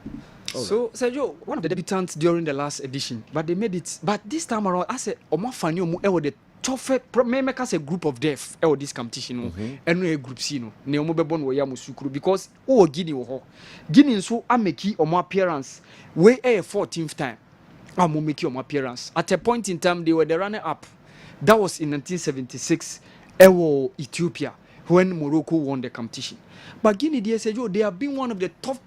So, Sergio, one of the debutants during the last edition, but they made it. But this time around, I said, Omafani Omu the toughest, make us a group of death or this competition, and a group C, no, Neomobon Wayamusukuru, because Guinea so I make Omo appearance, way a 14th time. I will make Omo appearance. At a point in time, they were the runner up. That was in 1976, Ethiopia, when Morocco won the competition. But Guinea, Sergio, they have been one of the top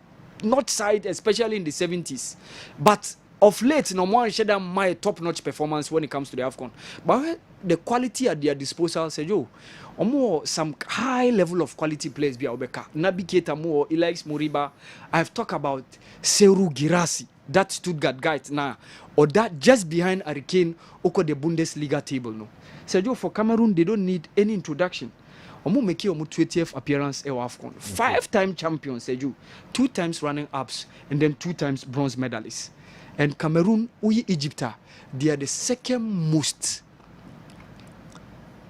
notch side, especially in the 70s. But of late, no more share them my top-notch performance when it comes to the AFCON. But the quality at their disposal, Sergio, or more some high level of quality players be Obeka. Nabi Keita Mo, Elias Moriba. I've talked about Seru Girassi, that Stuttgart guy now, or that just behind Hurricane Oko the Bundesliga table. No, Sergio, for Cameroon, they don't need any introduction. Omo make your 20th appearance at AFCON. 5-time champions, Sergio, 2 times running ups, and then 2 times bronze medalists. And Cameroon, Egypt, they are the second most.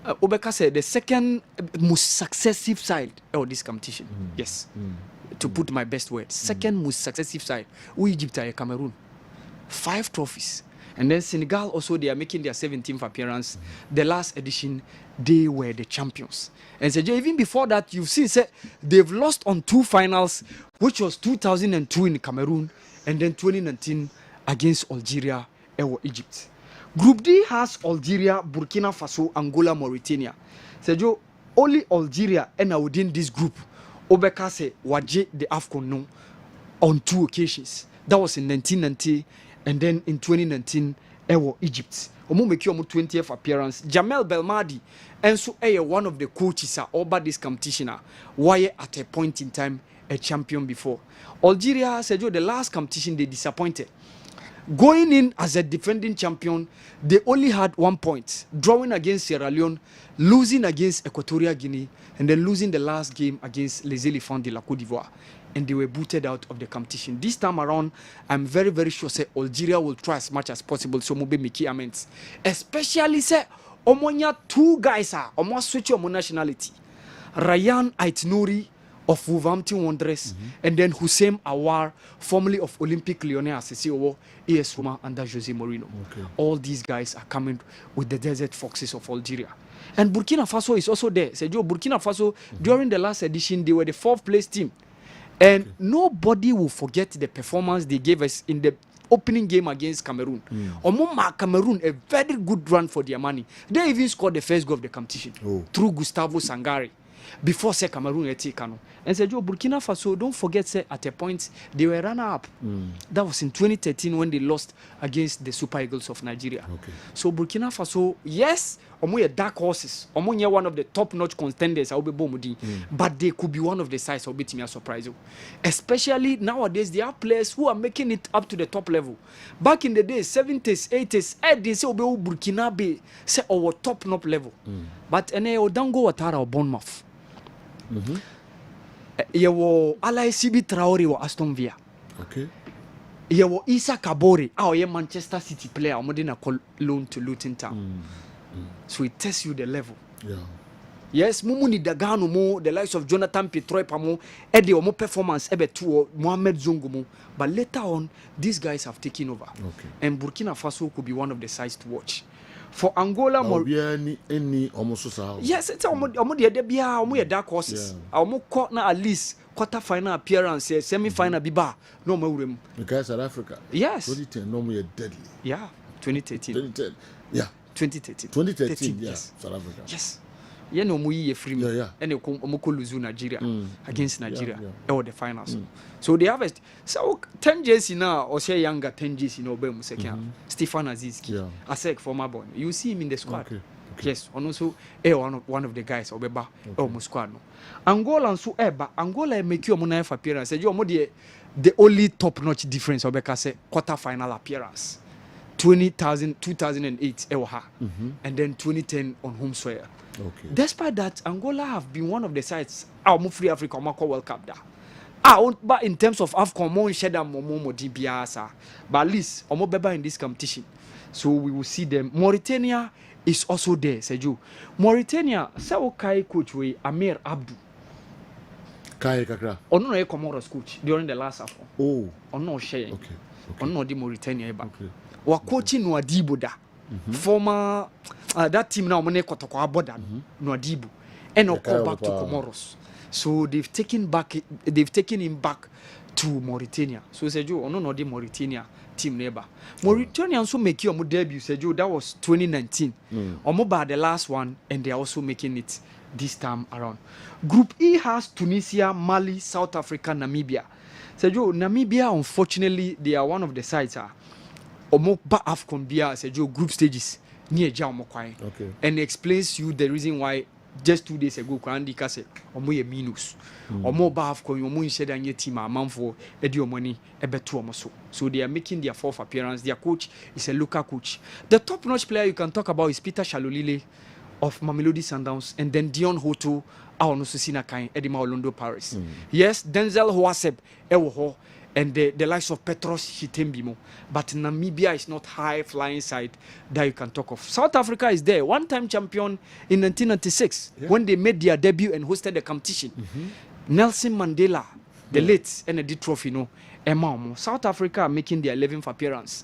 Obeka said the second most successive side of this competition. Yes, to put my best word, second most successive side. Egypt and Cameroon, 5 trophies, And then Senegal also, they are making their 17th appearance. The last edition, they were the champions. And so even before that, you've seen they've lost on 2 finals, which was 2002 in Cameroon and then 2019 against Algeria or Egypt. Group D has Algeria, Burkina Faso, Angola, Mauritania. So only Algeria and within this group, Obeka say waje the AFCON no on 2 occasions. That was in 1990 and then in 2019 Egypt. Omo make your 20th appearance. Jamel Belmadi and so one of the coaches over this competition. Why at a point in time a champion before. Algeria said the last competition they disappointed. Going in as a defending champion, they only had 1 point, drawing against Sierra Leone, losing against Equatorial Guinea, and then losing the last game against Les Éléphants de la Côte d'Ivoire. And they were booted out of the competition. This time around, I'm very, very sure Algeria will try as much as possible so Mobe Miki amends. Especially Omonya 2 guys Omo switch your nationality. Ryan Aitnouri of Wolverhampton Wanderers, and then Hussein Awar, formerly of Olympique Lyonnais, Assessio, AS Roma under Jose Mourinho. Okay. All these guys are coming with the Desert Foxes of Algeria. And Burkina Faso is also there. Burkina Faso, during the last edition, they were the 4th place team. And nobody will forget the performance they gave us in the opening game against Cameroon. Omoma Cameroon, a very good run for their money. They even scored the first goal of the competition through Gustavo Sangare. Before Cameroon Etikano. And Burkina Faso, don't forget at a point they were runner-up. That was in 2013 when they lost against the Super Eagles of Nigeria. Okay. So Burkina Faso, yes, omo dark horses. Omo one of the top-notch contenders, but they could be one of the sides of a surprise. Especially nowadays, there are players who are making it up to the top level. Back in the days, 70s, 80s, they say Burkina be say our top-notch level. But Odango Watara or Bournemouth. Yewo Alai Sibi Traore wa Aston Villa. Okay. Yewo Issa Kabore, Manchester City player, Modena call loan to Luton Town. So it tests you the level. Yeah. Yes, Mumuni Dagano mo, the likes of Jonathan Petroy Pamo, Eddie Omo performance ebe to Mohamed Zongomo. But later on, these guys have taken over. Okay. And Burkina Faso could be one of the sides to watch. For Angola, yes, it's almost dark horses. Almost at least quarter final appearance, semi final biba. No more. Because South Africa. Yes. 2010, no more deadly. Yeah, 2013. 2010. Yeah. 2013. 2013. Yeah. Yes. South Africa. Yes. You know, we free. Yeah. And they come lose Nigeria against Nigeria. Or the finals. So they have 10 years now, or say younger 10 years in Obem second. Stefan Azizki, Asek former born. You see him in the squad. Okay. Yes, and also one of the guys Obeba or squad. Angola and so Angola make you a money appearance. You are the only top-notch difference Obeka say quarter-final appearance. 2008 and then 2010 on home soil. Okay. Despite that, Angola have been one of the sides free Africa World Cup da. But in terms of AFCON, but at least beba in this competition. So we will see them. Mauritania is also there, Seju. Mauritania, Kai coach we Amir Abdou. Kai Kakra. Ono no Comoros coach during the last AFCON. Oh. Ono share. Okay. Ono di Mauritania eba. Okay. Wa coaching Nwadibo da. Former that team now money kotoko aboda Nwadibo. And go back to Comoros. So they've taken him back to Mauritania. So Seju ono no di Mauritania team neighbor. Mauritania also make your debut, Seju. That was 2019. Omoba the last one, and they're also making it this time around. Group E has Tunisia, Mali, South Africa, Namibia. Seju, Namibia, unfortunately, they are one of the sides. Omoba AFCON Bia, Seju, group stages near Jamokwai. Okay. And explains you the reason why. Just 2 days ago, Kwandika said, Omo minus. Omo AFCON, Omo instead of your team, a month for Edio money, a bet 2 so. So they are making their 4th appearance. Their coach is a local coach. The top-notch player you can talk about is Peter Shalolile of Mamelodi Sundowns, and then Dion Hoto, Aono Susina Kain, Edima Olondo Paris. Yes, Denzel Hoaseb, Ewoho, and the likes of Petros Chitembimo. But Namibia is not high-flying side that you can talk of. South Africa is there, one-time champion in 1996 when they made their debut and hosted the competition. Nelson Mandela, the late, and the trophy, Emma, South Africa are making their 11th appearance.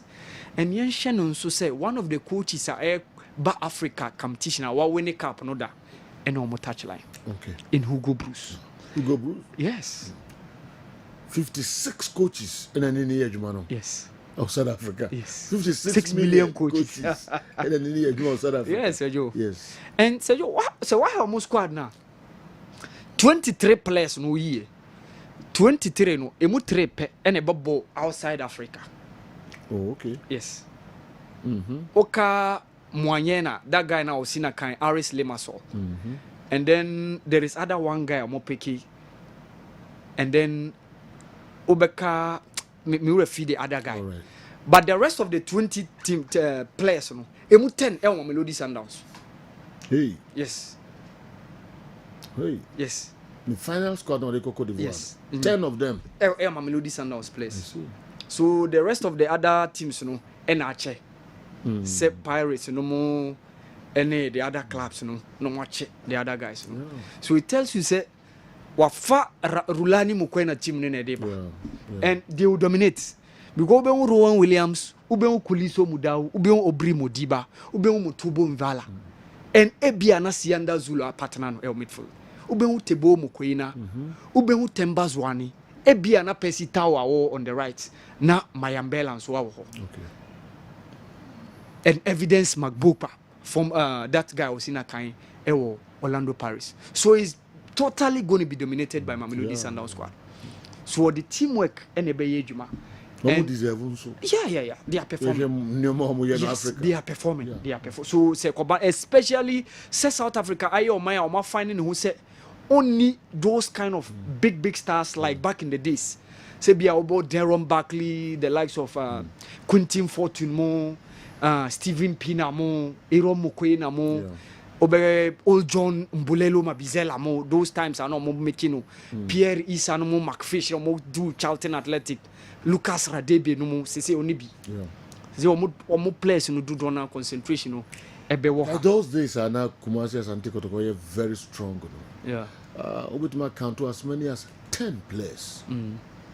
And Yen Shannon so say one of the coaches are Ba Africa competition, our winning cup, another, and no more touchline. Okay. In Hugo Bruce. Hugo Bruce? Yes. 56 coaches in an year, Jumano. Yes. Of South Africa. Yes. 56 million coaches. in an year, of South Africa. Yes, Sergio. Yes. And Sergio, so why almost squad now? 23 players no year. 23 no, emu 3 pe and a bubble outside Africa. Oh, okay. Yes. Mm-hmm. Oka Mwanyena, that guy now was in a kind Aris Limassol. Mm-hmm. And then there is other one guy Mopeki. And then Obeka me will feed the other guy. Right. But the rest of the 20 team players no, emu 10 Elmo Melody Sundowns. Hey. Yes. Hey. Yes. The final squad now they Cote d'Ivoire. Yes. 10 of them. Elmo Melody Sundowns players. So the rest of the other teams no, Enache. Say Pirates no more any the other clubs no watch the other guys no. So it tells you say wafa Rulani Mukwena team ne deba. And they will dominate. Because ube Rowan Williams, ube Kuliso Mudau, ube Obri Modiba, ube Mutubo Mvala. And Ebia Nasianda Zula partner el midfield. Ube Tebo Mukwena, ube Tembazwani, Ebia na Pesi Tower on the right. Na Mayambela and so okay. And evidence Magbopa from that guy was in a kind Orlando Paris. So it's totally going to be dominated by Mamelodi Sundowns squad. So the teamwork and the Bayejuma. Yeah. They are performing. Yes, they are performing. Yeah. They are performing. So especially South Africa, I finding who say only those kind of big stars like back in the days. Say be about Deron Barkley, the likes of Quentin Fortunemo, Stephen Pinamo, Aaron Mokwena mo, Old John Mbulelo Mabizela mo. Those times are not more making Pierre Issa no more McFish no more do Charlton Athletic, Lucas Radebe no more. Say Onibi. Say omo players no do donor concentration no. Those days are now Kumasi and Tikotokoye very strong. Yeah. Obituma count to as many as 10 players.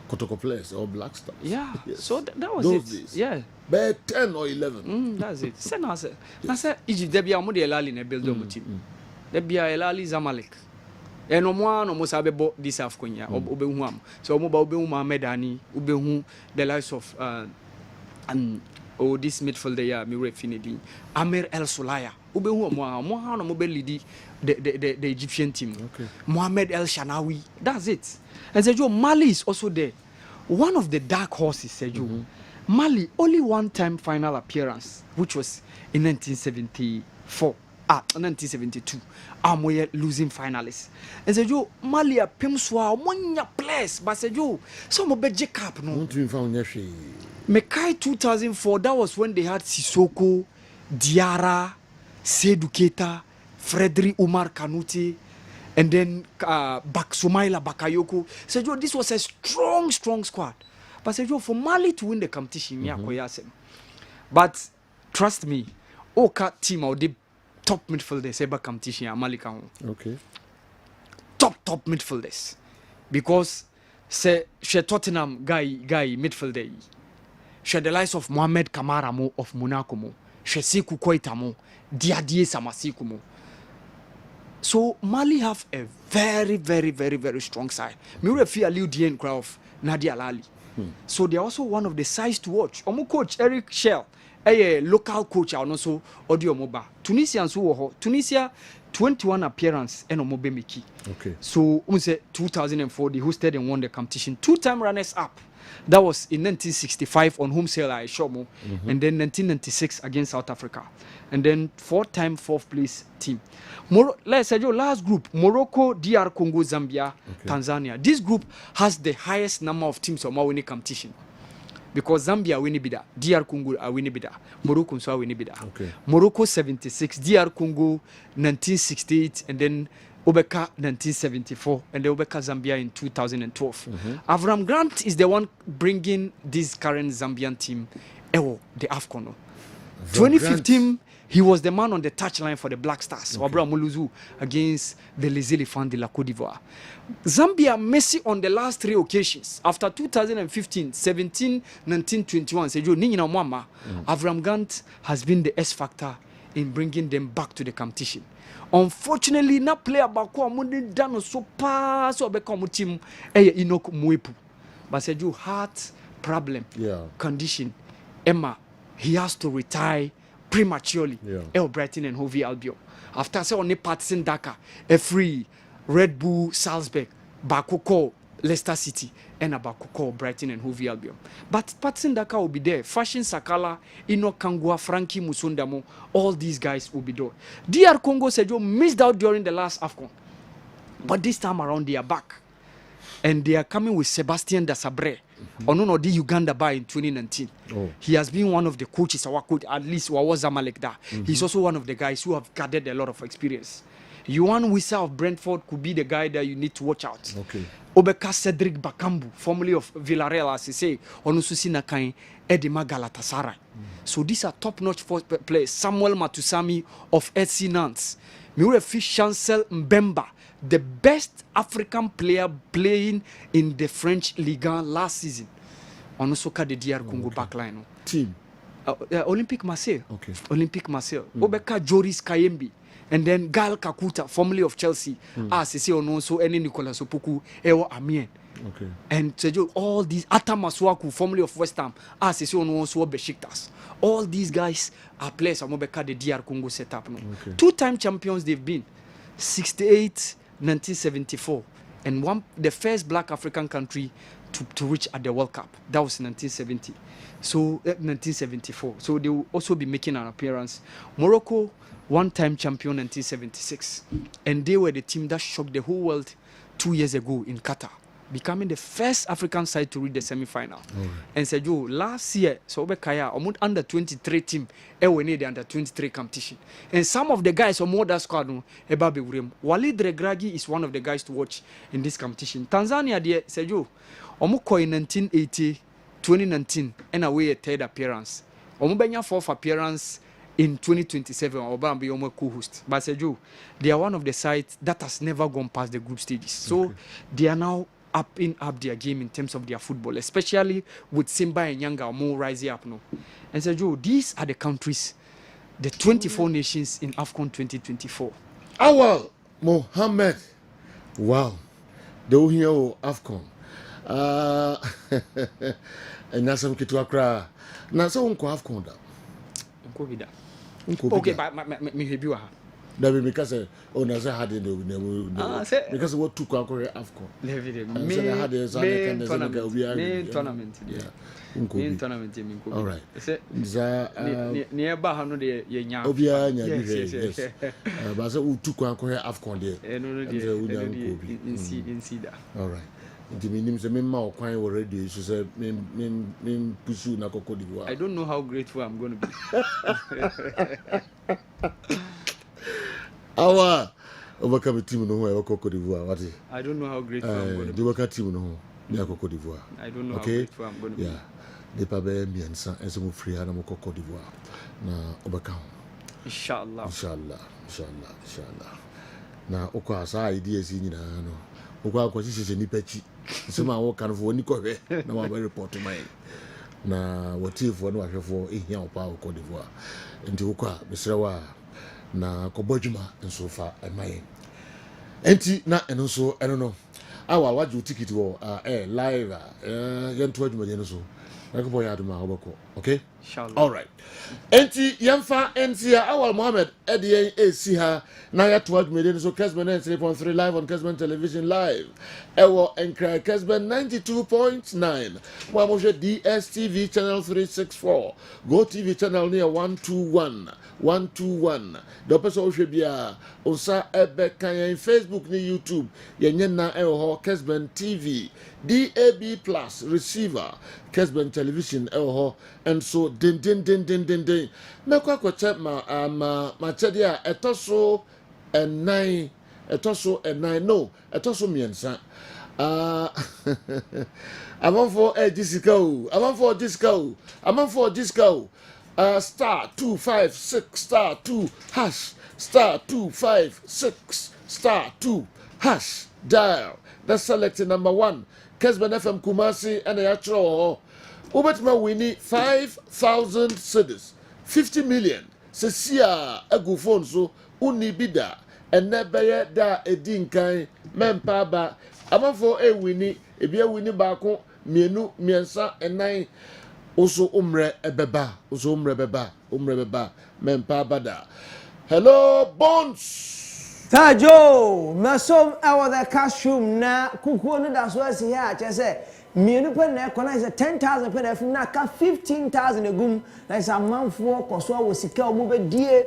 Kotoko players or Black Stars. Yeah. Yes. So that was those it. Days. Yeah. But 10 or 11. That's it. Say now say. Now say Egypt there be a modi elali na build up team. There be a elali Zamalek. E no mo no mo sabe bo this AFCON ya obehu am. So mo ba obehu Mohamed Ani, obehu the likes of this midfielder ya mi refinidi. Amir El Sulaya. Obehu mo no mo be lead the Egyptian team. Okay. Mohamed El Shanawi. That's it. And Sergio, Mali is also there. One of the dark horses, Sergio. Mali, only one time final appearance, which was in 1972. We're losing finalists. And Sergio, Mali a Pimswa, one place, but Sergio, some of the Jacob, no. Mekai 2004, that was when they had Sissoko, Diarra, Seydou Keita, Frederic Umar Kanouté, and then Sumaila Bakayoko. Sergio, this was a strong squad. But Sergio, for Mali to win the competition, but trust me, Oka team or the top midfielders ever competition, Mali can. Okay. Top midfielders, because say she Tottenham guy midfielder, she the likes of Mohamed Kamara mo of Monaco mo, she Sekou Koita mo, Diadie Samasiku mo. So Mali have a very strong side. Me fear Liu Dien crowd of Nadia Lali. So they are also one of the sides to watch. Omo coach Eric Shell, a local coach also audio moba. Tunisia Tunisia 21 appearance and Omobe Miki. Okay. So 2004 they hosted and won the competition. 2-time runners up. That was in 1965 on home sale at Shomo, and then 1996 against South Africa, and then 4-time fourth place team. Let's say your last group: Morocco, DR Congo, Zambia, Tanzania. This group has the highest number of teams on winning competition, because Zambia winning bida, DR Congo are winning bida, Morocco so winning bida. Okay. Morocco 76, DR Congo 1968, and then Obeka 1974, and the Obeka Zambia in 2012. Avram Grant is the one bringing this current Zambian team, the AFCON. 2015 He was the man on the touchline for the Black Stars. Wabra Muluzu against the Les Elephants de la Côte d'Ivoire. Zambia Messi on the last 3 occasions after 2015, 17, 19, 21. Sejo Nina Mwama. Avram Grant has been the S factor in bringing them back to the competition. Unfortunately, na player bako amundi dano so pa so beka mu team Enoch Mwepu. But Sejo heart problem condition. Emma, he has to retire prematurely. Brighton and Hove Albion. After say only Patson Dakar, a free Red Bull Salzburg, Bakoko Leicester City, and a Bakoko Brighton and Hove Albion. But Patson Dakar will be there. Fashion Sakala, Ino Kangwa, Frankie Musundamo, all these guys will be there. DR Congo said you missed out during the last AFCON. But this time around they are back. And they are coming with Sebastian Dasabre. Ono the Uganda by in 2019. He has been one of the coaches, our coach, at least was Zamalek da. He's also one of the guys who have gathered a lot of experience. Yuan Wissa of Brentford could be the guy that you need to watch out. Obeka Cedric Bakambu, formerly of Villarreal, as he say, Onususi Nakai, Edema Galatasaray. So these are top-notch players. Samuel Matusami of SC Nantes. Mirefi Chancel Mbemba, the best African player playing in the French Ligue 1 last season. On Osoka de DR Congo backline. Team. Olympique Marseille. Olympique Marseille. Obeka Joris Kayembi. And then Gal Kakuta, formerly of Chelsea. Sisi Ononso, any Nicolas Opoku, Ewa Amien. And Sejo, all these Atamaswaku, formerly of West Ham, Sisi Ononso, Besiktas. All these guys are players of Obeka de DR Congo setup. Two-time champions they've been. 68, 1974, and the first black African country to reach at the World Cup. That was 1970. So 1974. So they will also be making an appearance. Morocco, one-time champion 1976, and they were the team that shocked the whole world 2 years ago in Qatar, becoming the first African side to reach the semi-final. And said you last year, so Kaya under 23 team, winning the under 23 competition. And some of the guys on more that squad, Ebabe Urim, Walid Regragi is one of the guys to watch in this competition. Tanzania, dear said you, Omuko in 1980, 2019, and away a third appearance. Omubenya fourth appearance in 2027, Obama be your co-host. But said you, they are one of the sides that has never gone past the group stages. So they are now up their game in terms of their football, especially with Simba and Yanga more rising up now. And so Joe, these are the countries, the 24 nations in AFCON 2024. Awal Mohammed, wow, the Ohio AFCON. And now some kitu akra. Now so unko AFCON da. Unko vida. Okay, but me hebiwa. That because owners had in the because what took our AFCON. Main tournament. Main tournament. All right. Nearby Hano de Yanya. Yes. But so took our AFCON there. In Cedar. All right. The minimum the member of Quine already so say me pursue na Cote d'Ivoire. I don't know how grateful I'm going to be. Our overcome team no who Cote d'Ivoire. What is? I don't know how grateful I'm going to be. The worker team no who Cote d'Ivoire. I don't know how grateful I'm going to be. Yeah. The pabe miensa enso mo free na mo Cote d'Ivoire. Na overcome. Inshallah. Na okwa asa ideas ni na no. Okwa akwasi sese ni pechi. Sema wo kan fo ni ko hwe na wa report mai. Na wotifo na wahwefo ehia opa Cote d'Ivoire. Nti okwa besrewa na kobojuma nso fa emaye enti na eno so eno no awa waju ticket wo live yento aduma je no so na ko boya aduma obako okay inshallah. All right enti yemfa enti Awal Mohammed edien esi ha na ya to aduma je no so Kessben 3.3 live on Kessben television live ewo enkra Kessben 92.9 wa mo je DSTV channel 364 Go TV channel near 121 the person who should be osa ebe kan Facebook ni YouTube yenye na Kessben TV DAB plus receiver Kessben television and so din me kwa check ma chedi a etoso and 9 no etoso miensa I'm on for disco star 256 star 2 hash star 256 star 2 hash dial. That's selected number 1. Kessben FM Kumasi and Yachro. Ubetima winnie 5,000 cedis, 50 million. Sesia agufon so unibida and nebeye da edinkai mempaba. Amafo winnie ebia winnie bako mienu miensa enai oso umre ebeba mempaba da. Hello Bones. Tajo, masom ewo the cash room na kukuo no da so asi here che say mienu pe na ekona is 10,000 pe na fim na ka 15,000 egum na is amanfo koso a wo sika o mo be die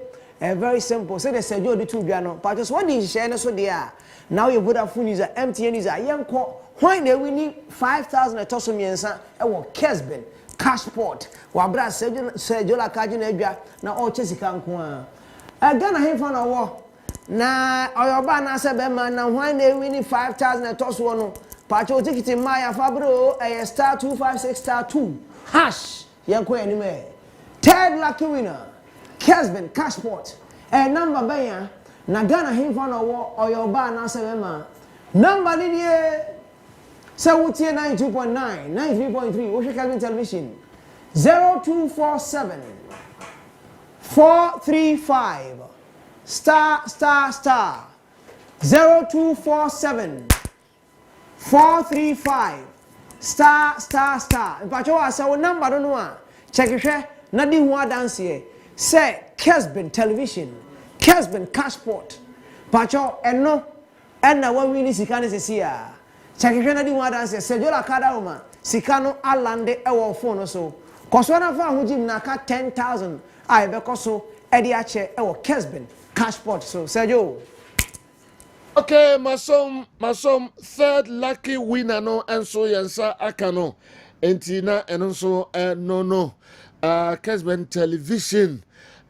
very simple say the Sergio de tu dwa no but just what is share no so there now you Vodafone user MTN user yenko when they winning 5,000 etoso miensa ewo Kessben cashport wa bra Sergio Laka na adwa na o chesika nko a Ghana hemfa na wo na oyoba na se be man na when they winning 5,000 etoso no pacho ticket maya fabro star 256 star 2 hash yanko anime third lucky winner Kessben cashport number baya na Ghana hemfa na wo oyoba na se be man number ni die se wutie 92.9 93.3 wo Kessben television 0247 435 star 0247 435 star. Mpacho wa sa wo number no no a check hwe na di ho dance here say Kessben television Kessben cashport pacho eno na wa wini sika ne sesi a check hwe na di ho dance say jola kada uma sika no alande e wo phone no so koso na fa ho jim na ka 10,000 ai be koso e di ache e wo Kessben cashport so Sergio. Okay, masom third lucky winner no enso yensa akano entina enso no Kessben television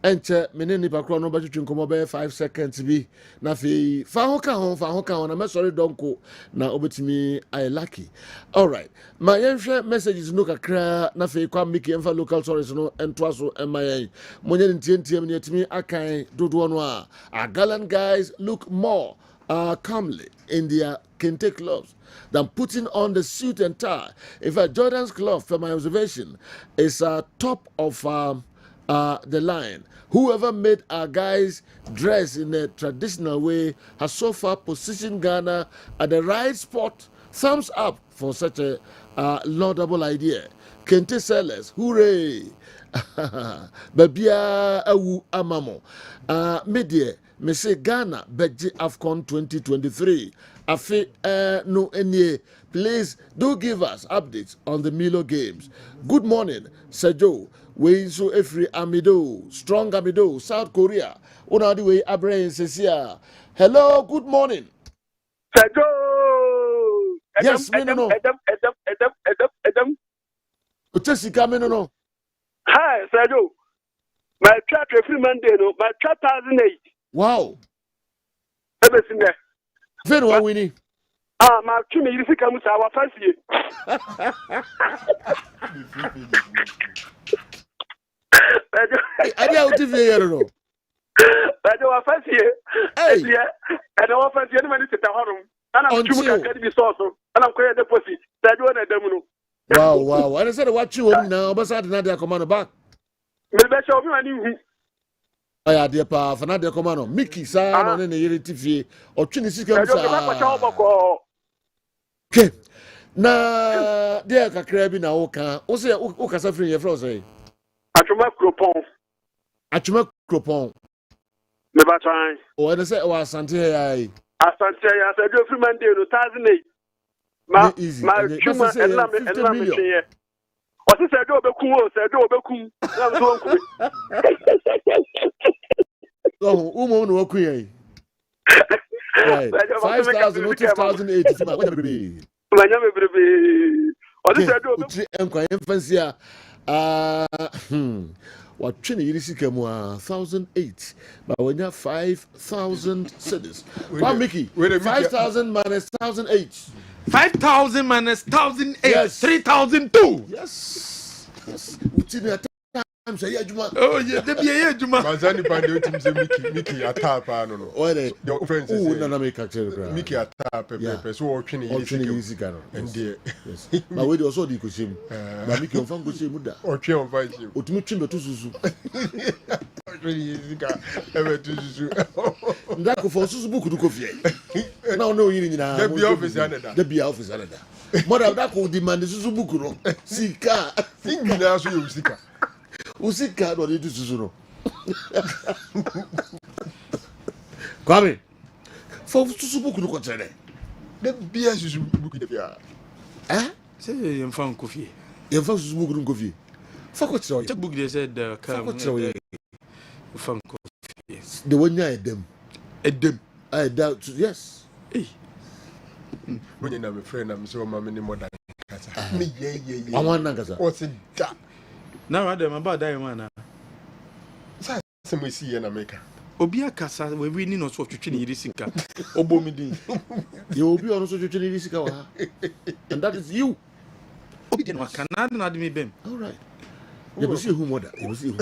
enche meneni bakro no batwetwe nkomo be 5 seconds bi na fe fa ho ka na me sorry donko na obetimi I lucky. All right, my yenhwe messages no kakra na fe kwa miki enfa local stories no entwa so emayen monye ntiem ne yetimi akan dodo no a gallant guys look more calmly in their kente clubs than putting on the suit and tie. In fact, Jordan's club, from my observation, is top of the line. Whoever made our guys dress in a traditional way has so far positioned Ghana at the right spot. Thumbs up for such a laudable idea. Kente sellers, hooray! Babia awu amamo. Media. Me say Ghana Beji AFCON 2023. Afi no any. Please do give us updates on the Milo games. Good morning, Sergio. We so every Amido, strong Amido, South Korea. Una the way Abraham says here. Hello, good morning. Sergio. Yes, no. Utesika no. Hi, Sergio. My track every Monday, no, my 2008. Wow. Everything there. Very well, Winnie. My tune is come to our first year. I don't know. But our first year, and our first year, when it's at the home, and I'm going to be so, and I'm going to deposit. That you want a demo. Wow. And I said, what you want now, but I did not command back. Maybe I shall be my new. Aya dear pa for na de command Mickey sa no ne yere tifie otwe ne sika mu sa okay na de kakra bi na wo kan wo se wo kasa free ye fro say atuma kropon me ba try o ene say o asante ya say do free man dey no 2008 ma chuma ela me here o se say do obekum na so nku oh umo no oku yen right 5,000 or 2,008 ma wanya bebe o se say do obekum enkwan fancy a what training you see come 1,008 but when you 5,000 cedis what Mickey 5,000 minus 1,008 5,000 minus 1,008 yes. 3,002 yes I'm saying, yeah, Juma. Oh, yeah, the BA Juma. Mazani Pandi team say Mickey attack no. Oh, they your friends say na make actually. Mickey attack pepe so o twene easy can. And there. But we also di kushim. But Mickey on fan kushim muda. O twene on fan shim. O tumi twimbe to susu. O twene easy ka ebe to susu. Ndako for susu book du kofie. Na o no yiri nyina. The be office another. The be office another. Mother that could demand susu book no. Sika. Singi na so you sika. Usika do di susu no. Kwame. For susu book no kotere. The be susu book de bia. Say you fan coffee. You fan susu book no coffee. Fa kotere. Check book they said come. Fan coffee. The one ya edem. Edem. I doubt yes. Hey. When you na my friend am so mama ni more than kasa. Me yeah. I want na kasa. What's it that? Now I dem about that man. Sa se mo si na America. Obi akasa we ni no so twetwe ni risika. Obo mi din. You obi ono so twetwe ni risika wa. And that is you. Obi den wa Canada na me bem. All right. You will see who mother. You will see who.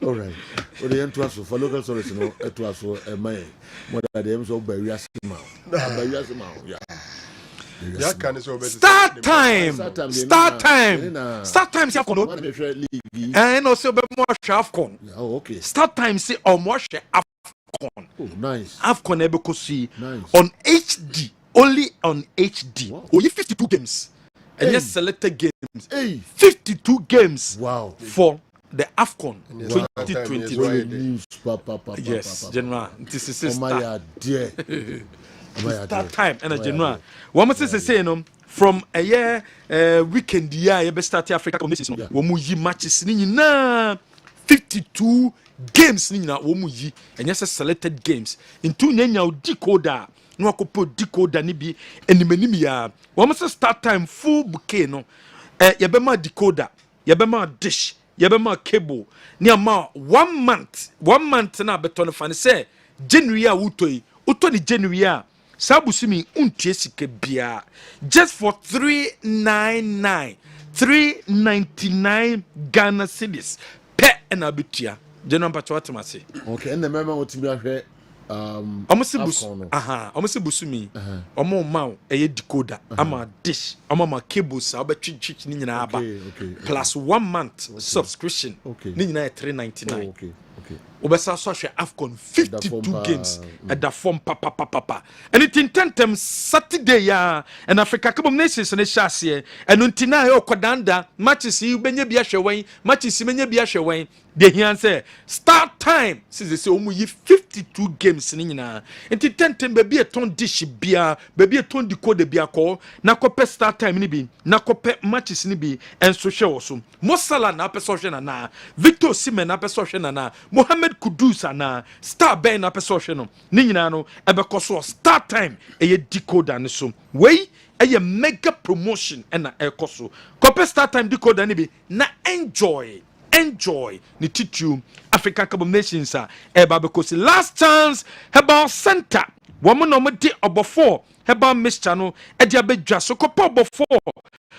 All right. Well, the end to us for local solution, to us for a man. What are the aims of Barrias now? Yeah. Start time. Start time. Start time. See AFCON. And also be more AFCON. Oh, okay. Start time. See or more AFCON. Oh, nice. AFCON ebe see nice. On HD. Only on HD. Wow. Oh, you 52 games. And hey. Yes, selected games. Hey. 52 games. Wow. For the AFCON wow. 2020. Yes, General. This is start time. And General. What must I say, no? From a year weekend, you be start Africa Commission. Womu yi matches ni na 52 games ni na womu yi. And yes, selected games. Into nyanya decoder. No akopo decoder ni bi enimeni ya. What must start time full bouquet no. Yabema decoder, yabema dish. Yabema cable ni ama 1 month na beton fan say January a utoi ni January a sabusimi untie sike bia just for 399 Ghana cedis pe na betua January pacho atemase okay and the member otimi ahwe almost busumi omo ma eye decoder ama dish ama cables abetwitwi ni nyina aba plus 1 month subscription ni nyina 399 okay obesa so hwe AFCON 52 games at the form papa and it intentem Saturday ya and Africa Cup of Nations na hyase and untina e okodanda matches yi benya bia hwewen matches menya bia hwewen de hian say start time since say omu yi 52 games ni nyina it intentem be bia ton dish bia be bia ton decoder bia ko na kope start time ni bi na kope matches ni bi enso hwe wo so Mosala na peso hwe na Victor Osimhen na peso hwe na Mohamed Kudus na star ben na peso hwe no ni nyina no ebekoso start time eye decoder ne so wey eye mega promotion na ekoso kope start time decoder ni bi na enjoy ni titu African Cup of Nations eba because last chance herbal center woman no de obofo herbal mixture no e dia bedwa so kope obofo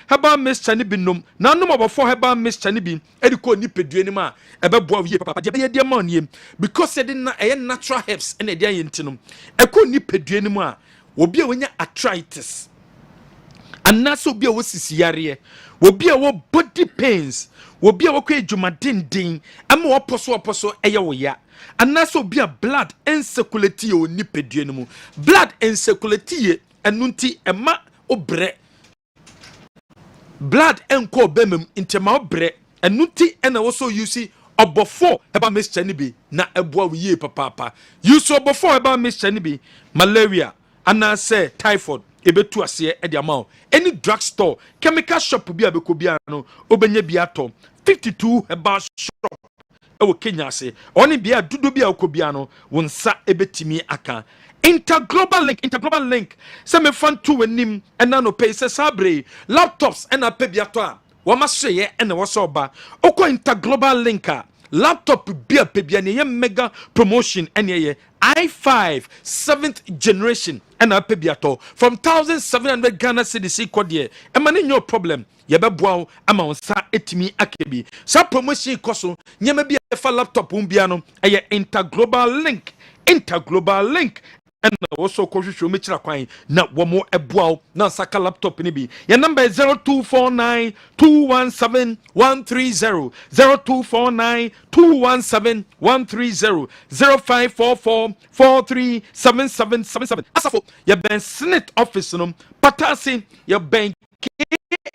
herbal mixture ni bi nom na nom obofo herbal mixture ni bi e di ko ni pedue ni ma e be boa wie papa dia be ma oniem because e di na e natural herbs e na dia yentinom e ko ni pedue ni ma obi a wonya arthritis anaso obi a wosisi yare obi a wo body pains obi a wo kwa edwumadenden ama wo poso eye wo ya anaso obi a blood insecurity o ni pedue ni mu blood insecurity enunti ema obre blood enko bemem intema obre enunti ena wo so use obofo eba mixture ni bi na eboa wo ye papa use obofo eba mixture ni bi malaria anase typhoid ebetu ase e dia ma any drug store chemical shop bi abeko bia no obenya bi ato 52 herbal shop ewo Kenya ase oni bia dudu bia okobia no wonsa ebetimi aka interglobal link se me fan to wenim ena no pay se sabre laptops ena pe bia to a wo ma hweye ena wo so ba okọ interglobal link a laptop bia pe bia ne ye mega promotion ene ye I5 7th generation and apebiato from 1,700 Ghana cedis kodie. Emani no problem. Yebeboa ama onsa etimi akebi. Sa promotion koso nyema bi efa laptop umbiano eye interglobal link and also show me kwan na womo eboa na saka laptop ni bi. Your number is 0249 217 130 0249 217 130 0544 437777. Asafo your ben Senate office no patasi your ben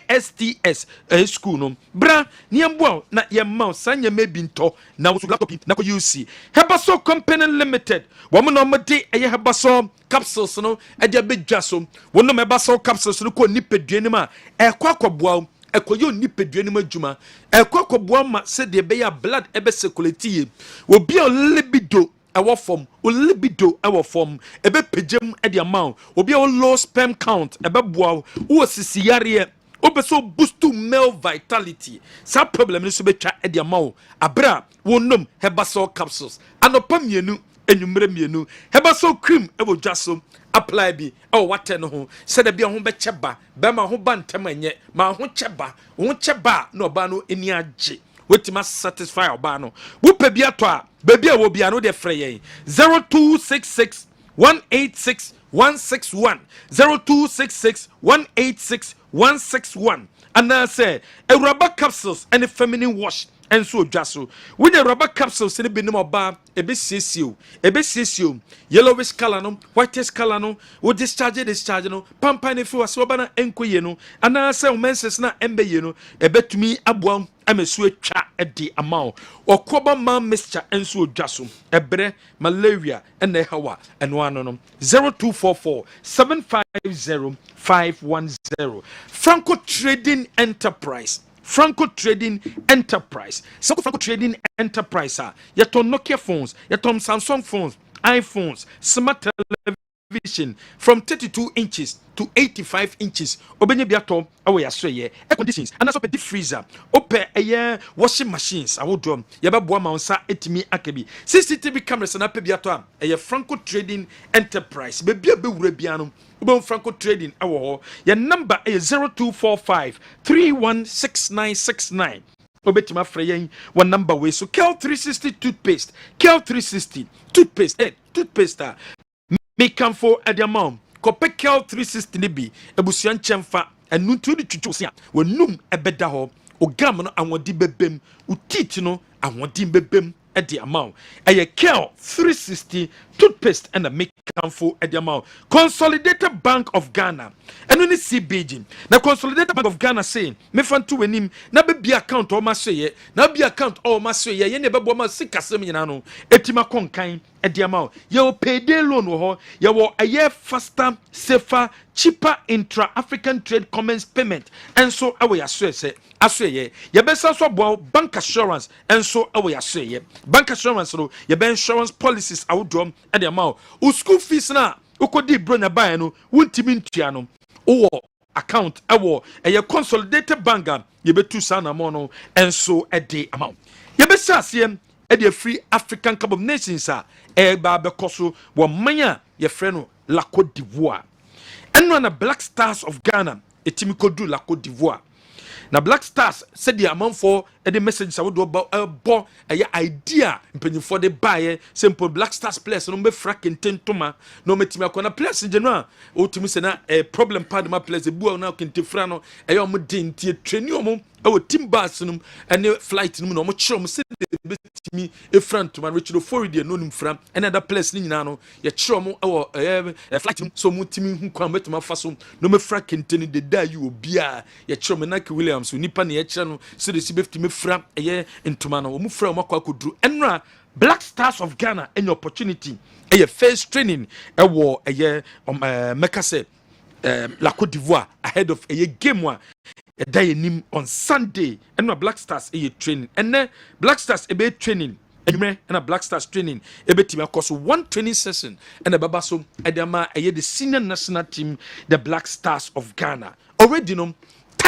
STS school no bra niambo na yemma sanya mebinto na wo laptop na ko UC Hebaso Company Limited wo mo no mode eye Hebaso capsules no e de bedwa so wo no Hebaso capsules no ko nipadua ma e kwa kwaboa ekoyo nipadua ma adwuma e kwa kwaboa ma se de be ya blood e be circulate obi o libido our form o libido our form ebe pegem e de amount obi o low sperm count ebe boa wo sisiyare obeso boost to male vitality sa problem ni so betwa e de amount abra wonom Hebaso capsules anopa mienu enumere mienu Hebaso cream e wodwa so apply bi e wate no ho se de bia ho be cheba be ma ho ba ntem anye ma ho cheba no ba no eni age wetima satisfy oba no wo pe bia to a baby a wo bia no de frey 0266 186 161 0266 186 161 and I say a rubber capsules and a feminine wash and so jasso when a rubber capsules in the binom bar a bit sisio yellowish color no whitish color no wo discharge no pampane fu asobana enkoye no and I say menses na embe ye no e betumi aboam amesu atwa edi amount okoba man mixture enso odwaso ebre malaria ene hawa eno ano no 0244 750 510 Franco Trading Enterprise Franco Trading Enterprise yaton Nokia phones yaton Samsung phones iPhones smart television from 32 inches to 85 inches obenye biato awe yasoye air conditions and also deep freezer open air washing machines awodom yababo ma onsa etimi akebi CCTV cameras na pe biato a Franco Trading Enterprise be bia be wura biano Ubon Franco Trading awo your number is 0245 316969 obetima freyen one number way so Kel 360 toothpaste toothpaste make am for at the amount kope Kel 360 ni bi ebusuan chemfa enu tu di twitwosia wonum ebeda ho ogam no anwodi bebem utiti no anwodi bebem at the amount a Kel 360 toothpaste and a make am for at the amount Consolidated Bank of Ghana and only see Beijing na Consolidated Bank of Ghana saying me fan to wenim na be account o masoye na be account o masoye ye ne bebo ma sikasem nyina no etima konkan at the amount your payday loan ho ye wo aye faster safer cheaper intra-African trade commerce payment and so awe asweye ye be so bo bank assurance and so awe asweye bank assurance no ye be insurance policies awodom at the amount o school fees na ukodi bro na buy no wuntimi ntua no o account ewo eye Consolidated Bank ye betu sana mo no and so at the amount ye be sasem e the free African Cup of Nations e ba be koso wo manya ye frɛ no La Côte d'Ivoire eno na Black Stars of Ghana etimi kodu La Côte d'Ivoire na Black Stars said the amount for the message I would do about idea for the buyer simple Black Stars players no be fracking tentoma no metimi akona players in general o timi se na problem part my players e bua na kente fra no e mo din tie training o our team bus no and flight no mo chiro mo se betimi e front man Richard forward no nim fra and other players ni nyina no ye chiro mo flight so mo timi hu kwan betima fa so no me fracking ten the da you obia ye chiro me na Williams nipa na ye chiro no so the betimi fra eye ntoma no mu fra makwa kodru enra Black Stars of Ghana any opportunity eye first training ewo eye meka say La Côte d'Ivoire ahead of eye game one day nim on Sunday enra Black Stars eye training and Black Stars ebe training and a Black Stars training ebetimi akos one training session and a baba so edema eye the senior national team the Black Stars of Ghana already no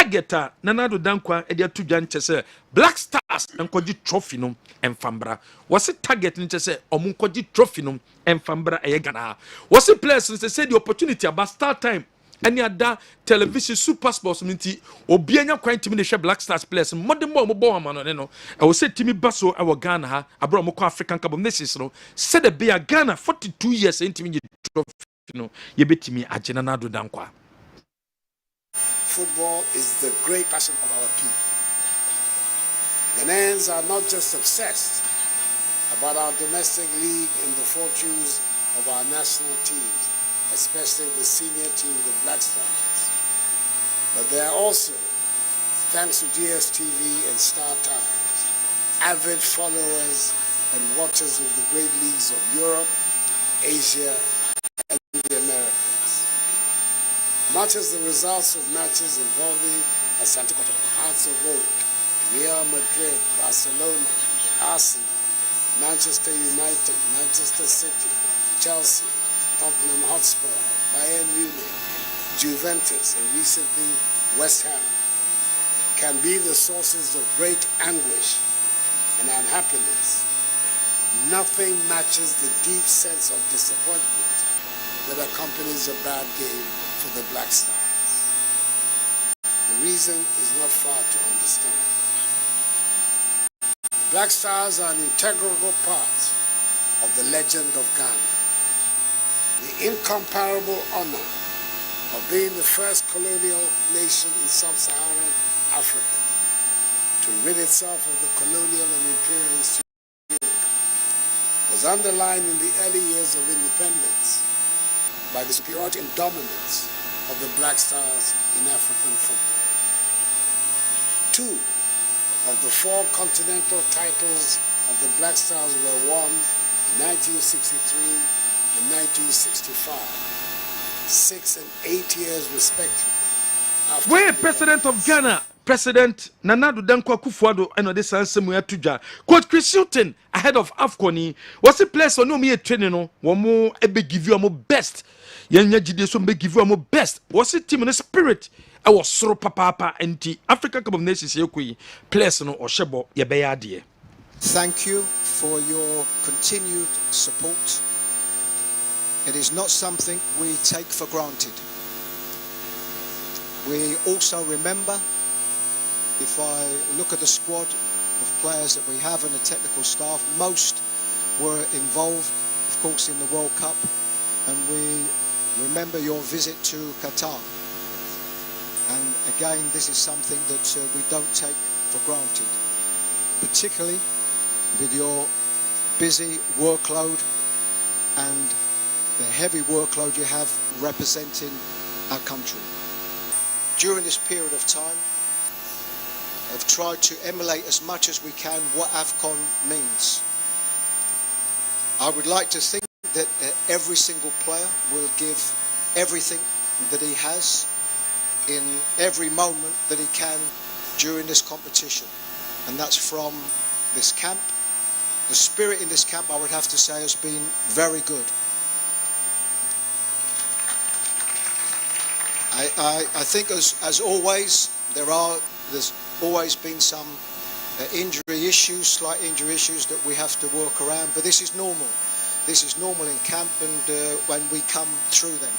targeta nanado dankwa e dia to dwan kyese Black Stars enkoji trophy no emfambra wose target no kyese omunkoji trophy no emfambra eye Ghana wose players no say the opportunity about start time any other television super sports minti obi anya kwan timi de hwe Black Stars players modern mo bo amano ne no e wo say timi baso e wo Ghana ha abro mo ko African Cup of Nations no said the be Ghana 42 years intimi trophy no ye betimi agena na do dankwa. Football is the great passion of our people. Ghanaians are not just obsessed about our domestic league and the fortunes of our national teams, especially the senior team, the Black Stars, but they are also, thanks to GSTV and Star Times, avid followers and watchers of the great leagues of Europe, Asia, and the Americas. Much as the results of matches involving Asante Kotoko, Hearts of Oak, Real Madrid, Barcelona, Arsenal, Manchester United, Manchester City, Chelsea, Tottenham Hotspur, Bayern Munich, Juventus, and recently West Ham, can be the sources of great anguish and unhappiness. Nothing matches the deep sense of disappointment that accompanies a bad game for the Black Stars. The reason is not far to understand. The Black Stars are an integral part of the legend of Ghana. The incomparable honor of being the first colonial nation in sub-Saharan Africa to rid itself of the colonial and imperialist yoke was underlined in the early years of independence by the superiority and dominance of the Black Stars in African football. 2 of the 4 continental titles of the Black Stars were won in 1963 and 1965, 6 and 8 years respectively. Where President of Ghana, President Nana Dankwa Akufo-Addo and this answer mu atuja. Coach Chris Hilton ahead of AFCON was a place on no me training no one more ebe give you more best. Yenya jide so be give you more best. Was it team in the spirit? I was so papa and the African Cup of Nations yekui place no oshebo ye be adie. Thank you for your continued support. It is not something we take for granted. We also remember, if I look at the squad of players that we have and the technical staff, most were involved, of course, in the World Cup, and we remember your visit to Qatar. And again, this is something that we don't take for granted, particularly with your busy workload and the heavy workload you have representing our country. During this period of time, I've tried to emulate as much as we can what AFCON means. I would like to think that every single player will give everything that he has in every moment that he can during this competition. And that's from this camp. The spirit in this camp, I would have to say, has been very good. I think as always, there's always been some injury issues, slight injury issues that we have to work around, but this is normal. This is normal in camp, and when we come through them.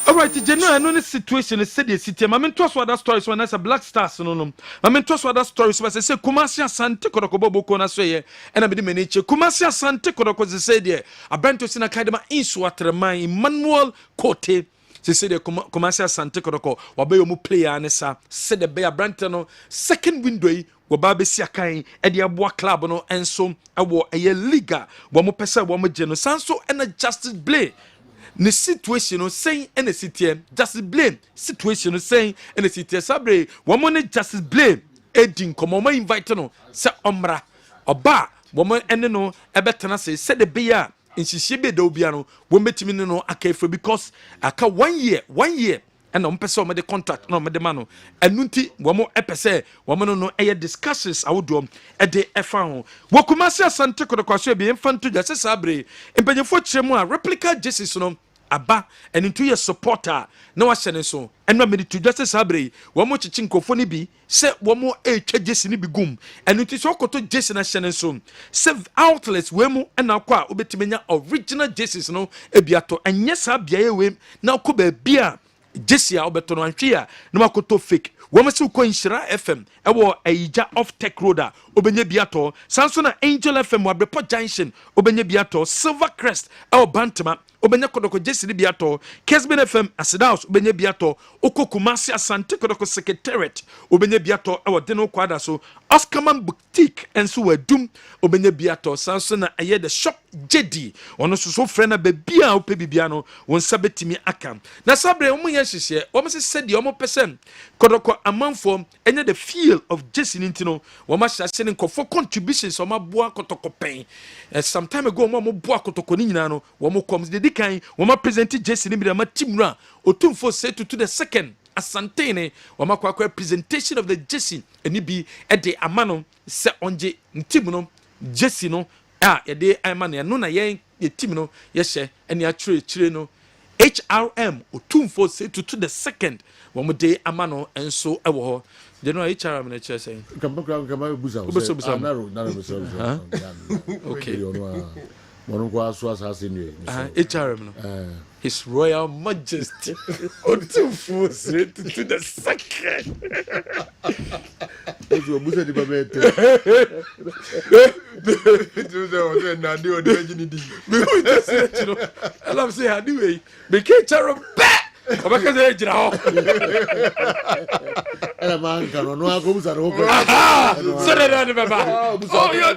All right, General, I know the situation is said. I mean, trust what that stories when I say Black Stars. No. I mean, trust what that stories when I say Kumasi Asante Kodoko Bobo Kona say, and I be the manager. Kumasi Asante Kodoko say there. A brand to Sina Kadema in Swatrema, Emmanuel Kote. She said the Kumasi Asante Kodoko, Wabe mu player Anessa, said the Bear Brantano, second window. Wababe siakai edi abua club no enso awo eye liga wo mo pesa wo mo geno sanso and a Justice Blame ne situation no saying and a city Justice Blame situation no saying and a city sabre wo mo ne Justice Blame edin komo mo invite no se omra oba wo mo ene no ebetena se the bear in shishibe do bia no wo metimi no akafo because aka 1 year and on person with the contract no me the man enunti wo mo epese wo mo no eye discussions awodom e de efa ho wo Kumasi Asante Kodoko so bi infanto just sabre empanyefo kiremu a replica jerseys no aba ɛno nto yɛ supporter na wahyɛ ne so ɛno mede to dwa sɛ saa berɛ yi wɔn kyekye nkɔfoɔ no bi sɛ wɔn ɛretwa jesi no bi gum ɛno nti sɛ wɔkɔtɔ jesi no ahyɛ ne so sɛ outlets wei mu ɛna akɔ a wobɛtumi anya original jesis no ebi atɔ ɛnyɛ saa beaeɛ wei na akɔ baabi a jesi a wobɛtɔ no antwe a na wakɔtɔ fake wɔn sɛ wokɔ nhyira fm ɛwɔ ayigya off tech road a wobɛnya bi atɔ saa nso na angel fm wɔ abrepɔ junction wobɛnya bi atɔ silver crest ɛwɔ bantama wobɛnya kɔdɔkɔ jesi no bi atɔ Kessben fm aseda house wobɛnya bi atɔ wokɔ kumasi asante kɔdɔkɔ secretariat wobɛnya bi atɔ ɛwɔ de no kwada so oscarman boutique ɛnso wɔ adum wobɛnya bi atɔ saa nso na ɛyɛ the shop jedi ɔno nso so frɛ na baabi a wopɛ bibia no wɔn nsa bɛtumi aka na saa berɛ wɔn yɛ hyehyɛ wɔn sɛ sɛdeɛ wɔn pɛ sɛ kɔdɔkɔ amanfoɔ ɛnyɛ the feel of jesi no nti no wɔn ahyɛ ahyɛ ne nkɔfoɔ contributions wɔn aboa kɔtɔkɔ pɛn some time ago wɔn aboa kɔtɔkɔ ne nyinaa no wɔn kɔm de di kan wɔn present jesi no bi na wɔn team no a otumfoɔ sɛ tutu the second asante ne wɔn akɔ presentation of the jesi ɛni bi ɛde ama no sɛ ɔngye ne team no jesi no a yɛde ama no ɛno na yɛn team no yɛhyɛ ɛne atwerɛkyerɛ no HRM otumfoɔ sɛ tutu the second wɔn de ama no nso ɛwɔ hɔ de no HRM na kyerɛ sɛ kama busa busa okay wɔn kɔ aso asase ne HRM no His Royal Majesty otumfoɔ sɛ tutu the second ojo busa di babete nade o de gini di me who just let you know I love say anyway me ke charo ba obaka say ejira ho era man kanu no ago busa ro ko so de baba oh yo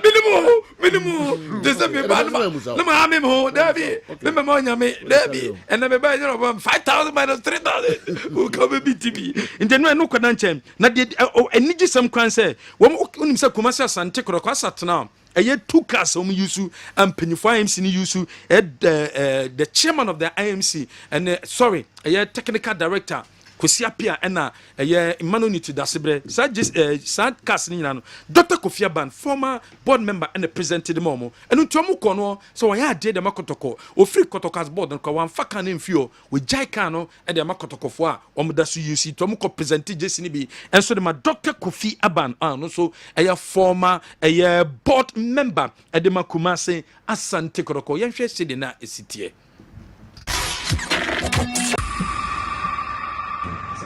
minimum de say me ba no ma me ho dabi me ma nya me dabi and me ba you know 5,000 minus 3,000 who come be tv inte no kwada nchem na de enigi sam kwan say wo unim say commercial sante kro kwa satna ɛyɛ 2 cars wɔn yusu mpanyinfo IMC ni yusu the chairman of the IMC and sorry ɛyɛ technical director Kosi Apia ɛna ɛyɛ Emmanuel Niti Dasebre saa cars ni nyina no Dr. Kofi Aban former board member and presented them omo ɛno nti ɔmo kɔ no so wɔyɛ ade de makotoko ofiri kotokas board no kwa wɔamfa kan ne mfio we jai kan no ɛde makotokofo a ɔmo da so yusi to ɔmo kɔ present jesi ni bi ɛnso de ma Dr. Kofi Aban no so ɛyɛ former ɛyɛ board member ɛde makuma se asante koroko yɛnhwɛ se de na esitie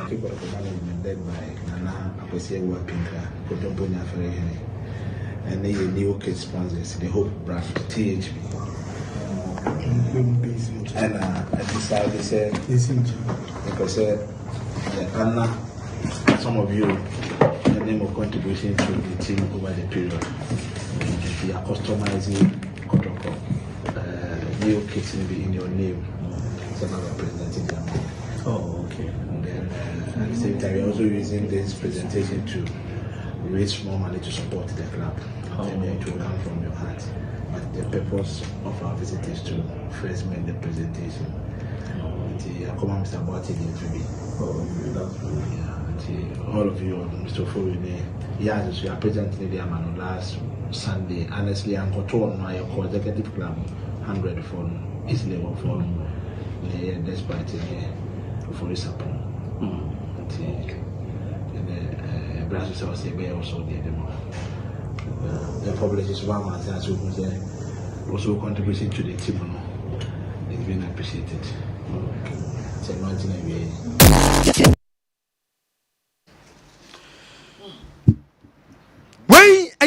people of the management led by Nana Akosia Wapinka, Kotombonia Ferrari, and the new kid sponsors, the Hope Brand, THB. And I decided to say, because Anna, some of you, the name of contribution to the team over the period. We are customizing Kotoko, new kids in your name, so now representing them. Oh, okay. And then at the same time, we're also using this presentation to raise more money to support the club. And it will come from your heart. But the purpose of our visit is to first make the presentation. I come on, Mr. Botti, all of you, Mr. Fowine, yes, we are presenting the amount last Sunday. Honestly, I'm going to my executive club 100 for easily for despite for this happen. And Brazil says they also did them. The public is one man as we say also contribution to the team. It's been appreciated. It's a mountain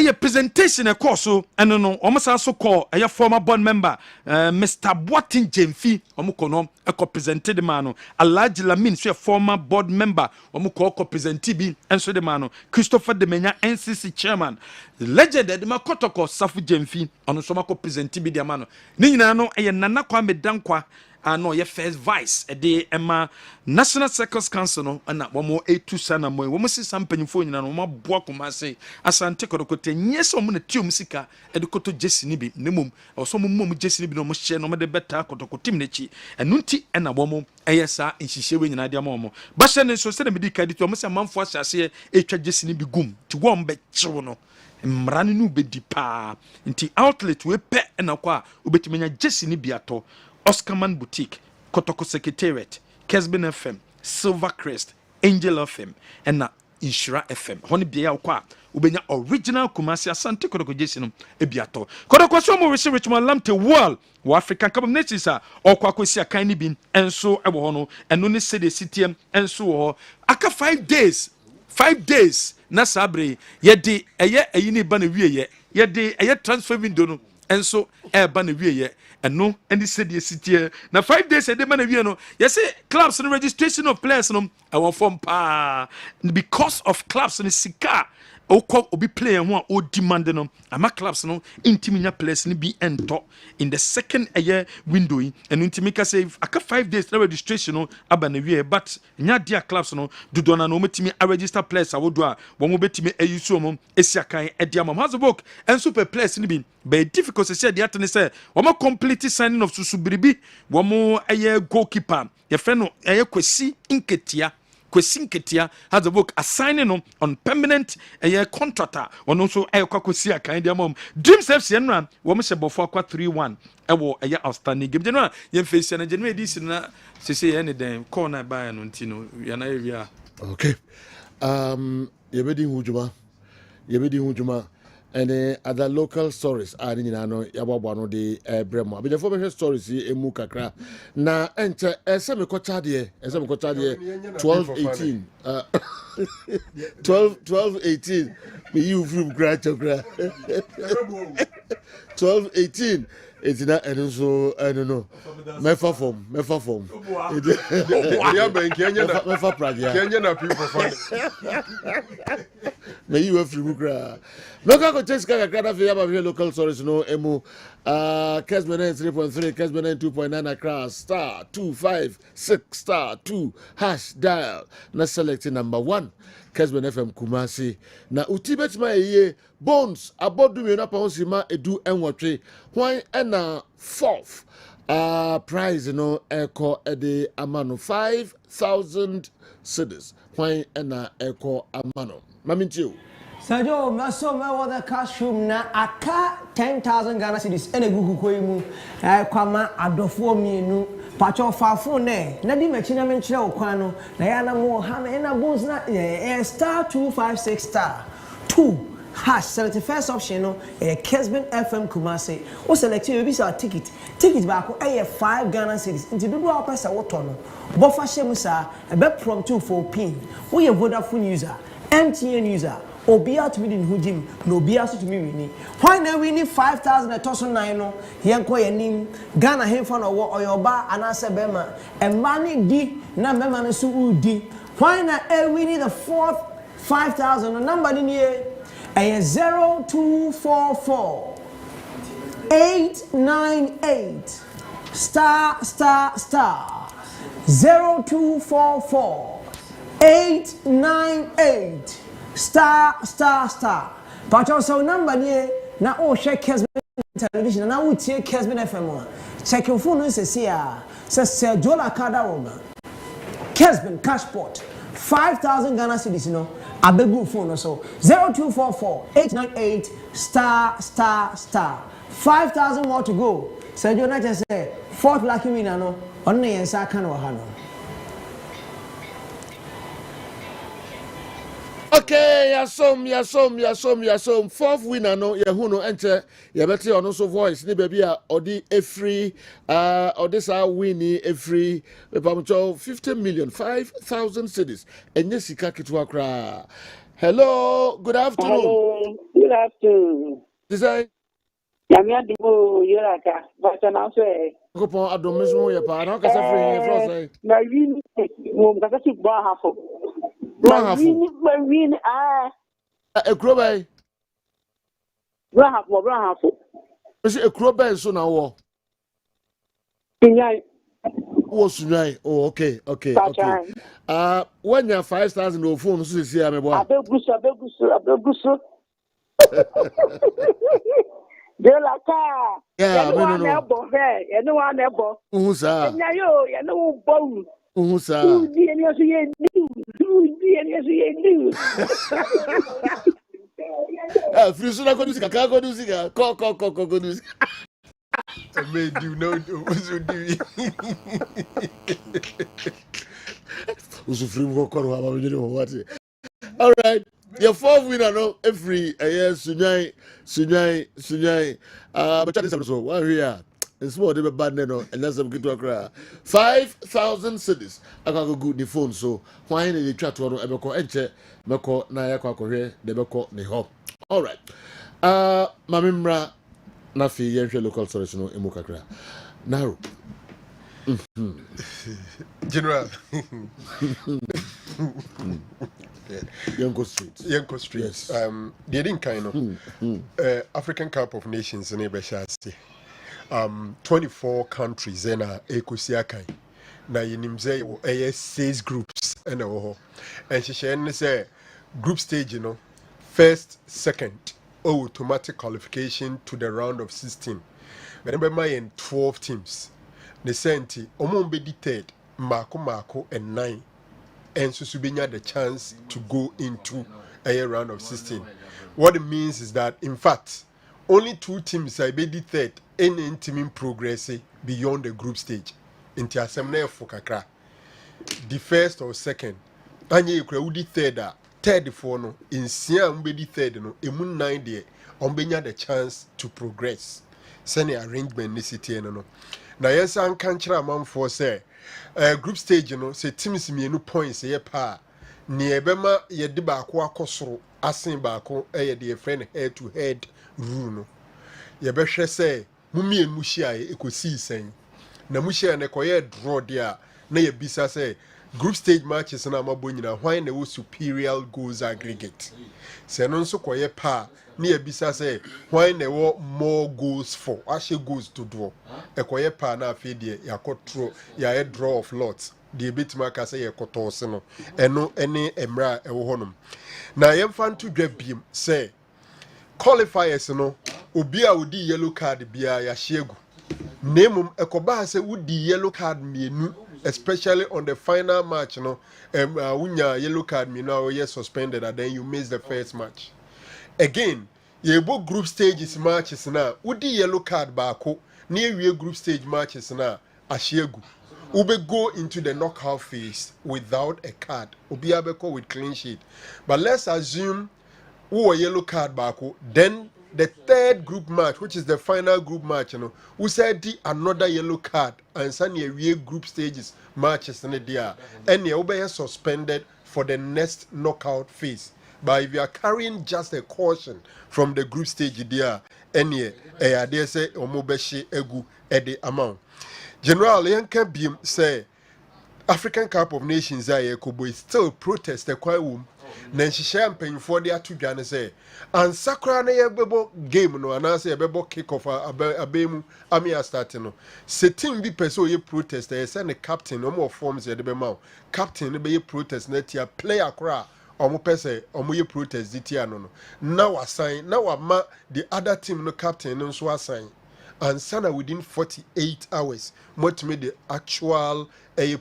a presentation a course so and no almost also call a former board member Mr. Boatin Jemfi omukono a presented the man a large Lamin so a former board member omuko presented bi and so the man Christopher de Menya NCC chairman legend the makotoko Safu Jemfi on so mako presented bi the man ni nyina no e Nana Kwame Dankwa no ye first vice de Emma National Circus Council no na womo etu sana mo womo si sampanyfo nyina no maboa komase asante kodokote nyese mo na tiom sika de koto jesi ni bi nemum oso mo jesi ni bi no mo hye no mo de beta kodokotim nechi enu nti na womo eyesa nhihyewe nyina de mo ba hye ne so se na medi kadi to mo se manfo ahyase etwa jesi ni bi gum ti won be kyew no mrane no bedi pa nti outlet we pe na kwa obetimanya jesi ni bi ato Oscarman Boutique Kotoko Secretariat, Kessben FM, Silvercrest, Angel FM, and na Inshira FM. Honi biya kwa ubenya original Kumasi Asante Kotoko Jesino ebiato. Kotoko so mo receive Richmond Lamte World wa African Cup of Nations a okwa kwesi akan ni bin enso ebo hono eno ne sede citiem enso ho aka 5 days 5 days na sabre yede eye eyini ba na wieye yede eye transfer window no enso ba na wieye eno any city city na 5 days ede ba na wieye no you say clubs no registration of players no I want form pa because of clubs no sika obi player who o demand no ama clubs no intiminya players ni be ento in the second year window and intimika say aka 5 days na registration no aba na wie but nya dia clubs no dodo na no metimi a register players awodo a wo mo betimi ayusu mo esiakan edia mo hazobok and super players ni be be difficult say dia tene say wo mo complete signing of susubiribi wo mo aye goalkeeper ye fe no aye kwesi inketia Kwesinketia has a book assigning on permanent contractor on also a kwakusia kind of mom. Dreams FC run woman said before 3-1. A year outstanding game. General, you face and generate this in a say any damn corner by an Untino. Yana. Okay. Yebedi Hujuma. And other local stories are in ano yababano de bremo. But the former stories emu kakra na enter esame ko chadie 12-18 12-18 me you from grachokra 12-18 it's not and so I don't know mefa form ya ben Kenya na mefa pragia Kenya na people for me you from gra local ko cheska kakra fi yaba local stories no emu Kessben 3.3 Kessben 2.9 across star 256 star 2 hash dial na select number 1 Kessben FM Kumasi na utibet ma ye bones abodu me na pawnsima edu enwotwe hwan na fourth prize no eko ede amano 5,000 cedis hwan na eko amano mamintio Sajo maso me the cash room na aka 10,000 Ghana cedis ene gugu koimu kwama adofo mienu pacho fafo ne na di mechi na menchire okwan no na ya na mo ha na bones na star 256 star 2 hash 71st option no Kessben FM Kumasi o select you be sa ticket back 5 Ghana cedis nti dodo a pesa woto no bofa shemu sa be prompt for pin we a Vodafone user MTN user Obia to me in Hujim, no Bia to me winning. Why now we need 5,000 a toss on nine? Yanko nim Ghana him for no or your bar and answer Bema and money D na memman su D. Why not we need the fourth 5,000 a number in here a 0244 898 star 0244 898 star. But also number near now oh check Kessben television now we take Kessben FM. Check your phone and say says Laka woman. Kessben cashport 5,000 Ghana cedis you know a big phone so 0244 898 star 5,000 more to go. So you not just say fourth lucky winner no on the yensa kan wa hano. Okay, yasom. Fourth winner no yehuno enter yabeti ono so voice ni baby a odi every odisa winning every pamcho 50 million 5,000 cedis enye sika kitwa kra. Hello, good afternoon. Hello, good afternoon. Design Yamia dibo Laka, but now say Kopon adomismo ye pa na kasa free ye fro say. Na win mo kasa si bra hafo. Win Ekuro bay. Bra hafo. Ese ekuro bay so na wo. Nyai. Wo sunyai. Oh, okay. When you 5,000 no phone so see am boy. Abeguso. De Laka. Yeah, no. You know one ebo. Uhusa. Nyayo, you know bo. Uhusa. Free go do sika. Ko go do sika. Made you know what you do. All right. Your fourth winner, no, every yes, Sunyai. But that is also one here. It's more than a bad no, and that's some good to cry. 5,000 cities. I can go good the phone, so why in the chat one ever call Enche, Mako, Nayaka, Korea, the Mako, Neho. All right. Mamimra, Nafi, Yansha local solution in Mukakra. Now, General. Yanko Street. Yanko Street. Yes. They didn't kind of African Cup of Nations in Ebeshasi. 24 countries in Ekosiakai. Na yinimze o 6 groups and she say group stage, you know, first, second, automatic qualification to the round of 16. Remember my 12 teams. The senti omombe third, Marco and 9. And so Subinya the chance to go into a round of 16. What it means is that, in fact, only 2 teams are be third any team in progress beyond the group stage. Into assembly for kakra. The first or second, anye ukra third for no in Siam be third no emun 9 there ombenya the chance to progress. Send arrangement ni city no. Na yes an kanchra man for say group stage, you know, say teams me no points ye pa ni ebema ye de baako akosoro asen baako de friend head to head rule no ye behwe say mumie muhia e ekosi sen na muhia ne koye draw dia na ye bisa say group stage matches na amabo nyina hwan na wo superior goals aggregate se no nso koye pa na ye bisa say hwan na wo more goals for ashe goals to draw e koye pa na afi de yakotro ya draw of lots de bitima ka say yakotose no eno ene emra e wo honom na yemfa nto dwa biem say qualifiers no obi a odi yellow card bia ya shegu nemum ekoba say udi yellow card mienu especially on the final match, you know, unya yellow card, you know, you're suspended and then you miss the first match. Again, you both group stages matches now. Udi yellow card bako near your group stage matches now. Ashegu. Ube go into the knockout phase without a card. Ubi abeko with clean sheet. But let's assume who a yellow card bako, then the third group match, which is the final group match, you know, who said another yellow card and suddenly a group stages matches in the dia, and you will be suspended for the next knockout phase. But if you are carrying just a caution from the group stage there, and you they say omobeshi egu edi amount. General Yanka Bim say African Cup of Nations is still protest the quite womb. Then she champagne for the two Ghana say, and Sakura na bebo game no, and I say a bebo kick off a bemu amia starting no. Setting be person ye protest, they send a captain no more forms at the bema. Captain be ye protest net ya player cra or mo pese or mo ye protest ditia no. Now assign now ma the other team no captain no so assign. And sana within 48 hours, what made the actual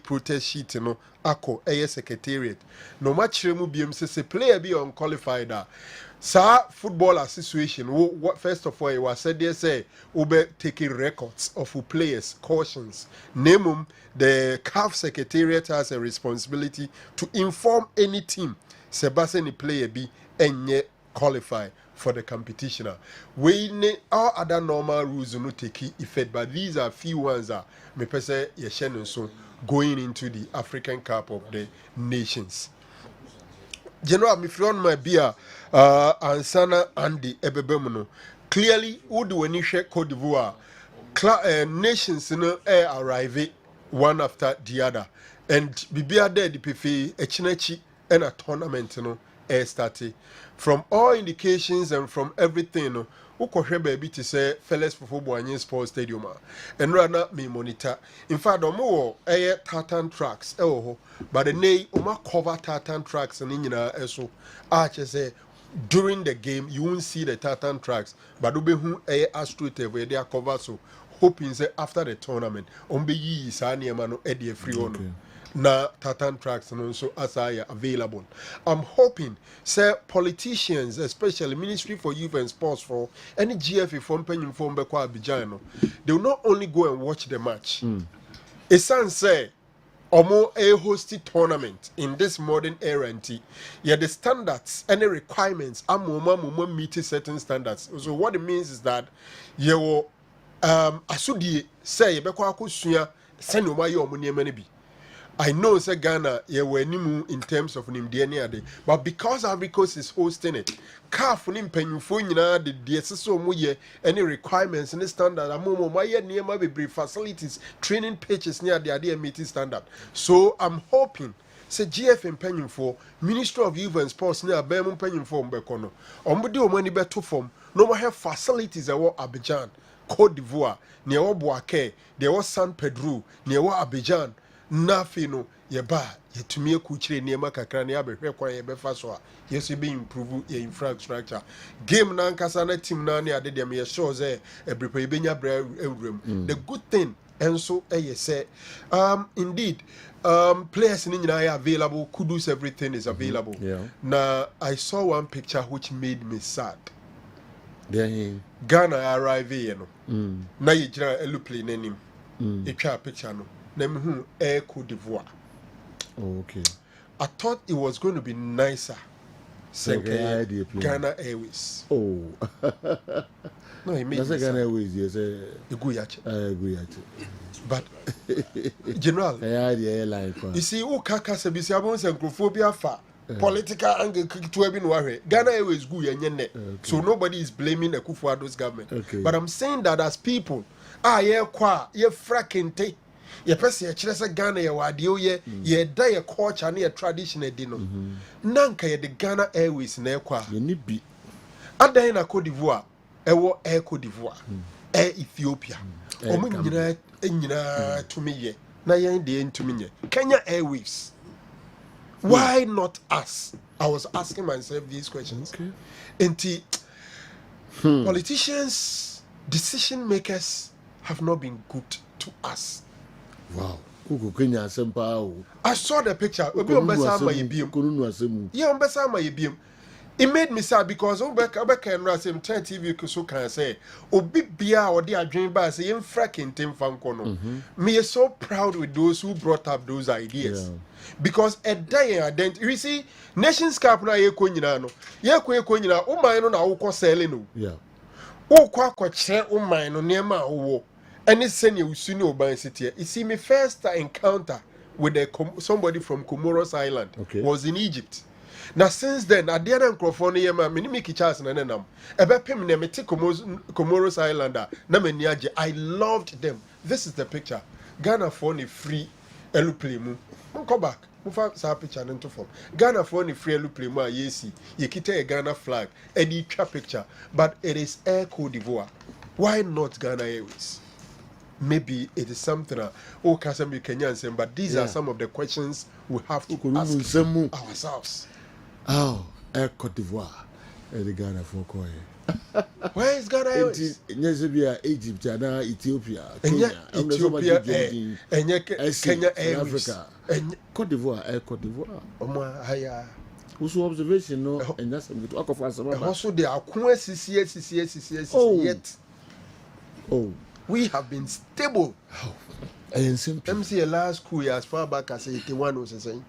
protest sheet, you know, ako secretariat. No match remu BM say player be unqualified. Sa football association, what first of all, it was said they say, ube taking records of who players, cautions. Name the CAF secretariat has a responsibility to inform any team, Sebastian player be and qualify for the competition. We need all other normal rules no take effect, but these are few ones that me pese ye so going into the African Cup of the Nations. General, me from my beer, Ansana Andy Ebebemuno. Clearly, would when you share Cote d'Ivoire, nations arrive one after the other, and Bibia there the PFA, a chinechi, and a tournament, started. From all indications and from everything, Ukohe baby to say Fellas for Boanye Sports Stadium, and rather me monitor. In fact, more tartan tracks, but the nay cover tartan tracks and in so arches say during the game you won't see the tartan tracks, but ube who astrute where they are covered so hoping say after the tournament, be ye sani mano Eddie free on. na tartan tracks and also as I are available. I'm hoping, say politicians, especially Ministry for Youth and Sports for any GFA from Penny from Bekwa Abidjan, they will not only go and watch the match. It's say Omo a hosted tournament in this modern era yeah the standards and the requirements are meeting certain standards. So what it means is that you will asudi say bekwa akosuya send oma ye omo bi. I know say Ghana ye were in terms of nimdeɛ but because Ivory Coast is hosting it, CAF ni mpanyinfo nyinaa de sese omo ye any requirements any standard amomo ma ye nneɛma bebree facilities training pitches near the meeting standard. So I'm hoping say GF mpanyinfo Ministry of Youth and Sports near abɛn mpanyinfo mbɛkɔ no ɔmo de ɔmo ani bɛto fam no more have facilities ɛwɔ Abidjan, Cote d'Ivoire, near Boaké, there was San Pedro, near Abidjan. Nothing no yeba yetumi ekuchire niema kakra ne abehwe kwa yebefa so a yeso be improve your infrastructure game na nkasa na team na ne ade dem ye sure say ebrepa yebenya bra ewrem. The good thing enso say indeed players ni nyina are available, kudus, everything is available. Now I saw one picture which made me sad. Ghana arrive here no na yejira eluplane nanim etwa picture no. Air Cote d'Ivoire. Oh, okay. I thought it was going to be nicer. Ghana Airways. Oh. No, it made me Ghana Airways, yes. But, General, airline. You see, Kaka Sebisi Abons and Grophobia fa. Political angle to have been worried. Ghana Airways good, so nobody is blaming the Kufuor's government. Okay. But I'm saying that as people, ye fracking take. Ye pese ye chire se Ghana ye wadio ye da ye culture ne ye tradition e di no nanka ye de Ghana Airways na ekwa ye ni bi adan na Cote d'Ivoire ewo Air Cote d'Ivoire Air Ethiopia omo nyina tumi ye na ye de ntumi ye Kenya Airways. Why not us? I was asking myself these questions. Okay. Politicians, decision makers have not been good to us. Wow. I saw the picture. It made me sad because Obeka and Rasim TV so can say Obi Bia or the dream by saying fracking Tim Fankono. Me is so proud with those who brought up those ideas. Because a day identity you see Nations Cup na ye konyina o man no na wo ko selling no. Wo kwa che o man no nema wo. And it's senior Usuni Oban City. You see, my first encounter with somebody from Comoros Island was in Egypt. Now, since then, I didn't microphone here, man. Many make chance and then Comoros Islander. I loved them. This is the picture. Ghana for a free eluplemu. Come back. Picture into form. Ghana for a free eluplemu. Yes, you kita a Ghana flag. Any picture, but it is Air Cote d'Ivoire. Why not Ghana Airways? Maybe it is something Kasemi Kenyan saying, but these are some of the questions we have to ask ourselves. Oh, Air Cote d'Ivoire. The Ghana for Koye. Where is Ghana Airways? Egypt, Ethiopia, Kenya, Kenya Airways, Africa, Cote d'Ivoire, Air Cote d'Ivoire. Also observation, no, and that's a good talk of us. Also, there are yet. Oh. We have been stable. MC last school as far back as 81 was saying.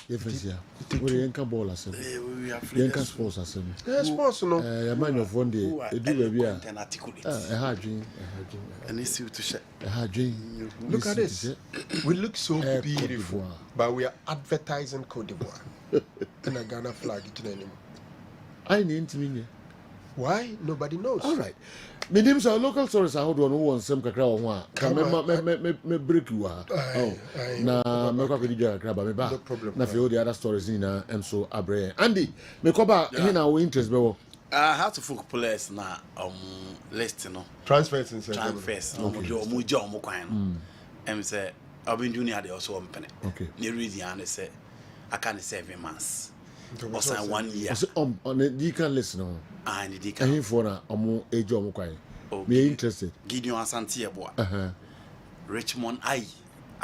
Yes, we can ball as we can sports as sports, no. A man of one day, a hard dream, and it's to share a hard dream. Look at this. We look so beautiful, but we are advertising Cote d'Ivoire and a Ghana flag. I need to mean. Why? Nobody knows. All right. My name is our local source. I hold on one some kakra one. Me break you are. Oh, na me kwa kudija kakra ba me ba. No problem. Na fi all the other stories in na so abre. Andy, me ko ba here na we interest be wo. How to folk players na list no. Transfers. Omo kwan no. Say I've junior they also on penny. Okay. The reason I say I can't 7 months. Or 1 year. On the can listen. I need to for na omo age omo kwai. Me interested. Gideon Asante boy. Richmond I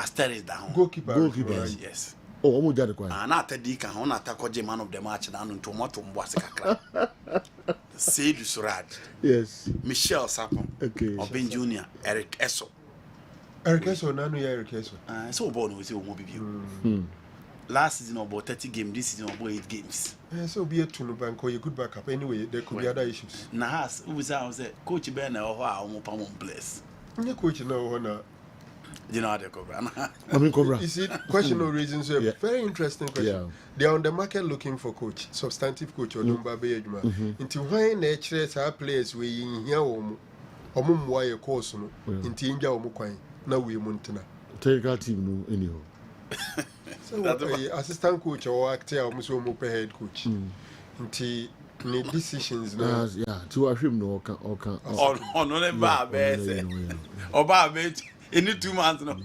Asteris down. Goalkeeper. Yes. Oh, almost done quite. And after Dika, on attack man of the match down into Moto Mbwasaka. Seydou Suraj. Yes. Michel Sapon. Okay. Obin Junior. Eric Esso. Eric Esso, Nanu Eric Esso. So born with you. Last season about 30 games, this season about 8 games. So be a tune bank or a good backup. Anyway, there could be other issues. Nahas, who was I say, Coach Ben or Pamon Bless. Your coach now, you know how they cover. I mean, Cobra. You see, question of reasons. Very interesting question. Yeah. They are on the market looking for coach, substantive coach or Dumba Bejuma. Until when nature our players we in here or wire course in Tinja or Mukwai. Now we Montana. Take our team no anyhow. So assistant coach or actor or Muso Mope head coach. Until make decisions now. Yeah, to a him no can on the bar or bar in 2 months no.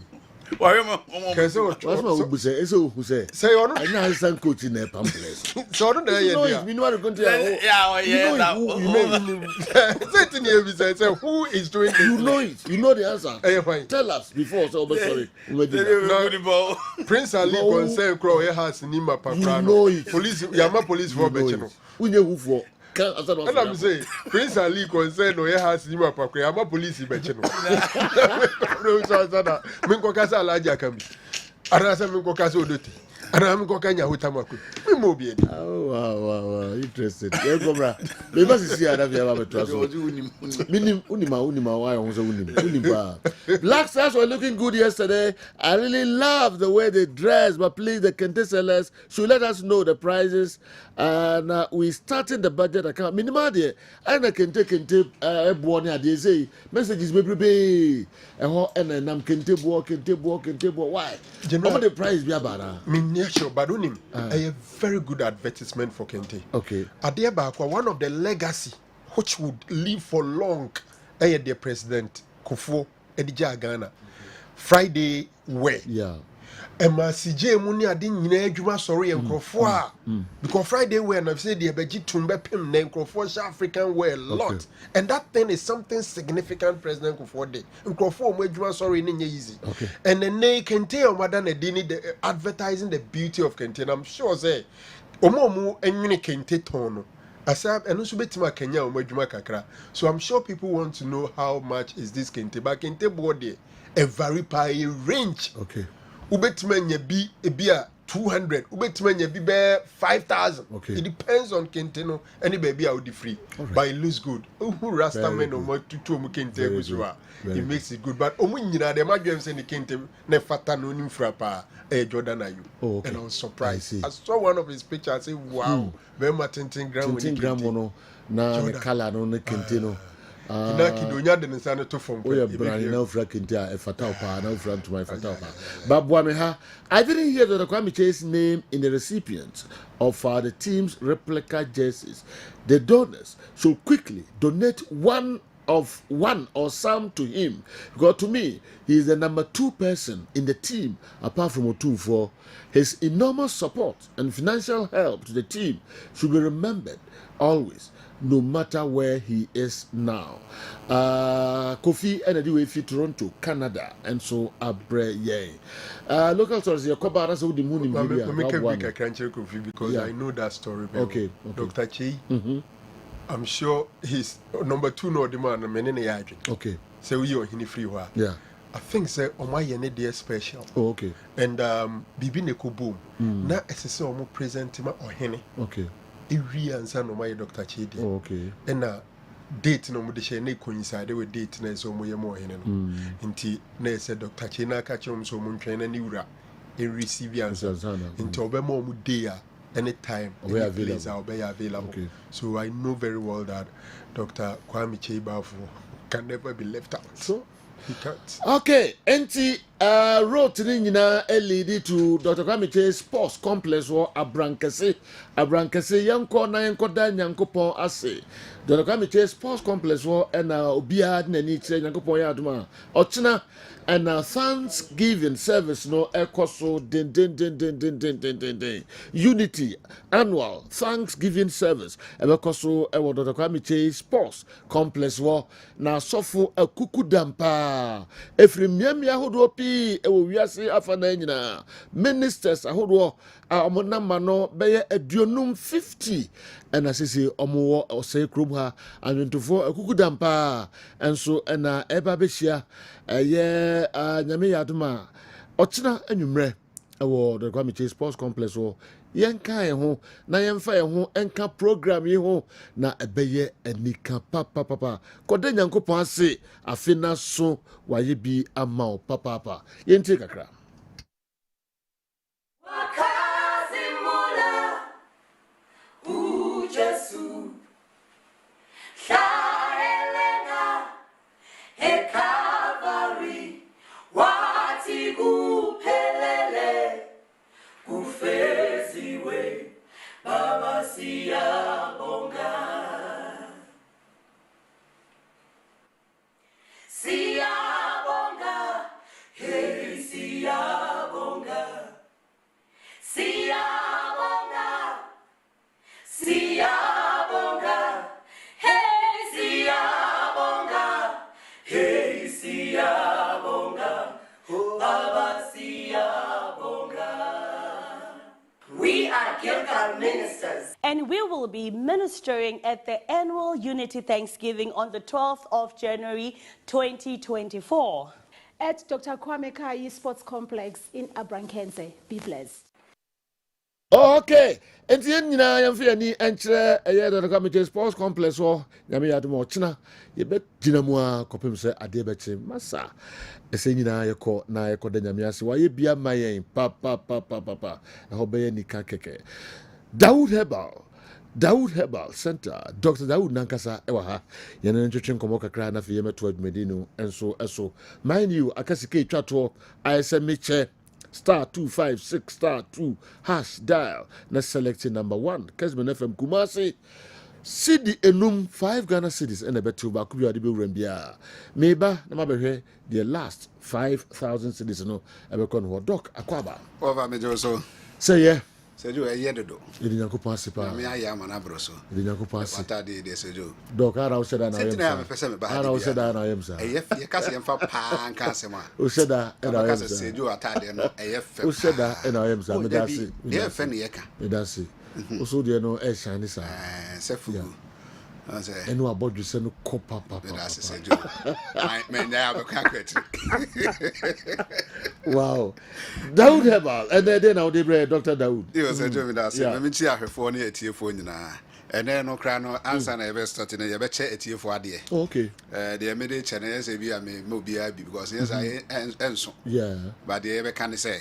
Why am I? What's my who say? So who say? Say on. I know some coach in a pamphlet. So don't know you know what going to say who is doing this? You know it. You know the answer. Tell us before. So sorry. Prince Ali concern crow has Nima Paprano. You know it. Police. Yama police for Bechino. We know who for. And I'm saying, Prince Ali concerned or has Nima Pakre. I'm a police in Bechino. Minko Casa Laja can be. Arasa Minko Casa Duty. And I'm Kokanya Hutamaku. Oh, wow. Interested. Yeah, Cobra. We must see another Unima. Black Stars were looking good yesterday. I really love the way they dress, but please, the Kente sellers should let us know the prices. And we starting the budget account. Minima there. And I can take Buonia. They say messages maybe and then I'm Kente Buo. Why? How the price be about? Sure, but a very good advertisement for Kente. Okay. Adiabakwa, one of the legacy which would live for long, the president Kufo Edija Ghana. Friday way. Yeah. Emma CJ Muni adin nyina adwuma sori enkrofo a because Friday way and I've said the beji tumbe pim na enkrofo African way a lot and that thing is something significant President Kufo dey enkrofo mo adwuma sori ni nya easy and then they can tell madam Edini the advertising the beauty of Kente and I'm sure say omo enwene Kente ton asab eno so betima Kenya omo adwuma kakra so I'm sure people want to know how much is this Kente but Kente board a very high range. Okay. Ubetimanya be a beer 200, Ubetimanya be 5,000. Okay. It depends on Kenteno. Any baby out the free, but it looks good. Rastaman or more to Kente, it makes it good. But Omunina, the Magians and the Kente, Nefatano Nimfrapa, Jordan are you. Oh, okay. And I was surprised. I saw one of his pictures. I said, wow, very much 10 gram. Now the color on the Kenteno. Kidonya de nsane to fom. We are brand now frakintia a fatal pa now front to my fatal pa. But Buameha, I didn't hear the Kwame Chase's name in the recipients of the team's replica jerseys. The donors should quickly donate one or some to him, because to me he is the number 2 person in the team apart from Otunfo. His enormous support and financial help to the team should be remembered always, no matter where he is now. Kofi Enedi fi Toronto, Canada, and so Abre Ye. Local sources, Yakoba Rasa Udi Muni Media. Kofi because I know that story. Okay. Dr. Chi. I'm sure he's number 2 no demand menene yaje. Okay. So we are in free wa. Yeah. I think say Omayene dey special. Oh, okay. And Bibi Neko boom. Na esese omo present ma ohene. Okay. Every answer no my Dr. Chidi. Oh, okay. And date no mo de share na coincide with date na so mo ye mo ohene no. Nti na say Dr. Chidi na ka chom so mo ntwen na ni wura. E receive answer. Nti obema mo dey a anytime, any place I'll be available. Okay. So I know very well that Dr. Kwame Chebafo can never be left out. So he can't. Okay, NT wrote in LED to Dr. Kwame Che Sports Complex or Abrankase Yanko na Yanko Dan Yanko Pon Ase. Dr. Kwame Che Sports Complex or and Obiad Nani Yanko Pon Yaduma. Ochina and Thanksgiving service no ekoso din. Unity annual Thanksgiving service ekoso ewo Dr. Kwame Che Sports Complex wo na sofo akuku dampa efri miamia hodo pi pii ewo wiase afa na nyina ministers ahodo ɔmo namba no bɛyɛ aduonum 50 ɛna sisi ɔmo wɔ ɔsɛ krom ha anwentofo akukudampa enso ɛna ɛba bɛhyia ɛyɛ nyame yadoma ɔkyena anwumrɛ ɛwɔ the Kwame Sports Complex wɔ yɛnka ho na yɛmfa ho enka program yi ho na ɛbɛyɛ anika papa kɔda nyankopɔn ase afina so waye bi ama o papa yɛntie kakra Jesu Shaelena He Calvary Wati Gupelele Gufeziwe Baba Siya Bonga Siya Bonga Hey Siya Bonga Siya Bonga Siyabonga, hey Siyabonga, hey Siyabonga, oh Baba Siyabonga. We are Gilgal ministers. And we will be ministering at the annual Unity Thanksgiving on the 12th of January 2024. At Dr. Kwame Kai Sports Complex in Abrankense. Be blessed. Okay, enti nyina yɛmfa ani enkyerɛ ɛyɛ the Kwame Sports Complex hɔ nyame yɛ adom ɔkyena yɛbɛgyina mu a kɔpem sɛ adeɛ bɛkye masa ɛsɛ nyina yɛkɔ na yɛkɔ da nyame ase wayɛ bia ma yɛn papa ɛhɔ bɛyɛ nika kɛkɛ Dawood Herbal Center Dr. Dawood nankasa ɛwɔ ha yɛne ntwetwe nkɔmmɔ kakra na afei yɛmɛto adwumadi no ɛnso ɛso mind you akasike twa toɔ ayɛsɛ mekyɛ *256 *2 hash dial. Let's select number 1. Kessben FM Kumasi. CD enum 5 Ghana cities and a betu bakubi adibe urembia. Meba na mabehe the last 5,000 cities no ebekon ho doc akwaba. Over me so. Say yeah. Sejo e yedo. Idi nyankopon sipa. Me aya mana brɔso. Idi nyankopon sipa. Wata de sejo. Doc ara o seda na yem. Setina me pese me ba. Ara o seda na yem sa. Ye ka se yemfa pa nka se ma. O seda na yem sa. Sejo atade no e fe. O seda na yem sa. Me da si. Ye fe ne ye ka. Me da si. O so de no e shine sa. Se fugu. Enu abodju se no ko papa. That's Sejo. Man ya be kwakret. Wow. Dawood Herbal. And then now they bring Dr. Dawood. He was a job with us. Me tia ahwefo ne atiefo nyina. Ene no kra no answer na ebe start na ye be che atiefo ade. Okay. The me che na yes bi am me bia bi because yes I enso. Yeah. But the ebe kan say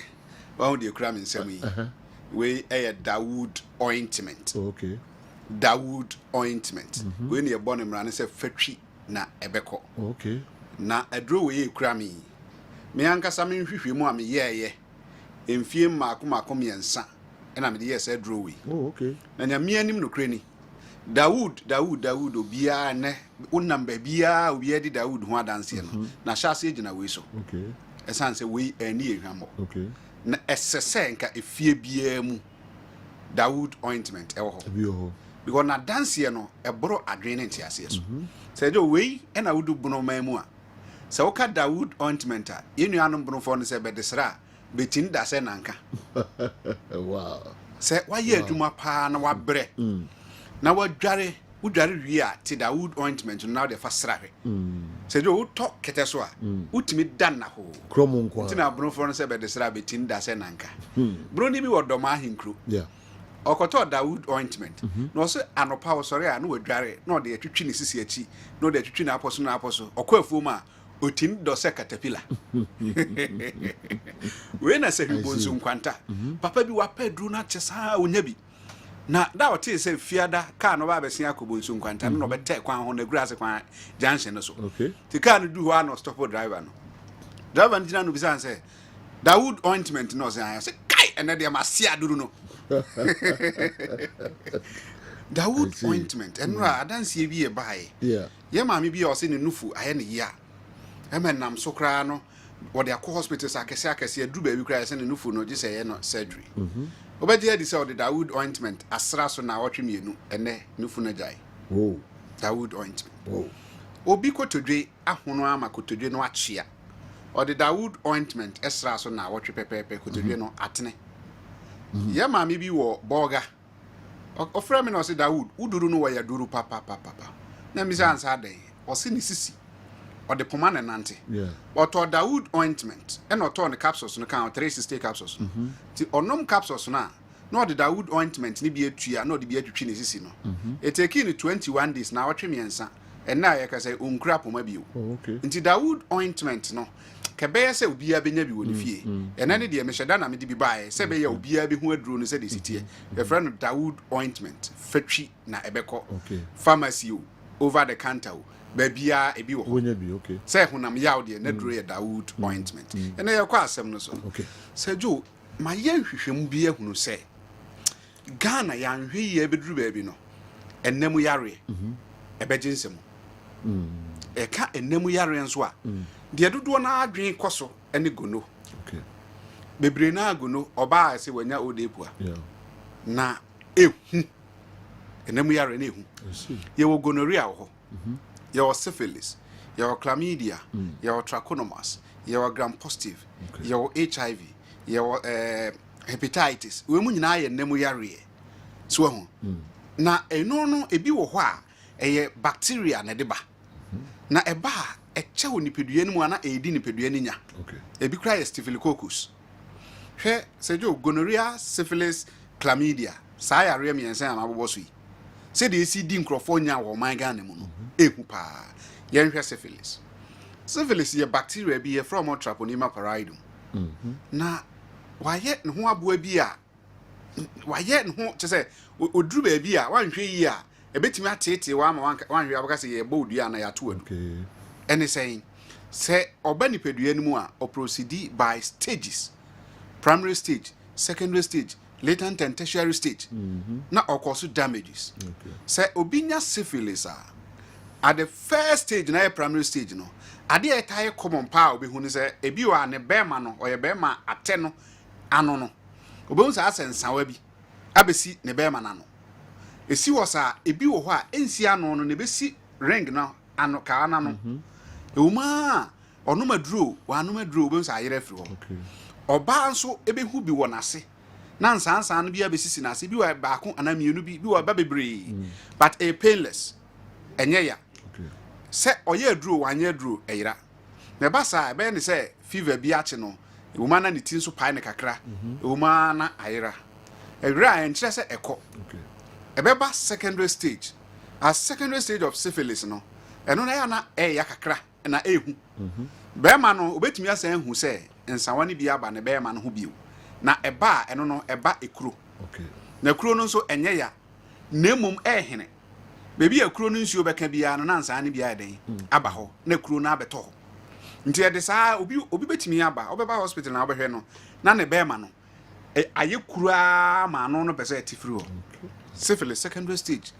one dey kra me nsem yi. We Dawood ointment. Okay. Dawood ointment. We ne born mra ne say fatwi na ebeko. Okay. Na adro we kra me. Me ankasa me hwehwe mu a me yeye. Emfie maako miensa. Na me de yes adro we. Oh, okay. Na nyame anim no kra ni. Dawood obia ne unam ba bia obi adi Dawood ho adanse no. Na hyase gina we so. Okay. Esan se we ani ehwamo. Okay. Na esese nka efie bia mu Dawood ointment ewo ho. Bio. Because na danse no eboro adwene ntiase so. Se jo we na wudu buno mamu a. Se woka Dawood ointment a yenu anom buno fo no se bedesra betin da se nanka. Wow. Se waye adwuma pa na wabre. Na wadware wi a ti Dawood ointment now de fa srahwe. Se jo wo to kete so a utimi dan na ho. Kromon kwa. Ti na buno fo no se bedesra betin da se nanka. Bro ni bi wodoma ahinkru. Yeah. Okoto Dawood ointment. No so anopa wo sori a no wadware no de atwitwi ne sisi achi no de atwitwi na aposo okwafu ma otin do se caterpillar. We na se hibonzu nkwanta. Papa bi wa pedru na chesa onya bi. Na da o te se fiada ka no ba besia akobonzu nkwanta no be te kwan ho na grass kwan junction no so. Okay. Ti ka no du ho no stop driver no. Driver njina no bisa say Dawood ointment no say kai ene de ma sia duru no. Dawood ointment enra adanse bi e bae. Yeah. Ye maami bi o se ne nufu aye ne ya. Nam so kra no wo de akọ hospitals akese adu ba bi kra se ne nufu no je se ye no surgery. Obedi edi se o de Dawood ointment asra so na wotwe mienu ene nufu na jai. Oh. Dawood ointment. Oh. Obi kotodwe ahono ama kotodwe no achia. or the Dawood ointment extra so na watch pepe kotodwe no atene ye ma me bi wo burger ofra me no say Dawood uduru no wa ya duru papa na mi say ansa den o se ni sisi or the pomane nante but or Dawood ointment and or turn the capsules no kan 360 capsules ti onom capsules na no the Dawood ointment ni bi atua no the bi atwitwi ne sisi no e take in 21 days na watwe miensa and na ye ka say onkura poma bi o nti Dawood ointment no kebeye se obia benya bi woni fie ena ne de me hyeda na me de bi bae se be ya obia bi ho aduro no se de sitie the friend Dawood ointment fatwi na ebeko pharmacy over the counter babia ebi wo wonya bi se honam yaw de na duro ye Dawood ointment ena ye kwa asem no so se jo ma ye hwehwem bi ehunu se Ghana ya nhwe ye beduru ba bi no enemu yare ebejinsem eka enemu yare nso a de dodo na adwen koso ene gono bebre na gono oba se wanya odepua na ehu enemu yare na ehu ye wo gonorrhea wo ye wo syphilis ye wo chlamydia ye wo trichomonas ye wo gram positive ye wo HIV ye wo hepatitis we mu nyina ye enemu yare so ho na eno no ebi wo ho a eye bacteria na de ba na eba eche wo nipadua mu ana edi nipadua ni nya ebi kra ye staphylococcus hwe sejo gonorrhea syphilis chlamydia saa yare miensa ama bobo so yi se de esi di nkrofo nya wo man Ghana mu no ehu pa ye hwe syphilis ye bacteria bi ye from Treponema pallidum na waye ne ho aboa bi a waye ne ho che oduru ba bi a wanhwe yi a ebetimi atete wa ma wanhwe abaka se ye bodua na ya to adu ene saying say oba nipadua mu a o proceed by stages, primary stage, secondary stage, latent and tertiary stage na okoso damages say obinya syphilis at the first stage na primary stage no ade e taye common pa obehu ni say ebi wa ne bema no oye bema ate no ano no obehu sa asensawa bi abesi ne bema na no esi wo sa ebi wo ho a ensi ano no ne besi ring no ano ka ana no ewuma ono maduro wa ano maduro obehu sa ayere firi ho oba nso ebehu bi wo nase na nsansa no bi abesisi nase bi wa baako anamienu bi wa ba bebre but a painless enye ya se oye aduro wanye aduro eyira na ba sa ebe ne se fever bi ache no ewuma na ne tin so pai ne kakra ewuma na ayira eyira en kire se eko ebe ba secondary stage as secondary stage of syphilis no eno na ya na eya kakra na ehu be ma no obetumi asan hu se nsanwani bi aba ne be ma no ho biu na eba eno no eba ekuro na ekuro no nso enye ya na emum ehene bebi ekuro no nsuo beka bia no na nsan ne bia den aba ho na ekuro na abeto ho nti e de saa obi betimi aba obeba hospital na obehwe no na ne be ma no aye kura ma no no pese atifiri ho syphilis secondary stage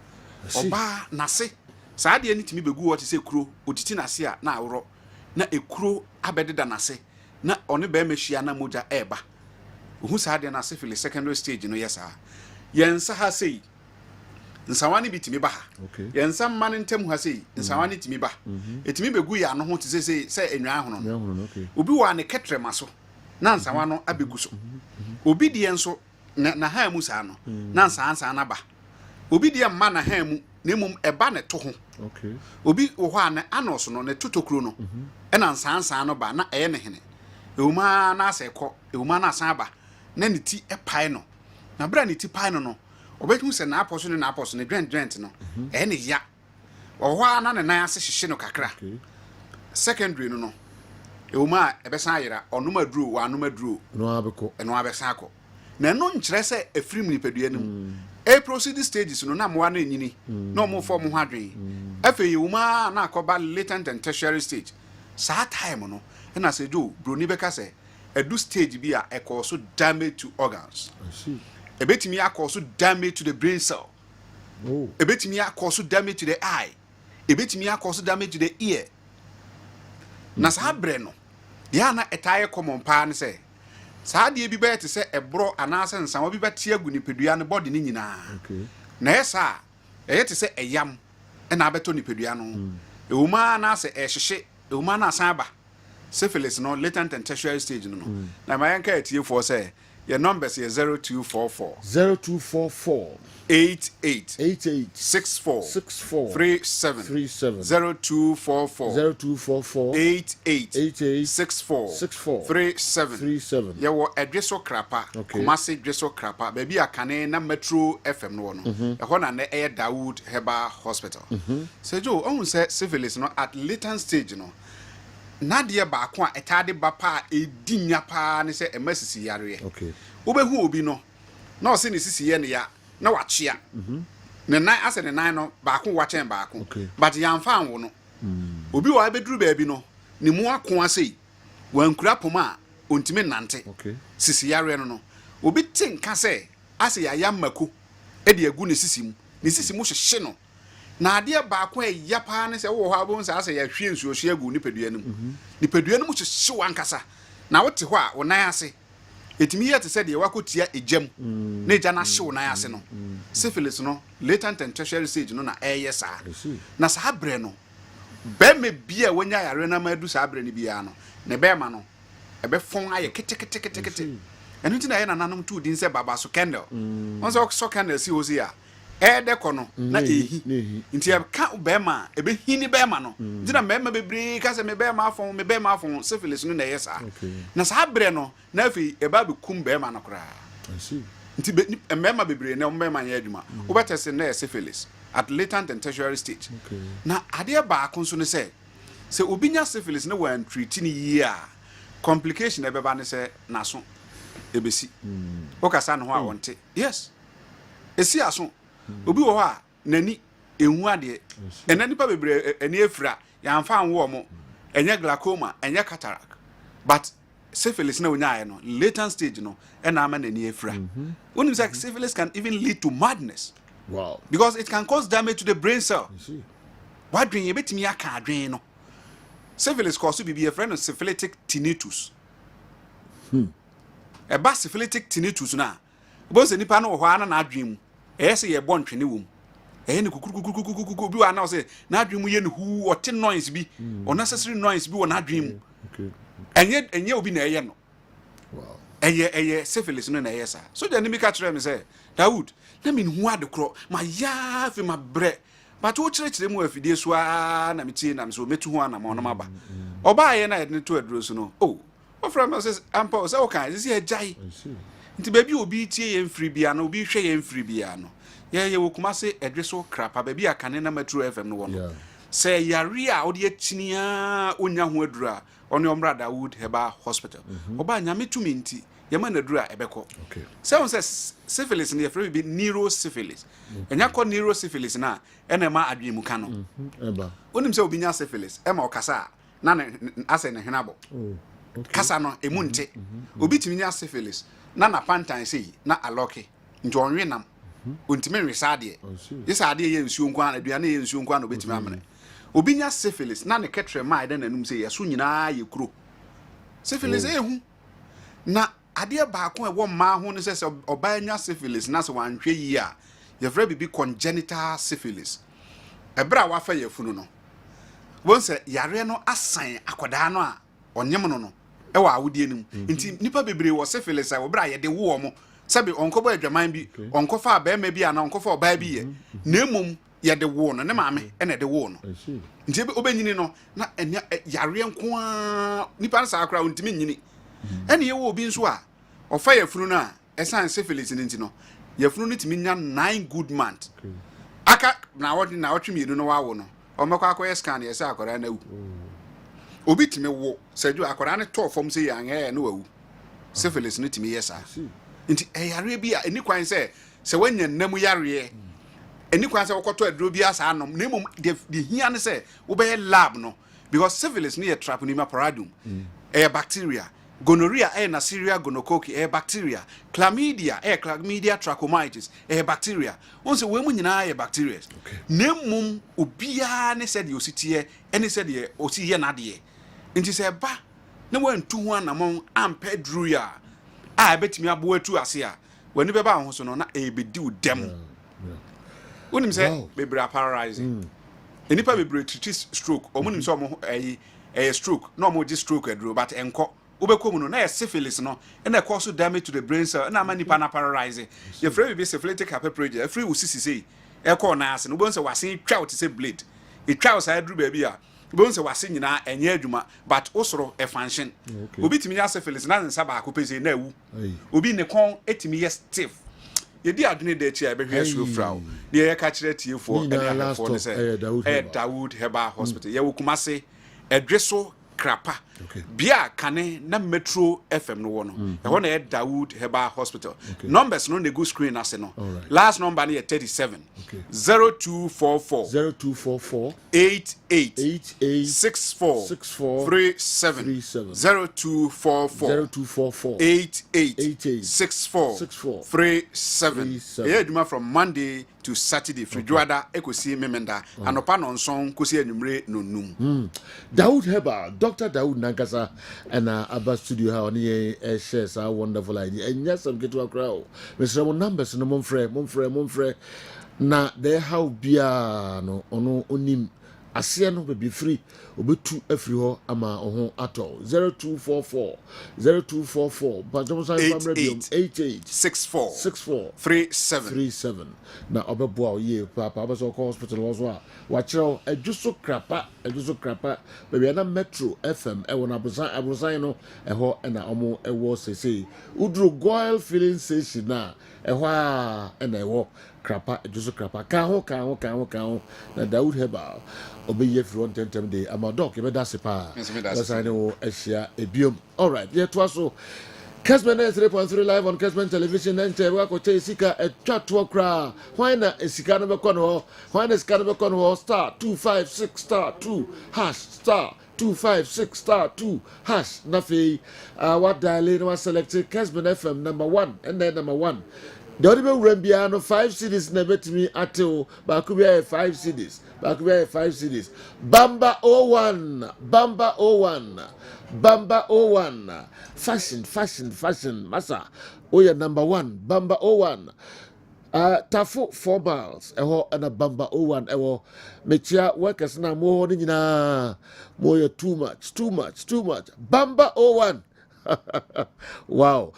oba nase saa de ani timi begu wo te se kuro otiti nase a na awro na ekuro abededa nase na one be mehia na moja eba ohu saa de na syphilis secondary stage no yesa yensa ha sei nsawani bitimi ba ha yensa man ntem ha sei nsawani timi ba etimi begu ya no ho te se enwa hono no obi wa ne ketrema so na nsawa no abegu so obi de enso na ha mu saa no na nsansa na ba obi de ma na ha mu na mum eba ne to ho obi wo ho ana anoso no ne totokuro no na nsansa no ba na eye ne hene ewuma na aseko ewuma na asan ba na ne ti epai no na bra ne ti pai no obetu se na aposo ne dwent no ne ya wo ho ana ne nan ase hyehye no kakra secondary no ewuma ebesan ayira onoma duro wa anoma duro no abesan akọ na no nkyerɛ sɛ efrim nipadua nim e proceed stages no na moa no enyini na mo fo mo ho adwen afi ewuma na akọba latent and tertiary stage saa time no na sɛ jo broni beka sɛ edu stage bi a cause damage to organs ebetimi cause damage to the brain cell ebetimi cause damage to the eye ebetimi cause damage to the ear na saa bre no ya na etaye common pa ne sɛ saa de bi bɛte sɛ ebro anase nsanwa bi bɛte agu nipadua ne body ne nyinaa na yesa ɛyɛ te sɛ eyam na abɛtɔ nipadua no ewuma na sɛ ɛhyehye ewuma na asan ba syphilis no latent and tertiary stage no na my anka etie for say your numbers is 0244 88 64 37 0244 88 64 37 ye wo edweso krapa kumase dweso krapa baby akane na metro fm no no e na na e Dawood Herbal Hospital so jo ohun say syphilis no at latent stage no nadia ba ko a etade ba pa edinya pa ne se emasisi yare obehu obi no na o se ne sisi ye ne ya na wachia ne nan ase ne nan no ba ko wachen ba ko but yamfa anwo no obi wa beduru ba bi no ne mu ako ase wankura poma ontime nante sisi yare no no obi tinka se ase ya yamako e de agu ne sisi mu hyehye no na ade ba ko ya pa ne se wo ho abon sa ase ya hwie nsuo hye agu nipadua no mu nipadua no mu hyehye wankasa na wote ho a wo nan ase etimi yete se de wakotia ejam na eja na hye wo nan ase no syphilis no latent and tertiary stage no na sa na sa bre no be me bia wonya yare na madu sa bre ne bia no ne be ma no ebe fon aye kete enu ti na ye na nanom tu din se baba so candle onso so candle si ozi a de kono na ehi nti e ka be ma ebe hini be ma no dina me ma bebre ka se me be ma afon syphilis no na yesa na sa bre no na afi e ba be kum be ma no kra nti me ma bebre na me ma ya adwuma wo betese na syphilis at latent and tertiary stage na ade ba akon so ne se obinya syphilis na wan treat ni year complication e be ba ne se naso ebesi o kasa no ho a wonte yes esi aso obi wo ha nani enhu ade enani pa bebre eni efra ya amfa anwo mo enye glaucoma enye cataract but syphilis na onya no latent stage no ena ama nani efra unim say syphilis can even lead to madness because it can cause damage to the brain cell what dream you betimi aka adwen no syphilis cause be a friend of syphilitic tinnitus a bas syphilitic tinnitus na bo se nipa no wo ho na adwen mu se ye bon twene wom ne kukukukukukuku bi wa na say na adwen mu ye ne hu o te noise bi unnecessary noise bi wo na adwen mu enye obi na eye no eye syphilis no na eye sa so de ni mi ka kire me say Dawood na me hu ade kro ma ya fe ma bre but wo kire mu afidie so a na me tie na me so metu ho ana ma ono maba oba ye na ye ne to aduro so no oh from says ampa say okay this is jai nti baby obi tie ye mfiri bia no obi hwe ye mfiri bia no ye wo kuma se edweso krapa baby akane na metro fm no wono say yare a odi atinia onya ho adura oni omra Dawood Herbal Hospital oba nyame tumi nti ye ma na adura ebeko say on says syphilis ne free be neurosyphilis enya ko neurosyphilis na ena ma adwemu ka no eba onim say obi nya syphilis e ma okasa na ase ne hwenabo kasa no emunte obi timi nya syphilis na pantan sei na aloke nti onwe nam ontime resade yesa ade ye nsuo nkwa aduane ye nsuo nkwa no betimi amene obi nya syphilis na ne ketre ma ide nanum sei yeso nyina ye kuro syphilis ehu na ade ba ko e wo ma ho ne se oba nya syphilis na se wanhwe yi a ye vra bibi congenital syphilis ebra wa fa ye funu no won se yare no asan akoda no a onyem no e wa awudie nim nti nipa bebre wo syphilis a wo bra ye de wo mo sabi onkobo adwaman bi onkofa ba ma bi ana onkofa oba bi ye na emom ye de wo no ne maame e na de wo no nti obenyini no na yare nko a nipa nsa akra ontimi nyini ene ye wo obi nso a ofa ye funu no a esan syphilis nti no ye funu no timi nya 9 good month aka na wotwemienu no wawo no omekwa akwa scan ye sa akora na wu obi timi wo seju akora ne to fom se yan no wawu syphilis no timi yesa nti yare bi a eni kwan se wanya nam yare eni kwan se wokoto aduro bi asa anom na mom de hia ne se wo be lab no because syphilis no ye Treponema pallidum bacteria gonorrhea Neisseria gonococcus bacteria chlamydia chlamydia trachomatis bacteria onse we mu nyina bacteria na mom obia ne se de ositie ene se de osiye na de nti se ba na wantu ho anamon ampa duru ya a betimi abo atu ase a wani beba ho so no na ebedi udem wonim se bebra paralyzing enipa bebre treat stroke omunim se omo a stroke no more just stroke adro but enko wobɛkɔ no na syphilis no na cause damage to the brain cell na ma nipa na paralyze your free be syphilitic hemorrhage free wo sisi sei ɛkɔ na ase no bo nse wase twa wo te say blade it twa wo sa adru ba bi a bo nse wase nyina enye adwuma but osoro e function obi timi ya syphilis na nsa ba akopese na awu obi ne kon etimi ye stiff yedi adwene de chi a be hwe so fraw ne ye ka kire tiefo ene ahefo ne se Dawood Herbal Hospital ye wo Kumase edweso krapa bia kane na Metro FM no wono e ho na Dawood Herbal Hospital numbers no go screen ase no last number na 37 0244 88 64 37 0244 88 64 37 yeah duma from Monday to Saturday frijuada ekosi memenda anopa no nson kosi anwumre no num Dawood Herbal Dr. Dawood Nankasa and Abba Studio how ni shares are wonderful idea and yes I'm get to a crowd Mr. numbers no monfre na there how bia no ono onim ase no be free obetu afri ho ama oho ato 0244 but don't say from radio 88 64 37 na obeboa ye papa abaso hospital also wa kire adwuso krapa baby na Metro FM e wona abusan no e ho na omo e wo sese udru goil filling station na e ho a na e wo krapa adwuso krapa ka ho na Dawood Herbal obeye free on tentem day amadok e be da sepa that's I know ehia ebiom all right yeah to so Kessben 3.3 live on Kessben television and we ko che sika etwa to kra why na esika no be kono why na esika no be kono star 256 star 2 hash star 256 star 2 hash na fe what dial no select Kessben FM number 1 and then number 1 the only way we no 5 cities na betimi ato ba ku be 5 cities Bamba 01 fashion massa oya number 1 Bamba 01 Tafu 4 miles eho na Bamba 01 ewo mechia workers na mo ni nyina mo ya too much Bamba 01 wow.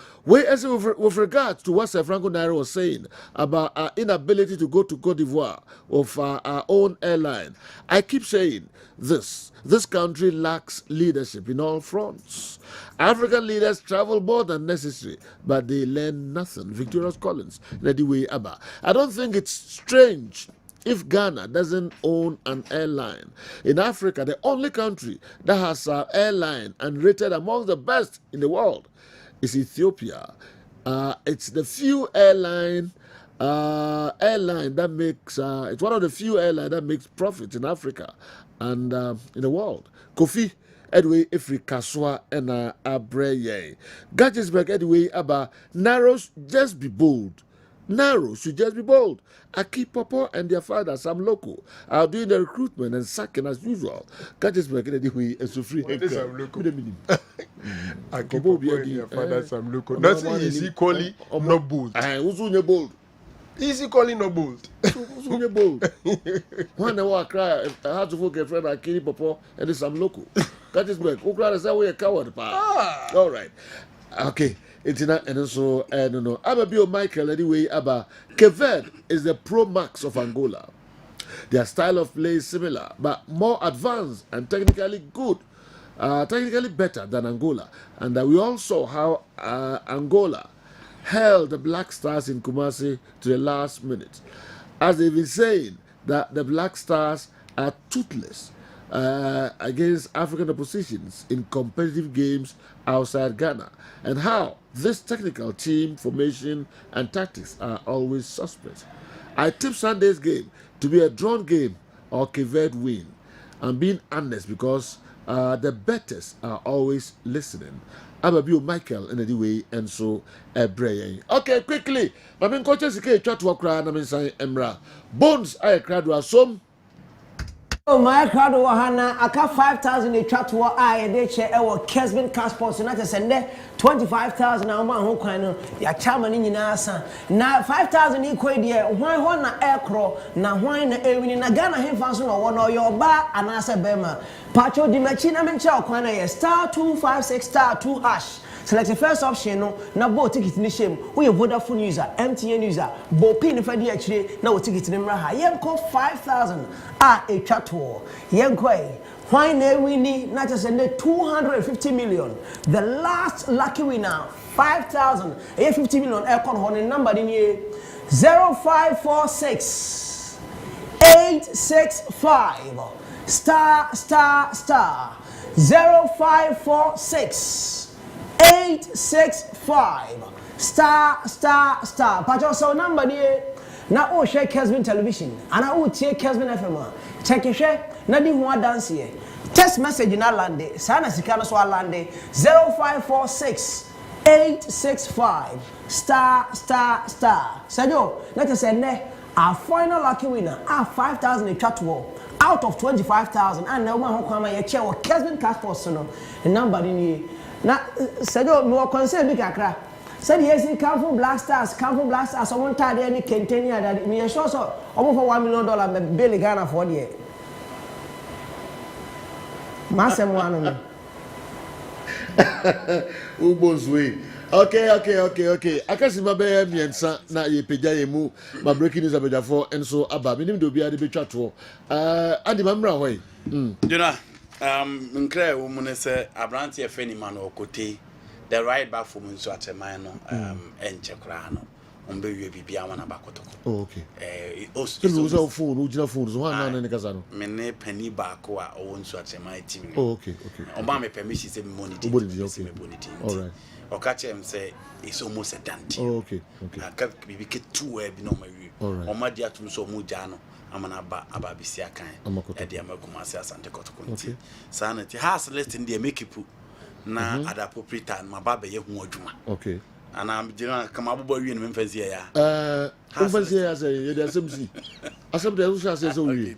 As with regards to what Sir Franco Nairo was saying about our inability to go to Cote d'Ivoire of our own airline, I keep saying this country lacks leadership in all fronts. African leaders travel more than necessary, but they learn nothing. Victorious Collins, Nediwe Abba. I don't think it's strange if Ghana doesn't own an airline. In Africa, the only country that has an airline and rated among the best in the world is Ethiopia. It's the few airline that makes, it's one of the few airlines that makes profit in Africa and in the world. Kofi, Edway Ifri Kaswa and Abreye. Gatchesburg, Edway Abba, narrows, just be bold. Narrow should just be bold. Aki Popo and their father, Sam Loco, are doing the recruitment and sacking as usual. Gatchesburg, Edway, and so free. Sam Loco. Aki Popo and their father, Sam Loco. That's easy calling, no bold. Who's bold? Easy calling, no bold. Who's bold? One hour cry, I had to forget a friend like Aki Popo and Sam Loco. Gatchesburg, who cried as I were a coward. All right. Okay. It's not and so I don't know. Ababio Michael anyway. Kessben is the Pro Max of Angola. Their style of play is similar, but more advanced and technically good, technically better than Angola. And we all saw how Angola held the Black Stars in Kumasi to the last minute. As they've been saying that the Black Stars are toothless against African oppositions in competitive games outside Ghana, and how this technical team formation and tactics are always suspect. I tip Sunday's game to be a drawn game or Kessben win. I'm being honest because the betters are always listening. Ababio Michael in any way and so Bray. Okay, quickly. My main coaches chat to Okra and I'm saying Emra. Bones I cried was some. Oh my crowd wahana aka 5,000 a chat to I they share our Kessben cash post na send 25,000 na ma ho kwan no ya chama ni nyina san na 5,000 equal there hwan ho na aircraw na hwan na ewini na Ghana hemfa so no wo no your ba anase bema pacho di machi na menche kwan na ye star 256 star 2 hash. Select the first option no na bo ticket ni shame we Vodafone user MTN user bo pin for the actually na wo ticket ni mra ha yenko 5,000 a chatwo yenko why na winni na just send 250 million the last lucky winner 5,000 50 million aircon ho number ni 0546 865 star 0546 865 star. Pacho so number ni na o share Kessben television ana o tie Kessben FM check share na di ho dance here text message na lande sana sika no so lande 0546 865 star. Sajo let us say our final lucky winner 5,000 a chatwo out of 25,000 and now ma ho kwama ye che Kessben cash post no number ni na Sajo no concern bi kakra said yes Campo Black Stars someone tied any container that me sure so almost for $1 million me Billy Ghana for there masem one Ubozwe. Okay. Akasi mabe miensa na ye peja ye mu ma breaking news abeja for enso aba minim do bia de betwa to. Adi mamra hoy. Jona nkre wo mu ne se Abrante e feni man okote the right back for munso ateman no enche kra no ombe wie bibia wana bakotoko. Oh okay. Also phone ujina phone so na ne kasa no. Me ne pani ba ko a owo nso ateman team. Oh okay. Omba me permission say me monitor. Okay. All right. Okachem say it's almost a done deal. Oh, okay. Aka bibi ke two e bi no ma wi. Oma dia tum so mu ja no amana aba bisia kan. E dia makuma se asante kotoko nti. Sanity has listen dia make people na at appropriate time ma ba be ye hu adwuma. Okay. And I'm jina kama abobo wi no memfansi ya. Memfansi ya say ye dia semsi. Asem dia so say so wi.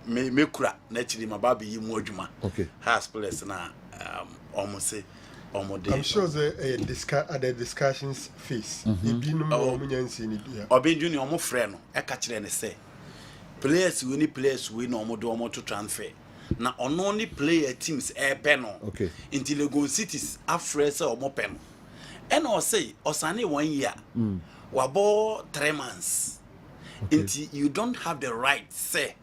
Me kura na chiri ma ba be yi mu adwuma. Okay. Has place na almost say I'm sure the discussions phase. Obi junior omo frɛ no e ka kire ne sɛ players we no omo do omo to transfer na ono ni player teams e pe no okay until Lagos cities afre sɛ omo pe no e na o say osane 1 year wabo 3 months until you don't have the right say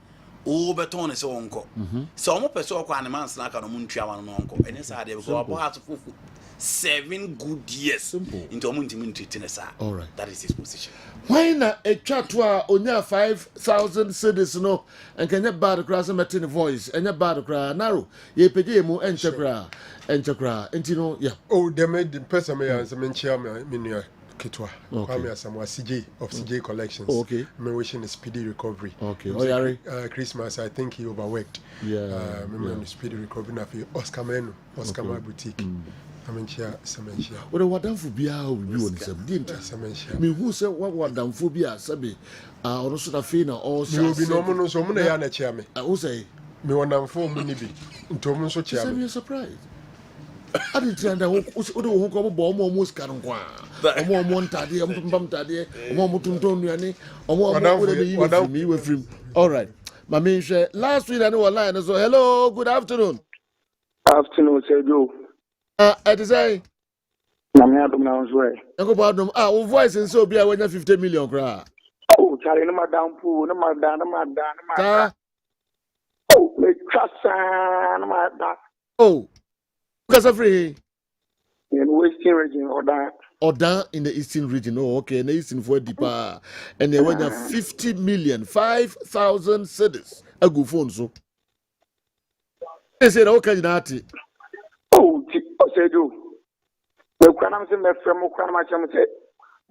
o beton se wonko so omo pese okwa animals na ka no muntua wan no wonko ene sa de go abo hat fufu 7 good years into omo ntimi ntitine sa that is his position. Why na a chat to onya 5,000 cedis no enkanya bad cross metin voice enya bad cry narrow ye peje mu enchekra entino yeah oh they made the person me answer me chair me Kitwa, Kwame Asamoah CJ of CJ Collections. Okay. Me wishing a speedy recovery. Okay. Christmas, I think he overworked. Yeah. Me speedy recovery na fi Oscar Menu, Oscar Boutique. Amenchia Samenchia. What a wadamfo bia we bi won sem. Samenchia. Me who say what wadamfo bia sabe. Ono so da fe na all so. Me obi no mo no so mo na ya na chia me. Who say? Me wadamfo mo ni bi. Ntom nso chia me. I'm surprised. I didn't tell that who come bomb almost can't go. Omo ntade am tade omo tunton nuane omo me with him. All right. My main share last week I know line so hello good afternoon. Afternoon Sergio. I say na me adom na so e. Enko badom wo voice nso obi a wanya 50 million kra. Oh chare na madam pu na madam. Oh me trasa na madam. Oh. Because free in Western region Odan in the Eastern region. Oh, okay. In the Eastern for deeper, and they went 50 million, 5,000 cedis. A good phone so. They said, okay, Nati. Oh, say do. The Kranam say, my friend, Kranam say,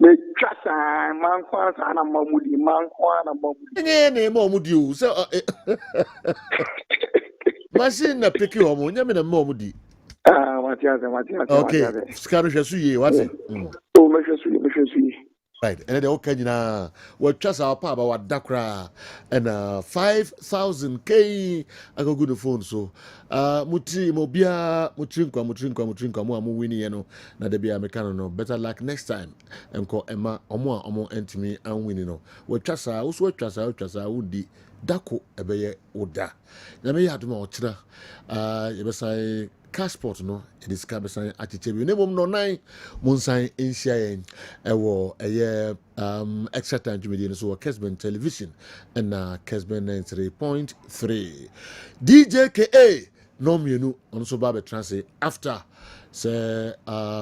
me trust man kwans ana mamudi man kwana mamudi. Ne mamudi. So, machine na pick you omo. Nyame na mamudi. Matias. Okay. Scaro Jesuye, what's it? Oh, Monsieur. right and the okay nyina we trust our pa about dakra and 5,000k agogo the phone so mutri mobia mutri mo amu wini ye no na de bia meka no better luck next time enko ema omo entimi an wini no we trust our so we trust wudi dako ebeye oda na me ya duma ochira yebesai passport no it is kabesan atichebi ne mom no nan monsan enhia yen ewo eye extra time to so Kessben television and Kessben 93.3 DJKA no mienu on so ba be translate after say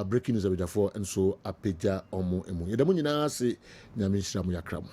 breaking news abidafo and so apeja omo emu yedemu nyina se nyame hira mu yakram